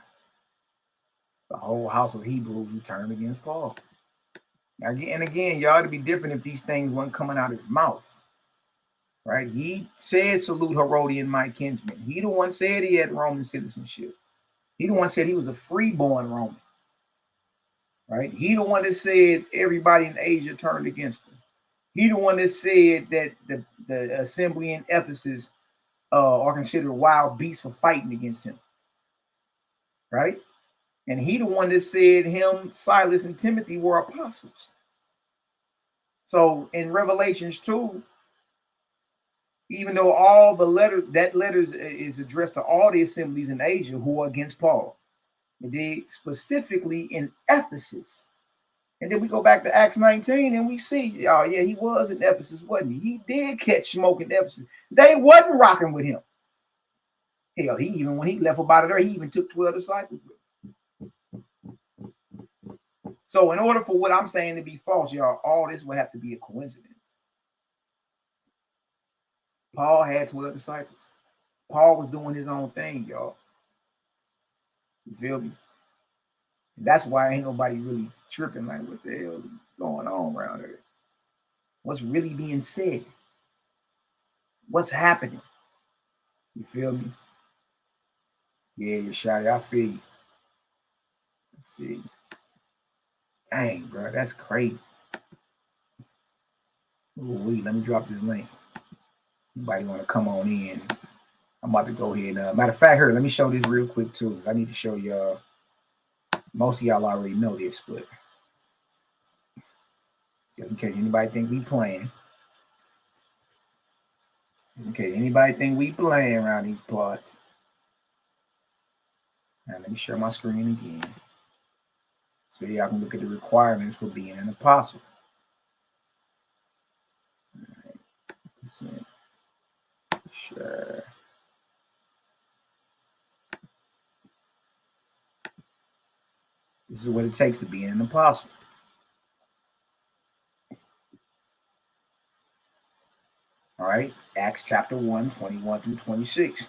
The whole house of Hebrews who turned against Paul. And again, y'all, it'd be different if these things weren't coming out of his mouth. Right? He said, salute Herodian, my kinsman. He the one said he had Roman citizenship. He the one said he was a freeborn Roman. Right? He the one that said everybody in Asia turned against him. He the one that said that the assembly in Ephesus are considered wild beasts for fighting against him. Right? And he the one that said him, Silas, and Timothy were apostles. So in Revelations 2, even though all the letters is addressed to all the assemblies in Asia who are against Paul, they specifically in Ephesus. And then we go back to Acts 19 and we see, oh yeah, he was in Ephesus, wasn't he? He did catch smoke in Ephesus. They wasn't rocking with him. Hell, when he left up out of there, he even took 12 disciples with him. So in order for what I'm saying to be false, y'all, all this would have to be a coincidence. Paul had 12 disciples. Paul was doing his own thing, y'all. You feel me? And that's why ain't nobody really tripping like what the hell is going on around here. What's really being said? What's happening? You feel me? Yeah, you're shy. I feel you. I feel you. Dang, bro, that's crazy. Ooh, wait, let me drop this link. Anybody want to come on in? I'm about to go ahead. Matter of fact, let me show this real quick too, because I need to show y'all. Most of y'all already know this, but just in case anybody think we playing. Just in case anybody think we playing around these parts. Now let me share my screen again. So y'all can look at the requirements for being an apostle. All right. Sure. This is what it takes to be an apostle. All right, Acts chapter 1, 21 through 26.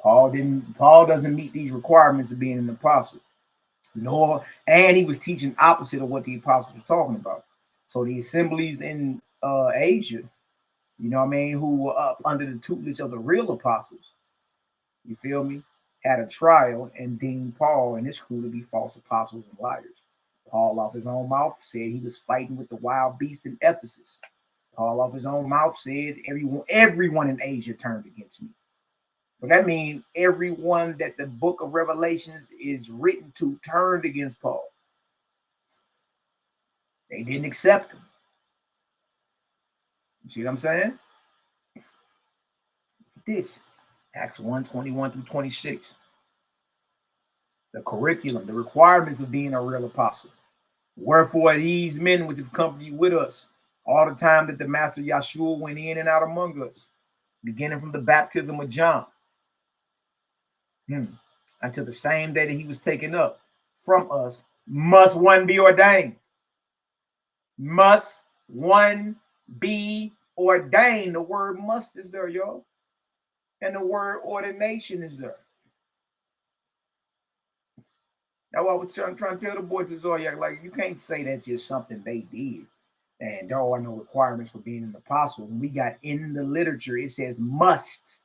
Paul doesn't meet these requirements of being an apostle, and he was teaching opposite of what the apostles was talking about. So the assemblies in Asia, you know what I mean, who were up under the tutelage of the real apostles, you feel me, had a trial and deemed Paul and his crew to be false apostles and liars. Paul, off his own mouth, said he was fighting with the wild beast in Ephesus. Paul, off his own mouth, said everyone in Asia turned against me. But that means everyone that the book of Revelations is written to turned against Paul. They didn't accept him. You see what I'm saying? This, Acts 1, 21 through 26. The curriculum, the requirements of being a real apostle. Wherefore these men which have company with us all the time that the Master Yahshua went in and out among us, beginning from the baptism of John, until the same day that he was taken up from us, must one be ordained. Must one be ordained. The word must is there, y'all. And the word ordination is there. That's what I was trying to tell the boys to Zoyak, like, you can't say that's just something they did. And there are no requirements for being an apostle. When we got in the literature, it says, must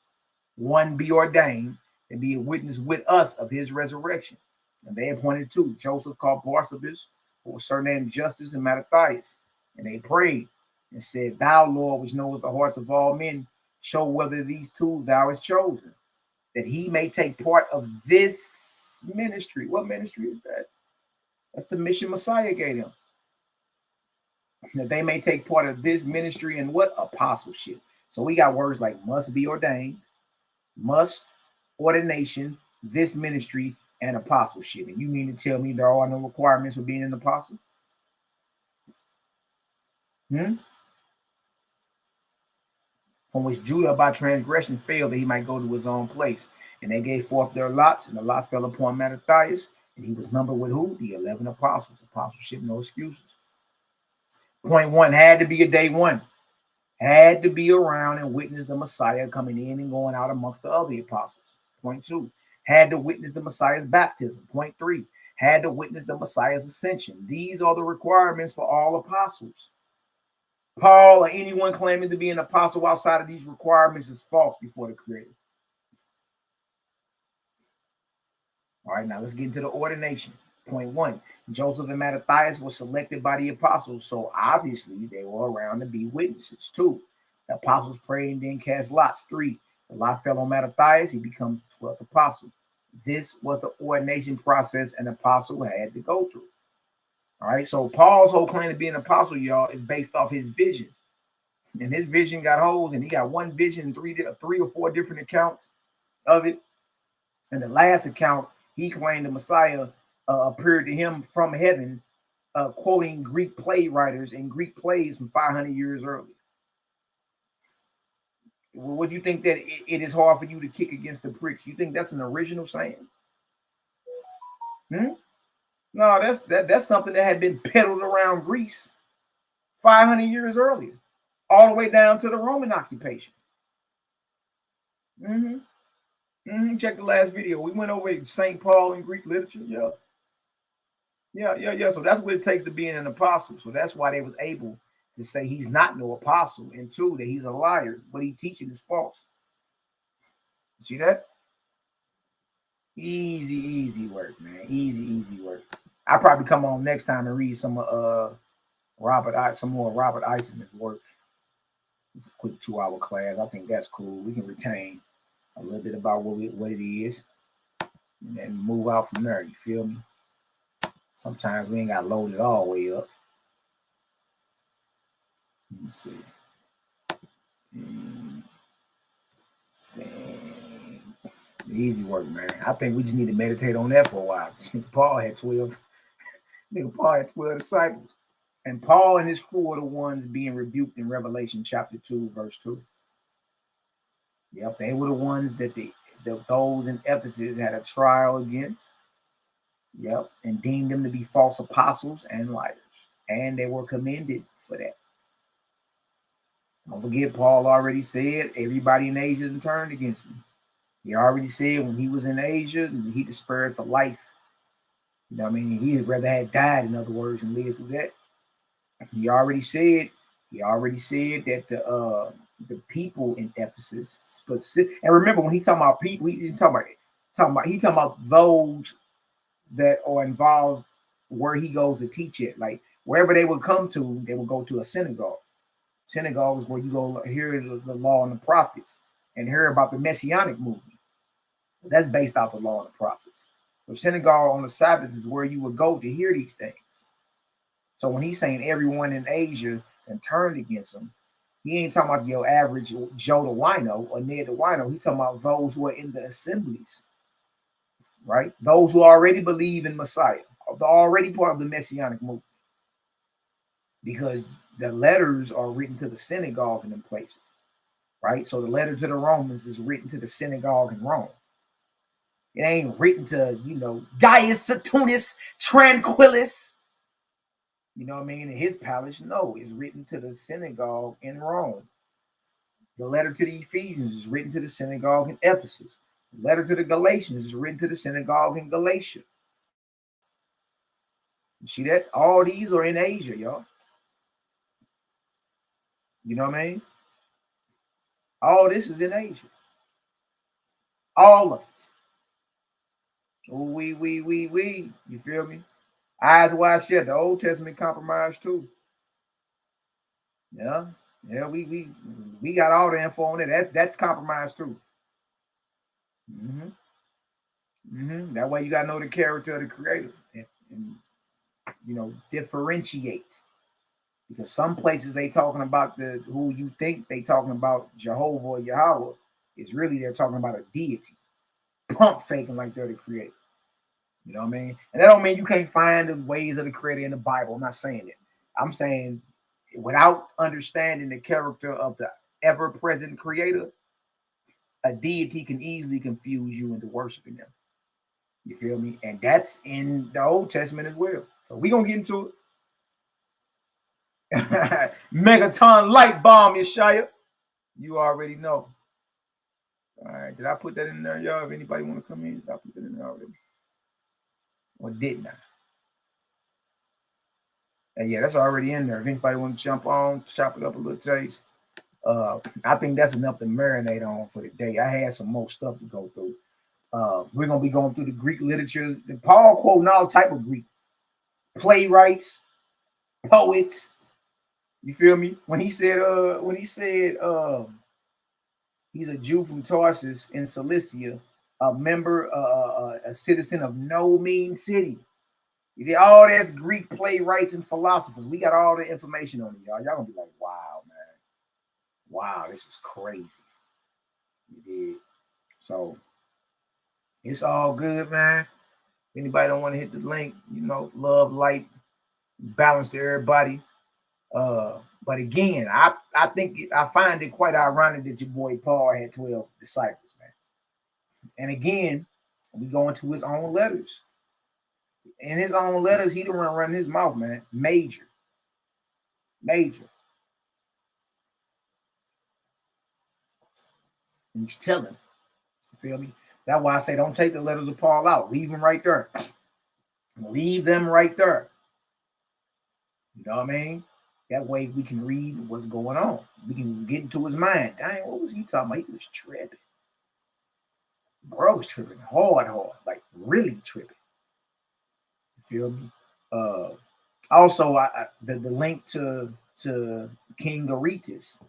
one be ordained and be a witness with us of his resurrection. And they appointed two, Joseph called Barsabas, who was surnamed Justus, and Matthias. And they prayed and said, thou, Lord, which knowest the hearts of all men, show whether these two thou hast chosen, that he may take part of this ministry. What ministry is that? That's the mission Messiah gave him. That they may take part of this ministry and what? Apostleship. So we got words like must be ordained, must, ordination, this ministry, and apostleship. And you mean to tell me there are no requirements for being an apostle? From which Judah by transgression failed, that he might go to his own place. And they gave forth their lots, and the lot fell upon Matthias, and he was numbered with who? The 11 apostles. Apostleship, no excuses. Point one, had to be a day one. Had to be around and witness the Messiah coming in and going out amongst the other apostles. Point two, had to witness the Messiah's baptism. Point three, had to witness the Messiah's ascension. These are the requirements for all apostles. Paul or anyone claiming to be an apostle outside of these requirements is false before the Creator. All right, now let's get into the ordination. Point one, Joseph and Matthias were selected by the apostles, so obviously they were around to be witnesses. Two, the apostles prayed and then cast lots. Three, the lot fell on Matthias, he becomes the 12th apostle. This was the ordination process an apostle had to go through. All right, so Paul's whole claim to be an apostle, y'all, is based off his vision. And his vision got holes, and he got one vision in three or four different accounts of it. And the last account, he claimed the Messiah appeared to him from heaven, quoting Greek playwriters and Greek plays from 500 years earlier. Well, would you think that it is hard for you to kick against the pricks? You think that's an original saying? No, that's something that had been peddled around Greece 500 years earlier, all the way down to the Roman occupation. Check the last video. We went over St. Paul in Greek literature. Yeah. So that's what it takes to be an apostle. So that's why they was able to say he's not no apostle, and two, that he's a liar. What he teaching is false. See that? Easy work, man. Easy work. I'll probably come on next time and read some more Robert Eisman's work. It's a quick 2-hour class. I think that's cool. We can retain a little bit about what it is and then move out from there. You feel me? Sometimes we ain't got to load it all the way up. Let me see. Easy work, man. I think we just need to meditate on that for a while. Paul had 12 disciples. And Paul and his crew are the ones being rebuked in Revelation chapter 2, verse 2. Yep, they were the ones that those in Ephesus had a trial against. Yep, and deemed them to be false apostles and liars. And they were commended for that. Don't forget, Paul already said, everybody in Asia turned against me. He already said when he was in Asia, he despaired for life. You know what I mean? He'd rather had died, in other words, and lived through that. He already said that the people in Ephesus, and remember when he's talking about people, he's talking about those that are involved where he goes to teach it. Like wherever they would come to, they would go to a synagogue. Synagogue is where you go hear the law and the prophets and hear about the Messianic movement. That's based off the law and the prophets. The synagogue on the Sabbath is where you would go to hear these things. So when he's saying everyone in Asia and turned against him, he ain't talking about your average Joe the Wino or Ned the Wino. He's talking about those who are in the assemblies, right? Those who already believe in Messiah, they're already part of the Messianic movement. Because the letters are written to the synagogue in them places, right? So the letter to the Romans is written to the synagogue in Rome. It ain't written to, Gaius Saturninus Tranquillus, you know what I mean, in his palace. No, it's written to the synagogue in Rome. The letter to the Ephesians is written to the synagogue in Ephesus. The letter to the Galatians is written to the synagogue in Galatia. You see that? All these are in Asia, y'all. You know what I mean? All this is in Asia. All of it. Oh, we. You feel me? Eyes wide shut. The Old Testament compromised too. Yeah. We got all the info on it. That's compromised too. That way you gotta know the character of the Creator and differentiate. Because some places they talking about who you think they talking about Jehovah or Yahweh is really they're talking about a deity. Pump faking like they're the Creator. You know what I mean? And that don't mean you can't find the ways of the Creator in the Bible. I'm not saying it. I'm saying without understanding the character of the ever-present Creator, a deity can easily confuse you into worshiping them. You feel me? And that's in the Old Testament as well. So we're going to get into it. Megaton light bomb, Yeshaya. You already know. All right. Did I put that in there, y'all? If anybody want to come in, did I put that in there already? Or didn't I? And yeah, that's already in there. If anybody want to jump on, chop it up a little taste. I think that's enough to marinate on for the day. I had some more stuff to go through. We're going to be going through the Greek literature. Paul quoting all type of Greek. Playwrights, poets. You feel me? When he said he's a Jew from Tarsus in Cilicia, a member, a citizen of no mean city. He did all that's Greek playwrights and philosophers. We got all the information on it, y'all. Y'all gonna be like, wow, man. Wow, this is crazy. You did. So it's all good, man. Anybody don't want to hit the link, love, light, balance to everybody. But again, I think I find it quite ironic that your boy Paul had 12 disciples, man. And again, we go into his own letters. In his own letters, he don't run his mouth, man. Major. And he's telling. You feel me? That's why I say don't take the letters of Paul out. Leave them right there. Leave them right there. You know what I mean? That way we can read what's going on. We can get into his mind. Dang, what was he talking about? He was tripping. Bro was tripping hard, like really tripping. You feel me? Also, the link to King Aretas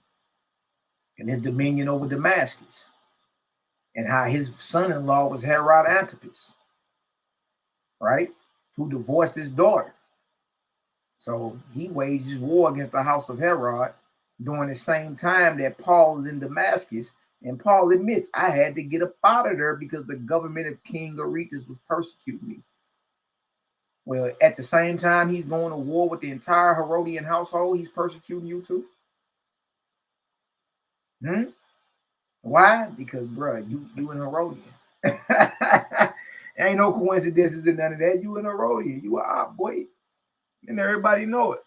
and his dominion over Damascus, and how his son-in-law was Herod Antipas, right? Who divorced his daughter. So he wages war against the house of Herod during the same time that Paul is in Damascus. And Paul admits, I had to get up out of there because the government of King Aretas was persecuting me. Well, at the same time, he's going to war with the entire Herodian household. He's persecuting you too. Why? Because, bro, you an Herodian. Ain't no coincidences in none of that. You an Herodian. You a op, boy. And everybody know it.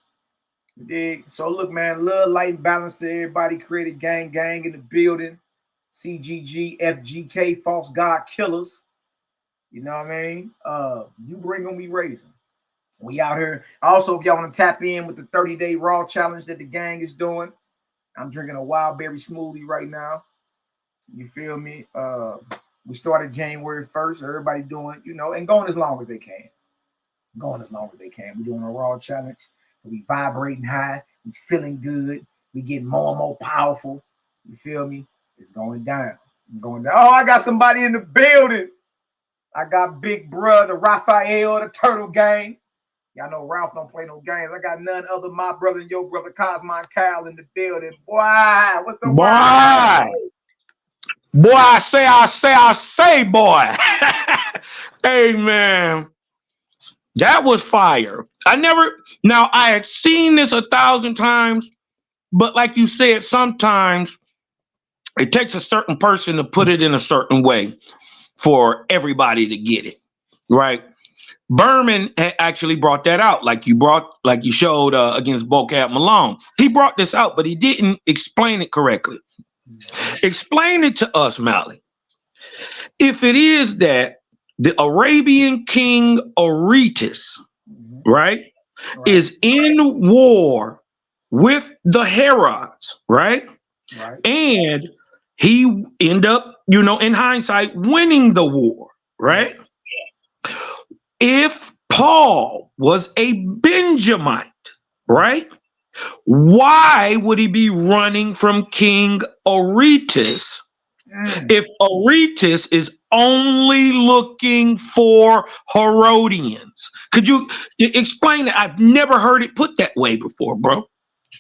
Dig. So look, man, love, light, and balance to everybody. Created gang in the building. CGG, FGK, false god killers. You know what I mean? You bring them, we raise them. We out here. Also, if y'all want to tap in with the 30-day raw challenge that the gang is doing, I'm drinking a wild berry smoothie right now. You feel me? We started January 1st. Everybody doing, and going as long as they can. We're doing a raw challenge. We vibrating high. We feeling good. We getting more and more powerful. You feel me? It's going down. Oh, I got somebody in the building. I got big brother Raphael, the Turtle Gang. Y'all know Ralph don't play no games. I got none other my brother and your brother Cosmo and Kyle in the building. Boy, what's the word? Boy, I say, boy. Hey, man. That was fire. I had seen this 1,000 times, but like you said, sometimes it takes a certain person to put it in a certain way for everybody to get it, right? Berman actually brought that out, like you showed against Bocat Malone. He brought this out, but he didn't explain it correctly. Explain it to us, Mally. If it is that the Arabian king Aretas, right, is in war with the Herods, right? And he end up, in hindsight, winning the war, right? Yes. If Paul was a Benjamite, right? Why would he be running from King Aretas if Aretas is only looking for Herodians? Could you explain that? I've never heard it put that way before, bro.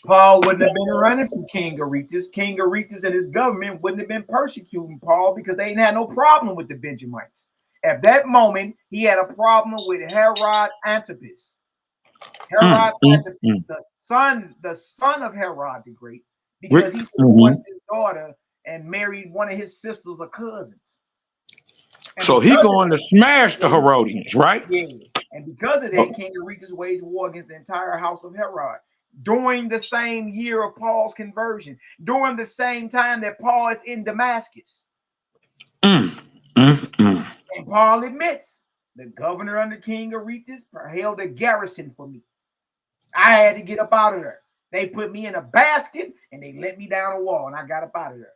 Paul wouldn't have been running from King Aretas. King Aretas and his government wouldn't have been persecuting Paul because they didn't have no problem with the Benjamites. At that moment, he had a problem with Herod Antipas. The son of Herod the Great, because he divorced his daughter and married one of his sisters or cousins. And so he going to smash the Herodians, right? Yeah. And because of that, King Aretas waged war against the entire house of Herod during the same year of Paul's conversion, during the same time that Paul is in Damascus. And Paul admits the governor under King Aretas held a garrison for me. I had to get up out of there. They put me in a basket and they let me down a wall and I got up out of there.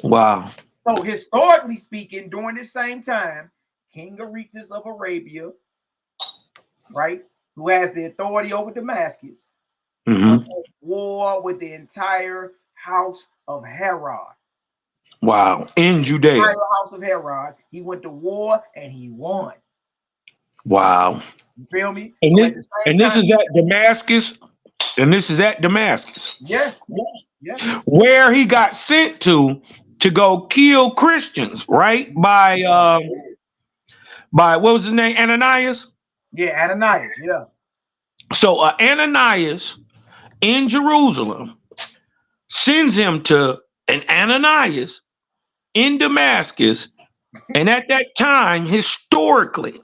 Wow. So historically speaking, during this same time, King Aretas of Arabia, right, who has the authority over Damascus, was at war with the entire house of Herod. Wow. In Judea. The entire house of Herod. He went to war and he won. Wow. You feel me? This is at Damascus. And this is at Damascus. Yes. Where he got sent to go kill Christians, right? By what was his name? Ananias? Yeah, Ananias, yeah. So Ananias in Jerusalem sends him to an Ananias in Damascus. And at that time, historically,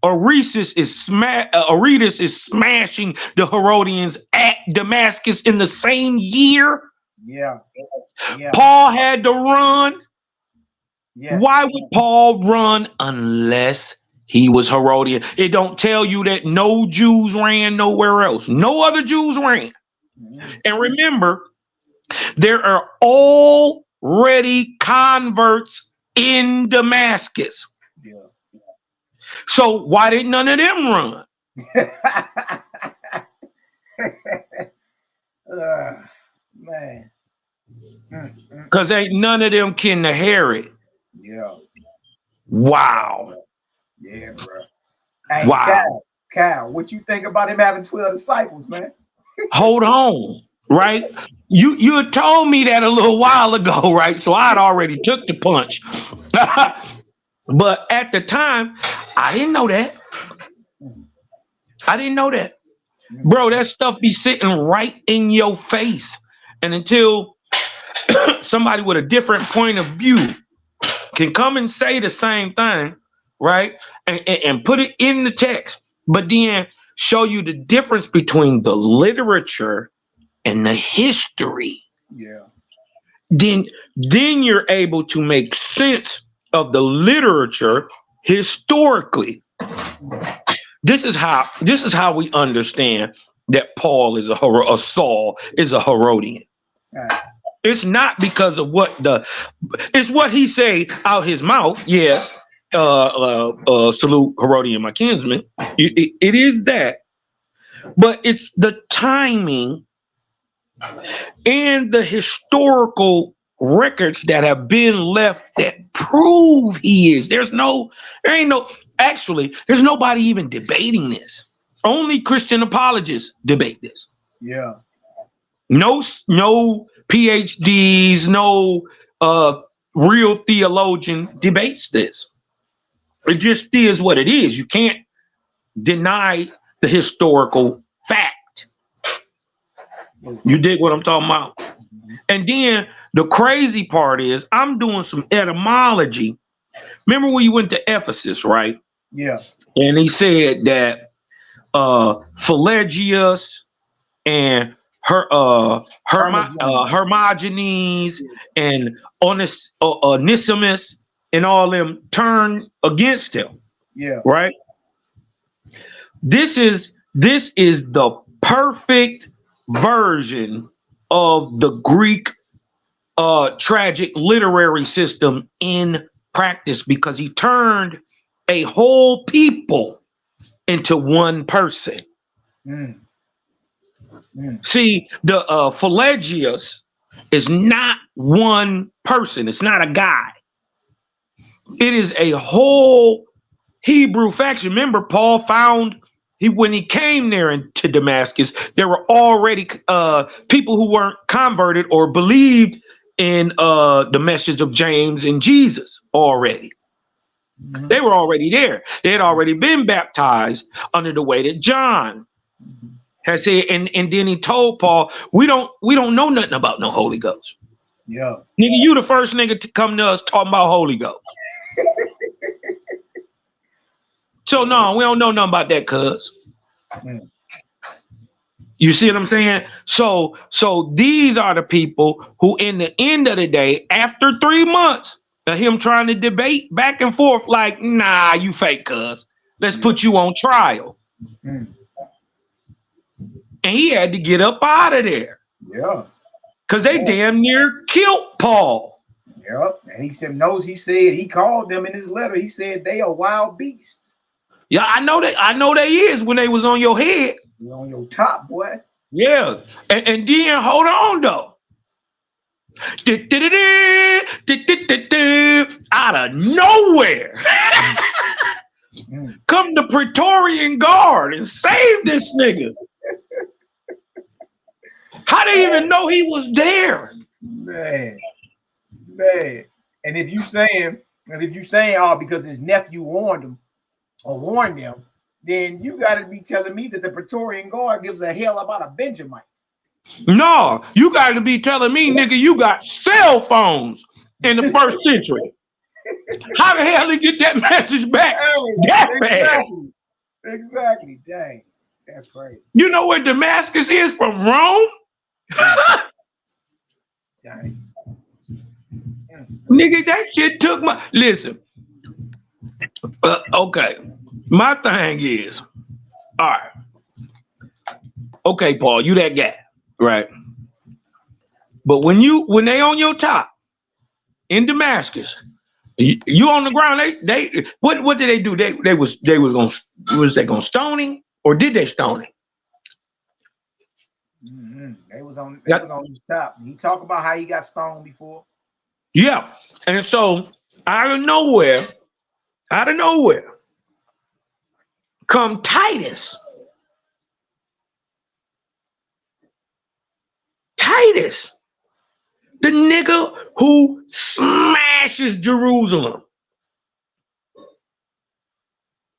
Aretas is smashing the Herodians at Damascus in the same year. Yeah. Paul had to run. Yes. Why would Paul run unless he was Herodian? It don't tell you that no Jews ran nowhere else. No other Jews ran. And remember, there are already converts in Damascus. Yeah. So why didn't none of them run? Man. Because ain't none of them kin to Herod. Yeah. Wow. Yeah, bro. Hey, wow. Kyle, what you think about him having 12 disciples, man? Hold on, right? You had told me that a little while ago, right? So I'd already took the punch. But at the time, I didn't know that. Bro, that stuff be sitting right in your face. And until somebody with a different point of view can come and say the same thing, right? And put it in the text, but then show you the difference between the literature and the history. Yeah. Then you're able to make sense of the literature historically. This is how we understand that Paul is Saul is a Herodian. It's not because of it's what he say out his mouth. Yes. Salute Herodian, my kinsman. It is that, but it's the timing and the historical records that have been left that prove he is. There's nobody even debating this. Only Christian apologists debate this. Yeah. No PhDs, no real theologian debates this. It just is what it is. You can't deny the historical fact. You dig what I'm talking about? And then the crazy part is I'm doing some etymology. Remember when you went to Ephesus, right? Yeah. And he said that Pelagius and Hermogenes and Onesimus and all them turned against him. Yeah. Right. This is the perfect version of the Greek tragic literary system in practice, because he turned a whole people into one person. See, the Pelagius is not one person. It's not a guy. It is a whole Hebrew faction. Remember, Paul found when he came there to Damascus, there were already people who weren't converted or believed in the message of James and Jesus already. They were already there. They had already been baptized under the way that John has said. And then he told Paul, we don't know nothing about no Holy Ghost. Yeah. Nigga, you the first nigga to come to us talking about Holy Ghost. So no, we don't know nothing about that, cuz. You see what I'm saying? So these are the people who, in the end of the day, after 3 months of him trying to debate back and forth, like, nah, you fake, cuz. Let's put you on trial. And he had to get up out of there. Yeah. Because they damn near killed Paul. Yep. And he said, he called them in his letter. He said they are wild beasts. Yeah, I know they is when they was on your head. You're on your top, boy. Yeah. And then hold on though. Out of nowhere. Come the Praetorian Guard and save this nigga. How they even know he was there? Man. And if you saying because his nephew warned him or warned them, then you got to be telling me that the Praetorian Guard gives a hell about a Benjamite. No, you got to be telling me, nigga, you got cell phones in the first century. How the hell did you get that message back? Exactly. Dang. That's crazy. You know where Damascus is from Rome? Dang. Nigga, that shit took my... Listen. Okay. My thing is... All right. Okay, Paul, you that guy. Right. But when they on your top in Damascus, you on the ground, they what did they do? They was gonna stone him, or did they stone him? They was on his top. He talked about how he got stoned before. Yeah. And so out of nowhere, come Titus. The nigga who smashes Jerusalem.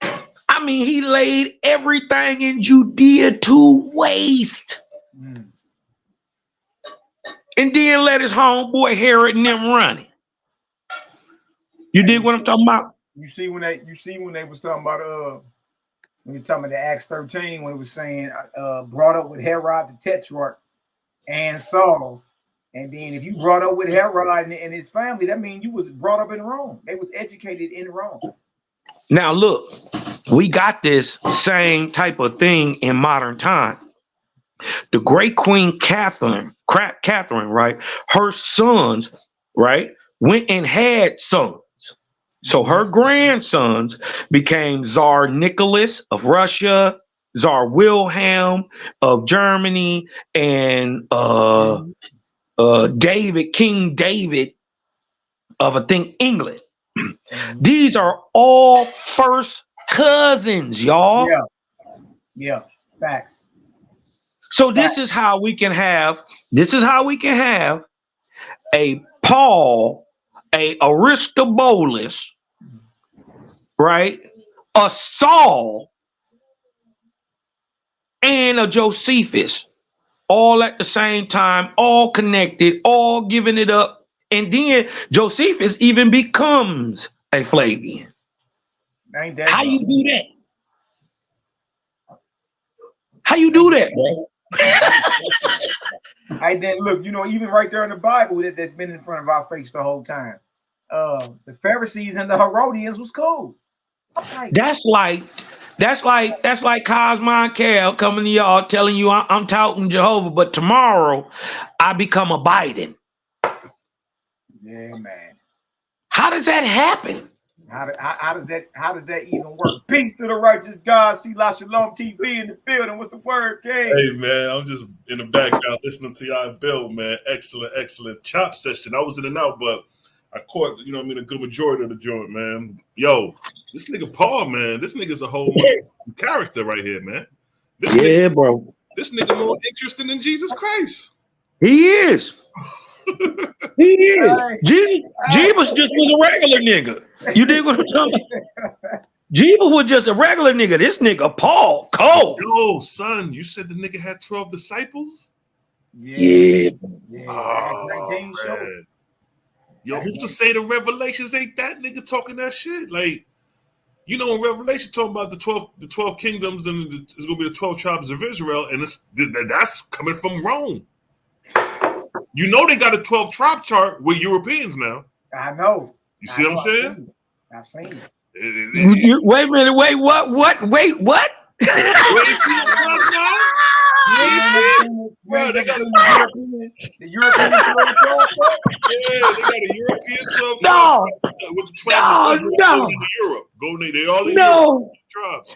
I mean, he laid everything in Judea to waste. And then let his homeboy Herod and them run it. You dig what I'm talking about? You see when they was talking about We were talking about the Acts 13 when it was saying brought up with Herod the Tetrarch and Saul. And then if you brought up with Herod and his family, that means you was brought up in Rome. They was educated in Rome. Now look, we got this same type of thing in modern time. The great Queen Catherine, right? Her sons, right, went and had sons. So her grandsons became Tsar Nicholas of Russia, Tsar Wilhelm of Germany, and David, King David of, I think, England. These are all first cousins, y'all. Yeah, facts. So this is how we can have a Paul, a Aristobulus, right? A Saul and a Josephus, all at the same time, all connected, all giving it up. And then Josephus even becomes a Flavian. Ain't that How you do that? How you do that, bro? I then look, even right there in the Bible that's been in front of our face the whole time. The Pharisees and the Herodians was cool. That's like Cosmo and Cal coming to y'all telling you I'm touting Jehovah, but tomorrow I become a Biden. Yeah, man. How does that happen? How does that even work? Peace to the righteous God. See La Shalom TV in the building. What's the word, King? Hey man, I'm just in the background listening to y'all build, man. Excellent chop session. I was in and out, but I caught, a good majority of the joint, man. Yo, this nigga Paul, man, this nigga's a whole character right here, man. Bro. This nigga more interesting than Jesus Christ. He is. He is. Jesus just was a regular nigga. You dig what I'm talking about? Jesus was just a regular nigga. This nigga Paul, cold. Yo, son, you said the nigga had 12 disciples? Yeah. Oh, man. Yo, who's to say the Revelations ain't that nigga talking that shit? Like, in Revelation talking about the 12 kingdoms and it's gonna be the 12 tribes of Israel, and that's coming from Rome. They got a 12 tribe chart with Europeans now. I know. You see what I'm saying? I've seen it. Wait a minute. Wait, what? Wait, what? You ain't seen it from us now? You ain't seen it? Bro, they got the European 12 chart. Yeah, they got a European 12 tribes with the tribes going into Europe. They all in Europe. Tribes.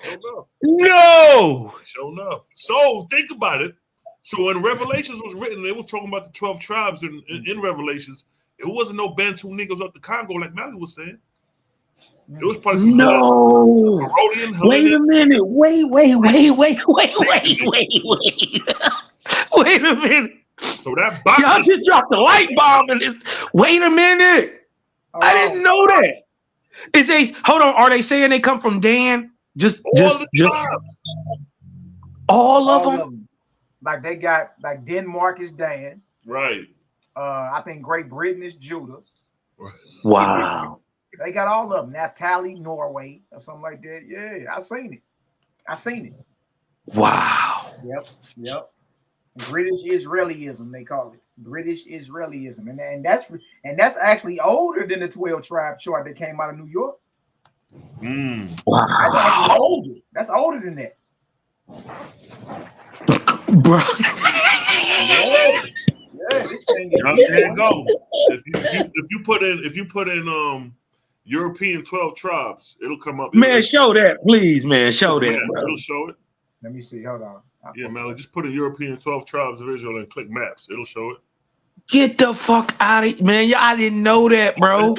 Show enough. So think about it. So when Revelations was written, they were talking about the 12 tribes in Revelations. It wasn't no Bantu niggas up the Congo like Malaki was saying. It was probably some Herodian, Hellenic. Wait a minute. Wait a minute. So that box y'all just dropped the light bomb in this. Wait a minute. I didn't know that. Hold on, are they saying they come from Dan? All of them? Like they got Denmark is Dan. Right. I think Great Britain is Judah. Wow. They got all of them. Naphtali, Norway, or something like that. Yeah, I seen it. Wow. Yep. British Israelism, they call it. British Israelism. And that's actually older than the 12 tribe chart that came out of New York. Wow. That's older than that. Bro. This thing is there you go. If you put in European 12 tribes, it'll come up. Man, show that, please, man. Show that. Bro. It'll show it. Let me see. Hold on. Yeah, man. Just put in European 12 tribes of Israel and click maps. It'll show it. Get the fuck out of it, man. I didn't know that, bro.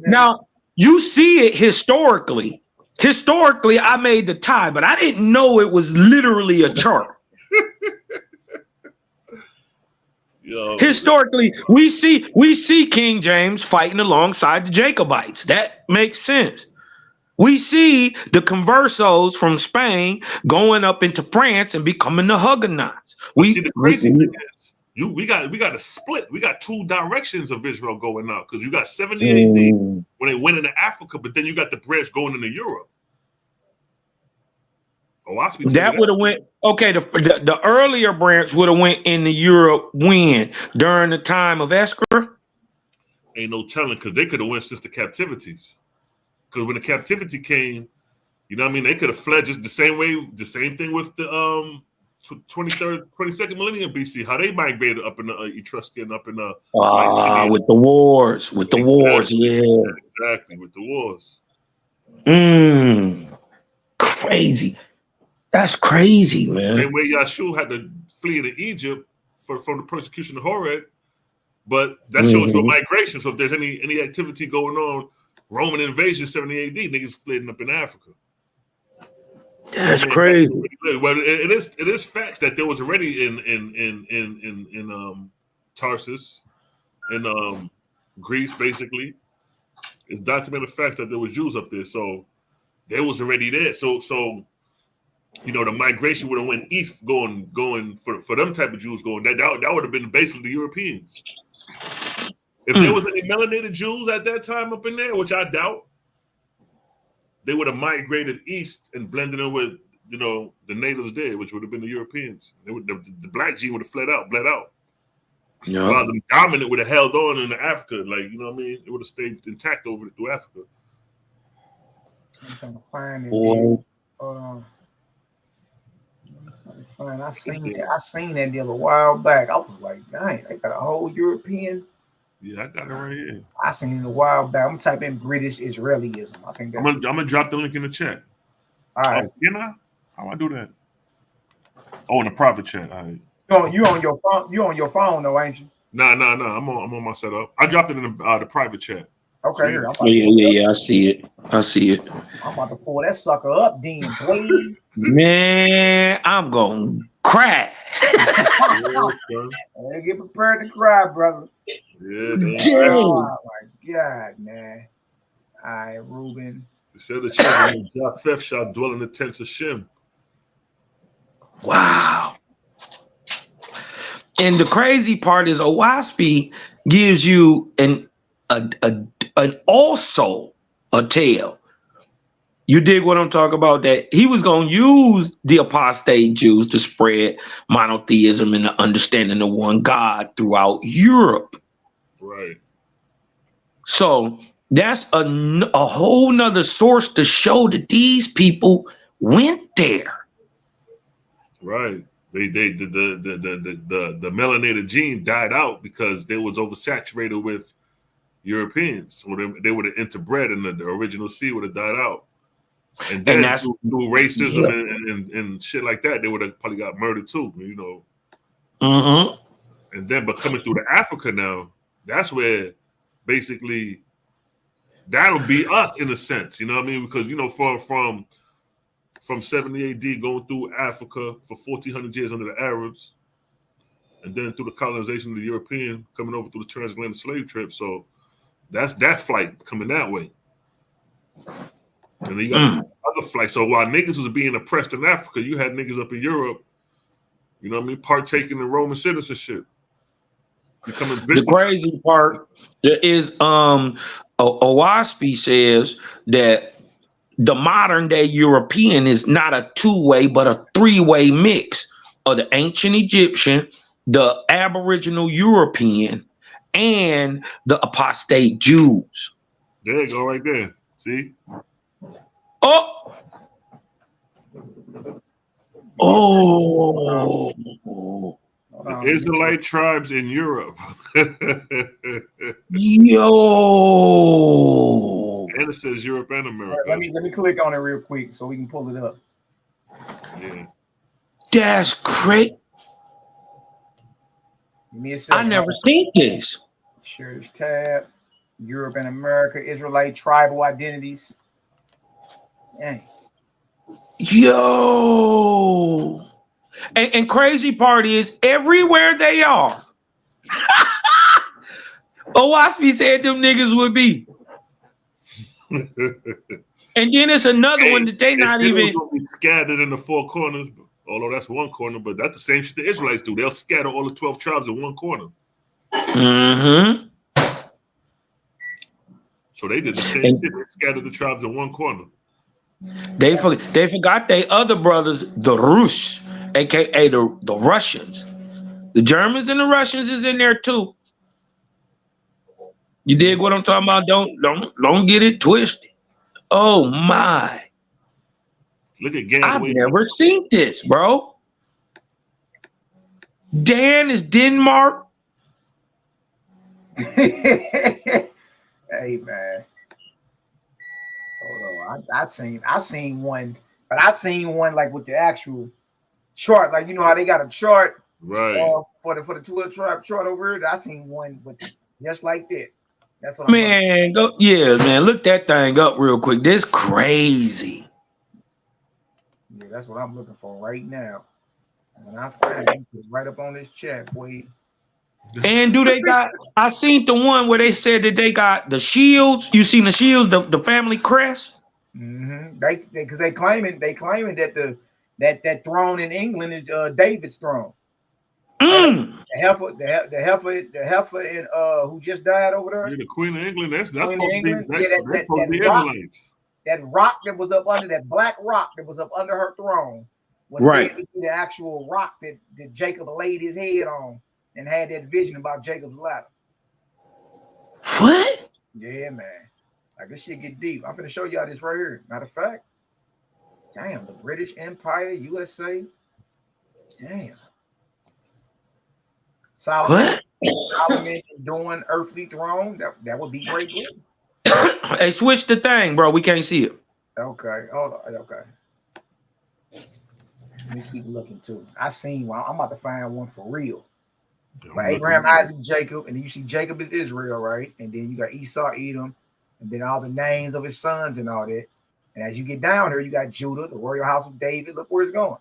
Now, you see it historically. Historically, I made the tie, but I didn't know it was literally a chart. Yo, historically, we see King James fighting alongside the Jacobites. That makes sense. We see the conversos from Spain going up into France and becoming the Huguenots. See, the crazy thing is, we got a split. We got two directions of Israel going out because you got 70 AD when they went into Africa, but then you got the branch going into Europe. Owaspy That would have went okay. The earlier branch would have went into Europe when during the time of Escher. Ain't no telling, because they could have went since the captivities. Because when the captivity came, you know what I mean, they could have fled just the same way. The same thing with the 23rd, 22nd millennium BC. How they migrated up in the Etruscan, up in the with the wars, wars, yeah, exactly, with the wars. Crazy. That's crazy, man. Same way Yahshua had to flee to Egypt from the persecution of Horeb, but that shows you a migration. So if there's any activity going on, Roman invasion 70 AD, niggas fled up in Africa. That's crazy. Well, it is facts that there was already in Tarsus, in Greece, basically. It's documented fact that there was Jews up there, so they was already there. So you know, the migration would have went east, going for them type of Jews going. That would have been basically the Europeans. If there was any melanated Jews at that time up in there, which I doubt, they would have migrated east and blended in with, you know, the natives there, which would have been the Europeans. The black gene would have bled out. Yeah. While the dominant would have held on in Africa, like, you know what I mean? It would have stayed intact through Africa. I'm trying to find it. I seen that deal a while back. I was like, dang, they got a whole European. Yeah, I got it right here. I seen it a while back. I'm typing in British Israelism. I think that's I'm gonna drop the link in the chat. All right. You know how I do that? Oh, in the private chat. All right. You on your phone? You on your phone though, ain't you? No. I'm on my setup. I dropped it in the private chat. Okay. So, yeah. I see it. I'm about to pull that sucker up, Dean. Man, I'm gonna cry. Get prepared to cry, brother. Yeah. Oh my God, man. All right, Ruben. It said the children of Japheth shall dwell in the tents of Shem. Wow. And the crazy part is Owaspy gives you an also a tale. You dig what I'm talking about? That he was going to use the apostate Jews to spread monotheism and the understanding of one God throughout Europe. Right. So that's a whole nother source to show that these people went there. Right. The melanated gene died out because they was oversaturated with Europeans. Or they would have interbred and the original seed would have died out. And then that's through racism and shit like that, they would have probably got murdered too, you know. And then, but coming through to Africa now, that's where basically that'll be us in a sense, you know what I mean? Because, you know, from 70 AD going through Africa for 1400 years under the Arabs, and then through the colonization of the European coming over through the transatlantic slave trip. So that's that flight coming that way. And then you got other flights. So while niggas was being oppressed in Africa, you had niggas up in Europe, you know what I mean, partaking in Roman citizenship. The crazy part is Owaspy says that the modern day European is not a two-way, but a three-way mix of the ancient Egyptian, the Aboriginal European, and the apostate Jews. There you go, right there. See? The Israelite tribes in Europe. Yo. And it says Europe and America. Right, let me click on it real quick so we can pull it up. Yeah. That's great. Give me a second. I never seen this. Share this tab. Europe and America, Israelite tribal identities. Dang. Yo. And crazy part is everywhere they are. Owaspy said them niggas would be. And then it's another one that they not even scattered in the four corners. Although that's one corner, but that's the same shit the Israelites do. They'll scatter all the 12 tribes in one corner. So they did the same shit. They scattered the tribes in one corner. They forgot they other brothers, the Rus, aka the Russians. The Germans and the Russians is in there too. You dig what I'm talking about? Don't get it twisted. Oh my. Look at Gad I've Wade. never seen this, bro. Dan is Denmark. Hey man. Hold on. I seen one, but I seen one like with the actual chart. Like you know how they got a chart Right. for the 12 tribe chart over here. I seen one with just like that. That's what Man, man, look that thing up real quick. This crazy. Yeah, that's what I'm looking for right now. When I find it, it's right up on this chat, boy. And do they got? I seen the one where they said that they got the shields. You seen the shields, the family crest? Mm-hmm. Because they claiming that that throne in England is David's throne. Mm. The heifer in who just died over there. Yeah, the Queen of England. That's Queen supposed of to be England. that's Yeah, supposed to be Israelites. That rock that was up under that black rock that was up under her throne was Right. said to be the actual rock that Jacob laid his head on and had that vision about Jacob's ladder. What? Yeah, man. Like this shit get deep. I'm finna show y'all this right here. Matter of fact, damn, the British Empire, USA. Damn. Solomon doing earthly throne. That would be great. Hey, switch the thing, bro. We can't see it. Okay, hold on. Okay. Let me keep looking too. I seen one. I'm about to find one for real. But Abraham, Isaac, Jacob, and then you see Jacob is Israel, right? And then you got Esau, Edom, and then all the names of his sons and all that. And as you get down here, you got Judah, the royal house of David. Look where it's going.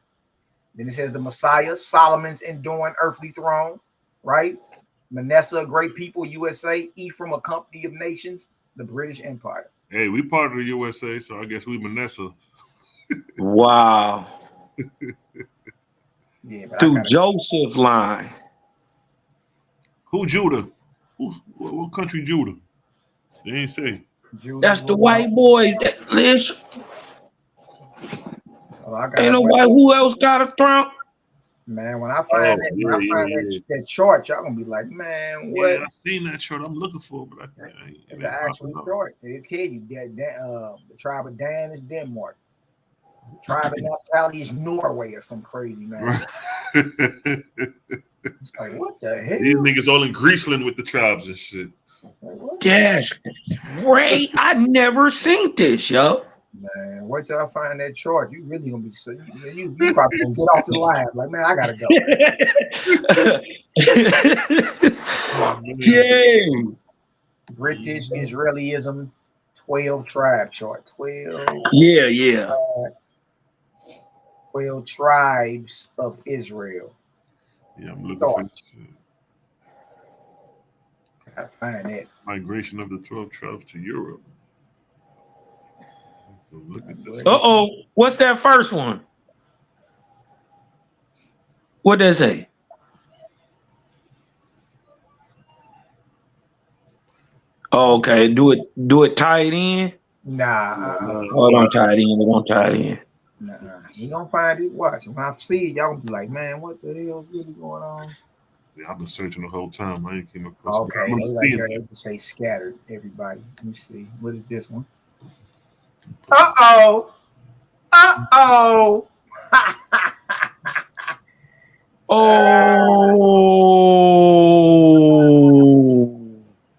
Then it says the Messiah, Solomon's enduring earthly throne, right? Manasseh, a great people, USA. Ephraim, a company of nations, the British Empire. Hey, we part of the USA, so I guess we Manasseh. Wow. Yeah, Through Joseph line. Who Judah? What country Judah? They ain't say. Judah, that's the white boys that lives. Ain't nobody who else got a throne. Man, when I find that chart, y'all gonna be like, man, what? Yeah, I seen that chart. I'm looking for it, but it's an actual chart. They tell you that the tribe of Dan is Denmark. The tribe of Naphtali is Norway or some crazy man. It's like, what the hell? These niggas all in Greaseland with the tribes and shit. Yes, great. I never seen this, yo. Man, wait till I find that chart. You really gonna be so you probably gonna get off the line. Like, man, I gotta go. Dang. British Israelism 12 tribe chart. 12. Yeah. 12 tribes of Israel. Yeah, I'm looking for this shit. Gotta find it. Migration of the 12 tribes to Europe. So look at this. Uh-oh. What's that first one? What does it say? Oh, okay. Do it tie it in? Nah. Oh, don't tie it in. Don't tie it in. Nah. You gonna find it. Watch. When I see it, y'all gonna be like, man, what the hell is really going on? Yeah, I've been searching the whole time. I ain't came across Okay, it. they just say scattered, everybody. Let me see. What is this one? Uh-oh. Oh.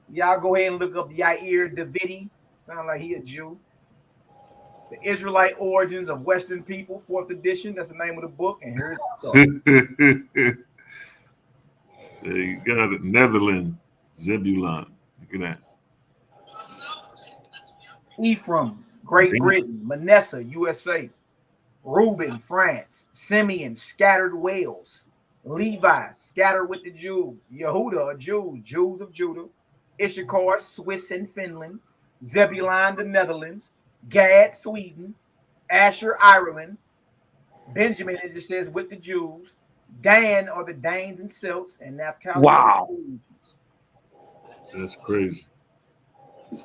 Y'all go ahead and look up YHWH'S. Sound like he a Jew. The Israelite Origins of Western People, 4th edition. That's the name of the book. And here's the story. There you got it. Netherlands, Zebulon. Look at that. Ephraim, Great Britain. Manasseh, USA. Reuben, France. Simeon, scattered Wales. Levi, scattered with the Jews. Yehuda, Jews of Judah. Issachar, Swiss and Finland. Zebulon, the Netherlands. Gad, Sweden. Asher, Ireland. Benjamin, it just says with the Jews. Dan are the Danes and Celts, and Naphtali. Wow. That's crazy.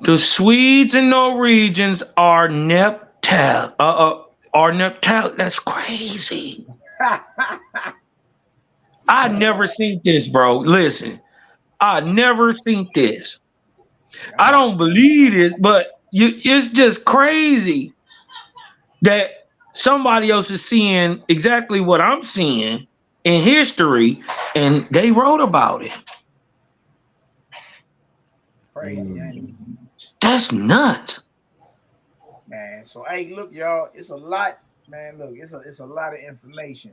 The Swedes and Norwegians are That's crazy. I never seen this, bro. Listen, I never seen this. I don't believe this, but it's just crazy that somebody else is seeing exactly what I'm seeing in history, and they wrote about it. Crazy, ain't it? That's nuts. Man, so hey, look, y'all, it's a lot, man. Look, it's a lot of information.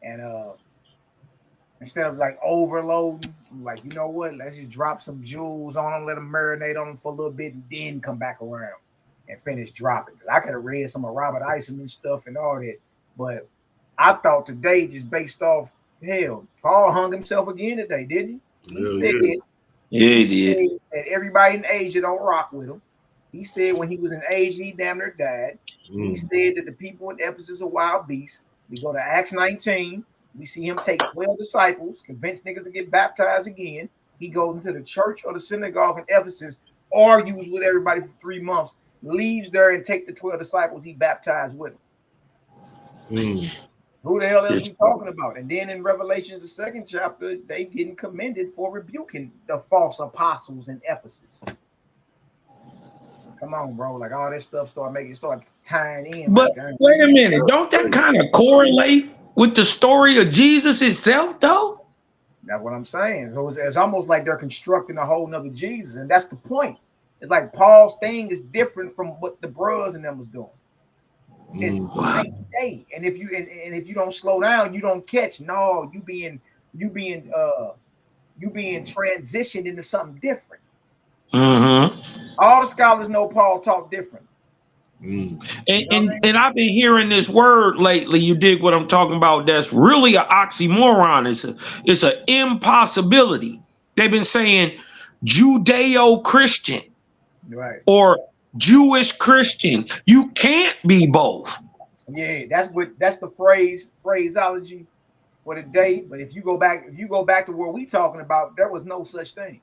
And instead of like overloading, I'm like, you know what? Let's just drop some jewels on them, let them marinate on them for a little bit, and then come back around and finish dropping. I could have read some of Robert Eisenman stuff and all that, but I thought today, just based off, hell, Paul hung himself again today, didn't he? He said he did. That everybody in Asia don't rock with him. He said when he was in Asia, he damn near died. He said that the people in Ephesus are wild beasts. We go to Acts 19. We see him take 12 disciples, convince niggas to get baptized again. He goes into the church or the synagogue in Ephesus, argues with everybody for 3 months, leaves there and take the 12 disciples he baptized with him. Who the hell else we talking about? And then in Revelation, the 2nd chapter, they getting commended for rebuking the false apostles in Ephesus. Come on, bro. Like all this stuff start tying in. But wait a minute. Don't that kind of correlate with the story of Jesus itself, though? That's what I'm saying. So it's almost like they're constructing a whole nother Jesus. And that's the point. It's like Paul's thing is different from what the bros and them was doing. It's day. And if you don't slow down, you don't catch. No, you being transitioned into something different. All the scholars know Paul talk different. And I've been hearing this word lately. You dig what I'm talking about? That's really an oxymoron. It's an impossibility. They've been saying Judeo-Christian, right, or Jewish Christian. You can't be both. Yeah, that's the phraseology for the day. But if you go back to what we talking about, there was no such thing.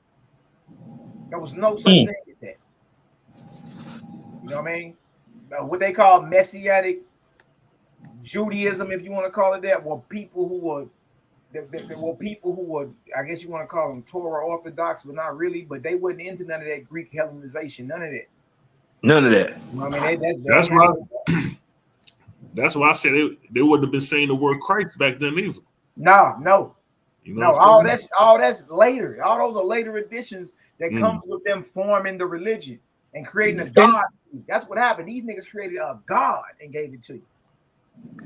There was no such thing as that. You know what I mean? What they call Messianic Judaism, if you want to call it that, were people who were, I guess you want to call them Torah Orthodox, but not really. But they wasn't into none of that Greek Hellenization, none of that. None of that. You know what I mean? That's why. That's why I said they wouldn't have been saying the word Christ back then either. No. You know, all that's later. All those are later additions that comes with them forming the religion and creating a god. That's what happened. These niggas created a god and gave it to you.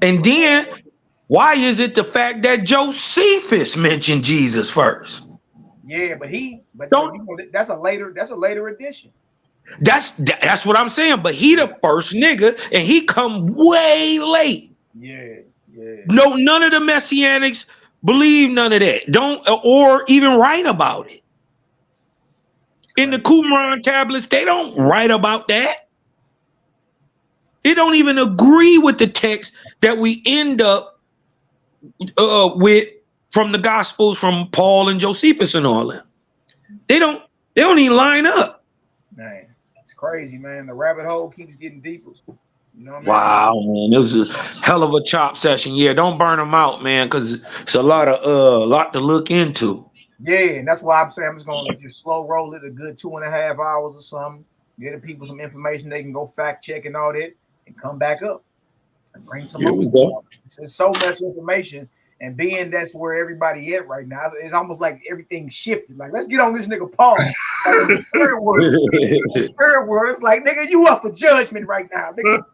And then why is it the fact that Josephus mentioned Jesus first? Yeah, that's a later addition. That's what I'm saying. But he the first nigga, and he come way late. Yeah. No, none of the Messianics believe none of that. Don't or even write about it. In the Qumran tablets, they don't write about that. They don't even agree with the text that we end up with from the Gospels from Paul and Josephus and all that. They don't even line up. Man, it's crazy, man. The rabbit hole keeps getting deeper. You know what I mean? Wow, man, this is a hell of a chop session. Yeah, don't burn them out, man, because it's a lot to look into. Yeah, and that's why I'm saying I'm just gonna just slow roll it a good 2.5 hours or something. Get the people some information they can go fact check and all that, and come back up and bring some more stuff. There's so much information, and being that's where everybody at right now, it's almost like everything shifted. Like, let's get on this nigga Paul. Like in the spirit world, it's like, nigga, you up for judgment right now, nigga.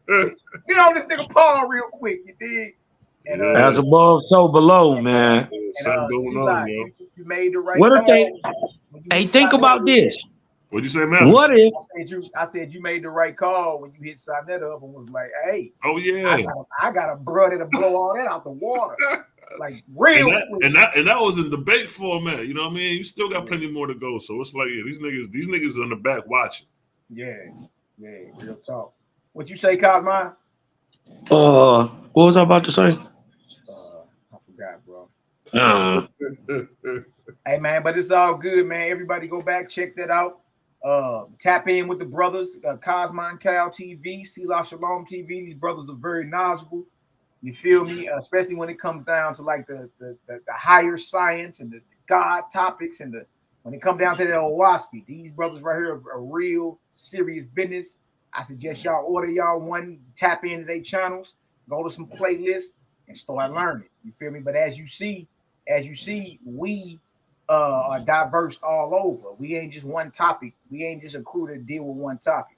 Get on this nigga Paul real quick, you dig? And as above, so below, man. You made the right what call. If they? Hey, think about this. What'd you say, man? What if? I said you made the right call when you hit Sonetta up and was like, "Hey, oh yeah, I got a brother to blow all that out the water, like real." And that was in debate format. You know what I mean? You still got plenty more to go. So it's like, yeah, these niggas on the back watching. Yeah, real talk. What you say, Cosmo? What was I about to say? I forgot, bro. Hey man, but it's all good, man. Everybody go back, check that out. Tap in with the brothers, Cosmo and Cal TV, SHALOM TV. These brothers are very knowledgeable. You feel me? Especially when it comes down to like the higher science and the God topics, and when it comes down to the WASPy, these brothers right here are real serious business. I suggest y'all order y'all one, tap into their channels, go to some playlists, and start learning. You feel me? But as you see, we are diverse all over. We ain't just one topic. We ain't just a crew that deal with one topic.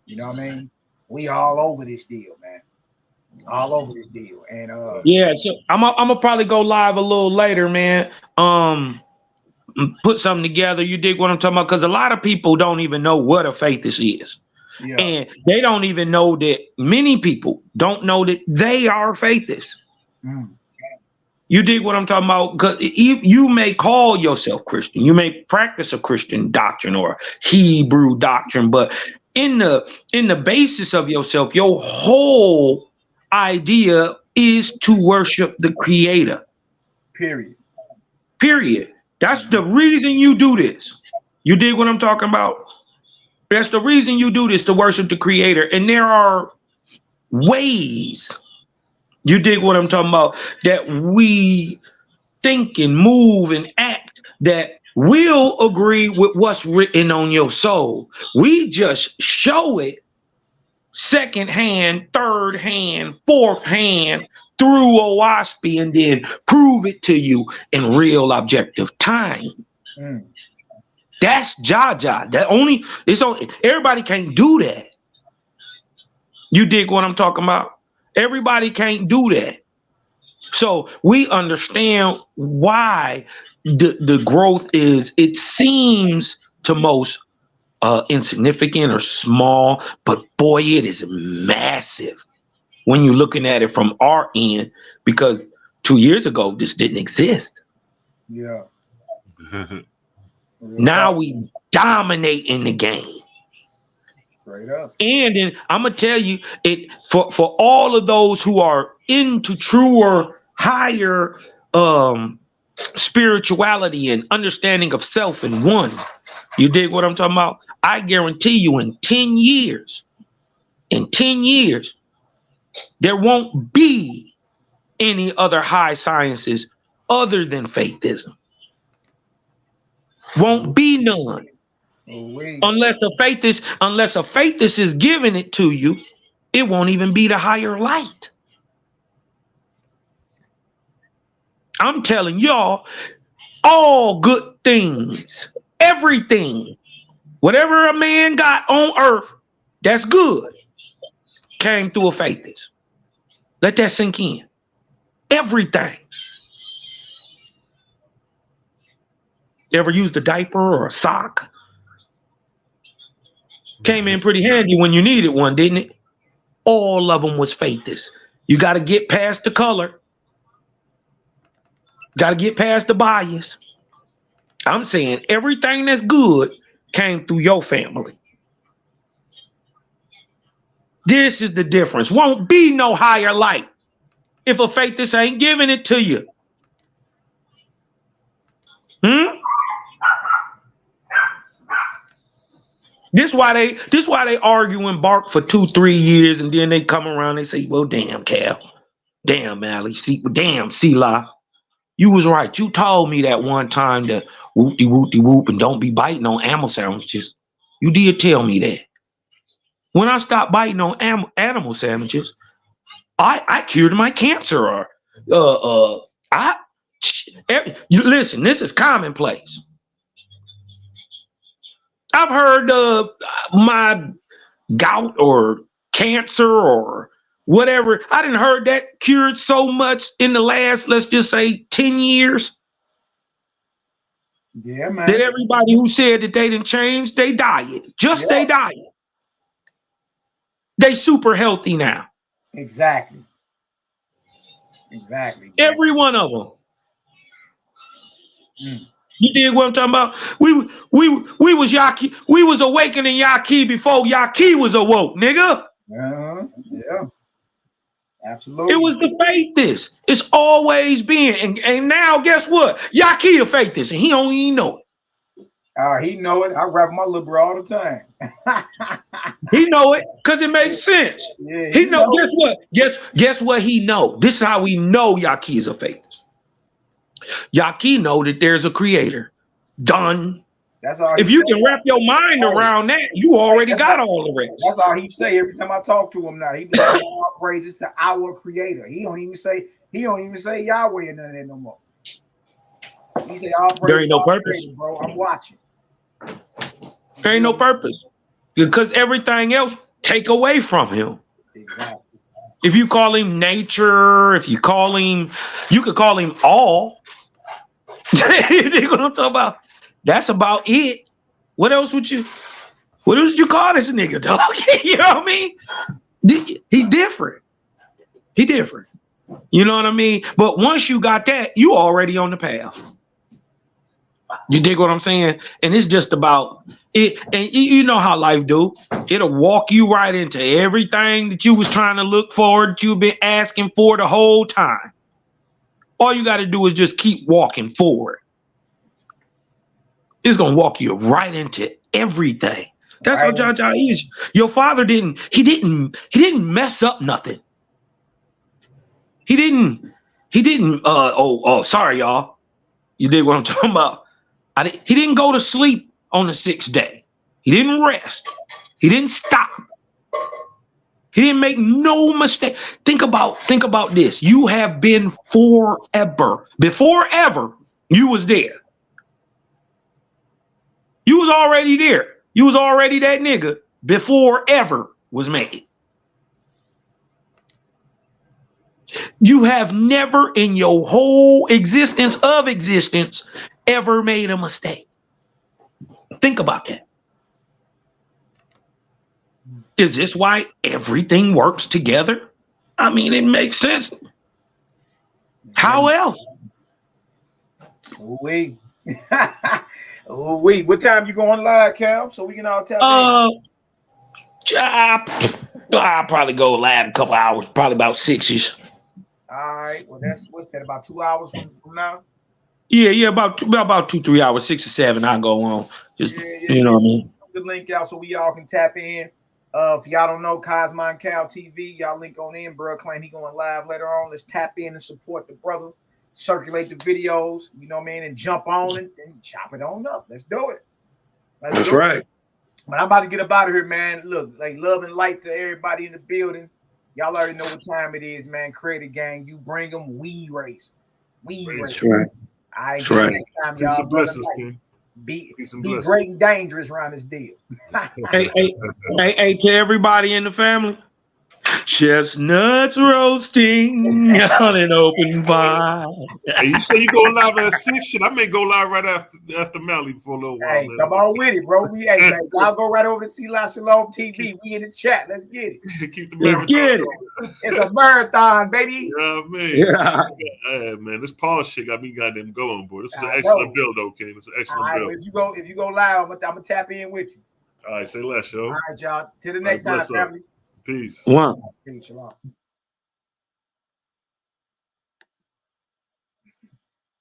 You know what I mean? We all over this deal, man. All over this deal. And yeah, so I'm gonna probably go live a little later, man. Put something together. You dig what I'm talking about? Because a lot of people don't even know what a faithist is. Yeah. And they don't even know that, many people don't know that they are faithists. You dig what I'm talking about? Because you may call yourself Christian, you may practice a Christian doctrine or Hebrew doctrine, but in the basis of yourself, your whole idea is to worship the Creator. Period. That's the reason you do this. You dig what I'm talking about? That's the reason you do this, to worship the Creator. And there are ways, you dig what I'm talking about, that we think and move and act that will agree with what's written on your soul. We just show it second hand, third hand, fourth hand through a WASPy, and then prove it to you in real objective time. That's Jaja. Everybody can't do that. You dig what I'm talking about? Everybody can't do that. So we understand why the growth is, it seems to most insignificant or small, but boy, it is massive when you're looking at it from our end, because 2 years ago this didn't exist. Yeah. Now we dominate in the game. Straight up. And then I'm gonna tell you, it for all of those who are into truer, higher spirituality and understanding of self and one. You dig what I'm talking about? I guarantee you, in 10 years, there won't be any other high sciences other than faithism. Won't be none. Unless a faithist is giving it to you, it won't even be the higher light. I'm telling y'all, all good things, everything, whatever a man got on earth that's good, came through a faithist. Let that sink in. Everything. Ever used a diaper or a sock? Came in pretty handy when you needed one, didn't it? All of them was faithist. You got to get past the color. Got to get past the bias. I'm saying everything that's good came through your family. This is the difference. Won't be no higher light if a faithist ain't giving it to you. This why they argue and bark for 2-3 years, and then they come around and say, well, damn, Cal. Damn, Mally. Damn, Selah. You was right. You told me that one time to whoop and don't be biting on animal sandwiches. You did tell me that. When I stopped biting on animal sandwiches, I cured my cancer. Listen, this is commonplace. I've heard my gout or cancer or whatever. I didn't heard that cured so much in the last, let's just say, 10 years. Yeah, man. That everybody who said that they didn't change their diet, their diet, they super healthy now. Exactly. Every one of them. You dig what I'm talking about? We was YAH'KI. We was awakening YAH'KI before YAH'KI was awoke, nigga. Yeah. Absolutely. It was the faithist. It's always been. And now guess what? YAH'KI a faithist, and he don't even know it. He know it. I rap my little bro all the time. He know it because it makes sense. Yeah, he know. Guess what? Guess what he know? This is how we know YAH'KI is a faithist. YAH'KI know that there's a creator. Done. That's all. If you can wrap your mind around that, you already got all the rest. That's all he say every time I talk to him now. He be like, all praises to our creator. He don't even say Yahweh or none of that no more. He say all praises. There ain't no purpose, creator, bro. I'm watching. There ain't no purpose because everything else take away from him. Exactly. If you call him nature, if you call him, you could call him all. You know what I'm talking about? That's about it. What else would you call this nigga, dog? You know what I mean? He different. He different. You know what I mean? But once you got that, you already on the path. You dig what I'm saying? And it's just about it. And you know how life do. It'll walk you right into everything that you was trying to look for, that you've been asking for the whole time. All you got to do is just keep walking forward. It's gonna walk you right into everything. That's how Jah is. Your father didn't mess up nothing. He didn't sorry, y'all. You dig what I'm talking about? He didn't go to sleep on the 6th day. He didn't rest. He didn't stop. He didn't make no mistake. Think about this. You have been forever. Before ever, you was there. You was already there. You was already that nigga before ever was made. You have never in your whole existence ever made a mistake. Think about that. Is this why everything works together? I mean, it makes sense. How else? Wait. What time you going live, Cal? So we can all tap in. I'll probably go live in a couple hours, probably about 6-ish. All right. Well, what's that? About 2 hours from now? Yeah, about 2-3 hours, 6 or 7. I'll go on. Just you know what I mean. The link out so we all can tap in. If y'all don't know Cosmo and Cal TV, y'all link on in. Bro, claim he going live later on. Let's tap in and support the brother. Circulate the videos, you know what I mean, and jump on it and chop it on up. Let's do it. That's right. But I'm about to get up out of here, man. Look, like love and light to everybody in the building. Y'all already know what time it is, man. Creative gang, you bring them. We race. That's right. That's right. Next time, y'all. Blessings, King. Be great and dangerous around this deal. hey, to everybody in the family. Chestnuts roasting on an open fire. Hey, you say you go live at 6? Shit, I may go live right after Melly for a little while. Hey, man. come on with it, bro. Y'all go right over to SHALOM TV. We in the chat. Let's get it. Keep the marathon. It's a marathon, baby. You know what I mean? Yeah, man. This Paul shit got me goddamn going, boy. This is an excellent build, though, King. It's an excellent build. Well, if you go live, I'm gonna tap in with you. All right, say less, yo. All right, y'all. Till the next time, family. Peace. One. Peace, shalom.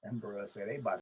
Them bros said they about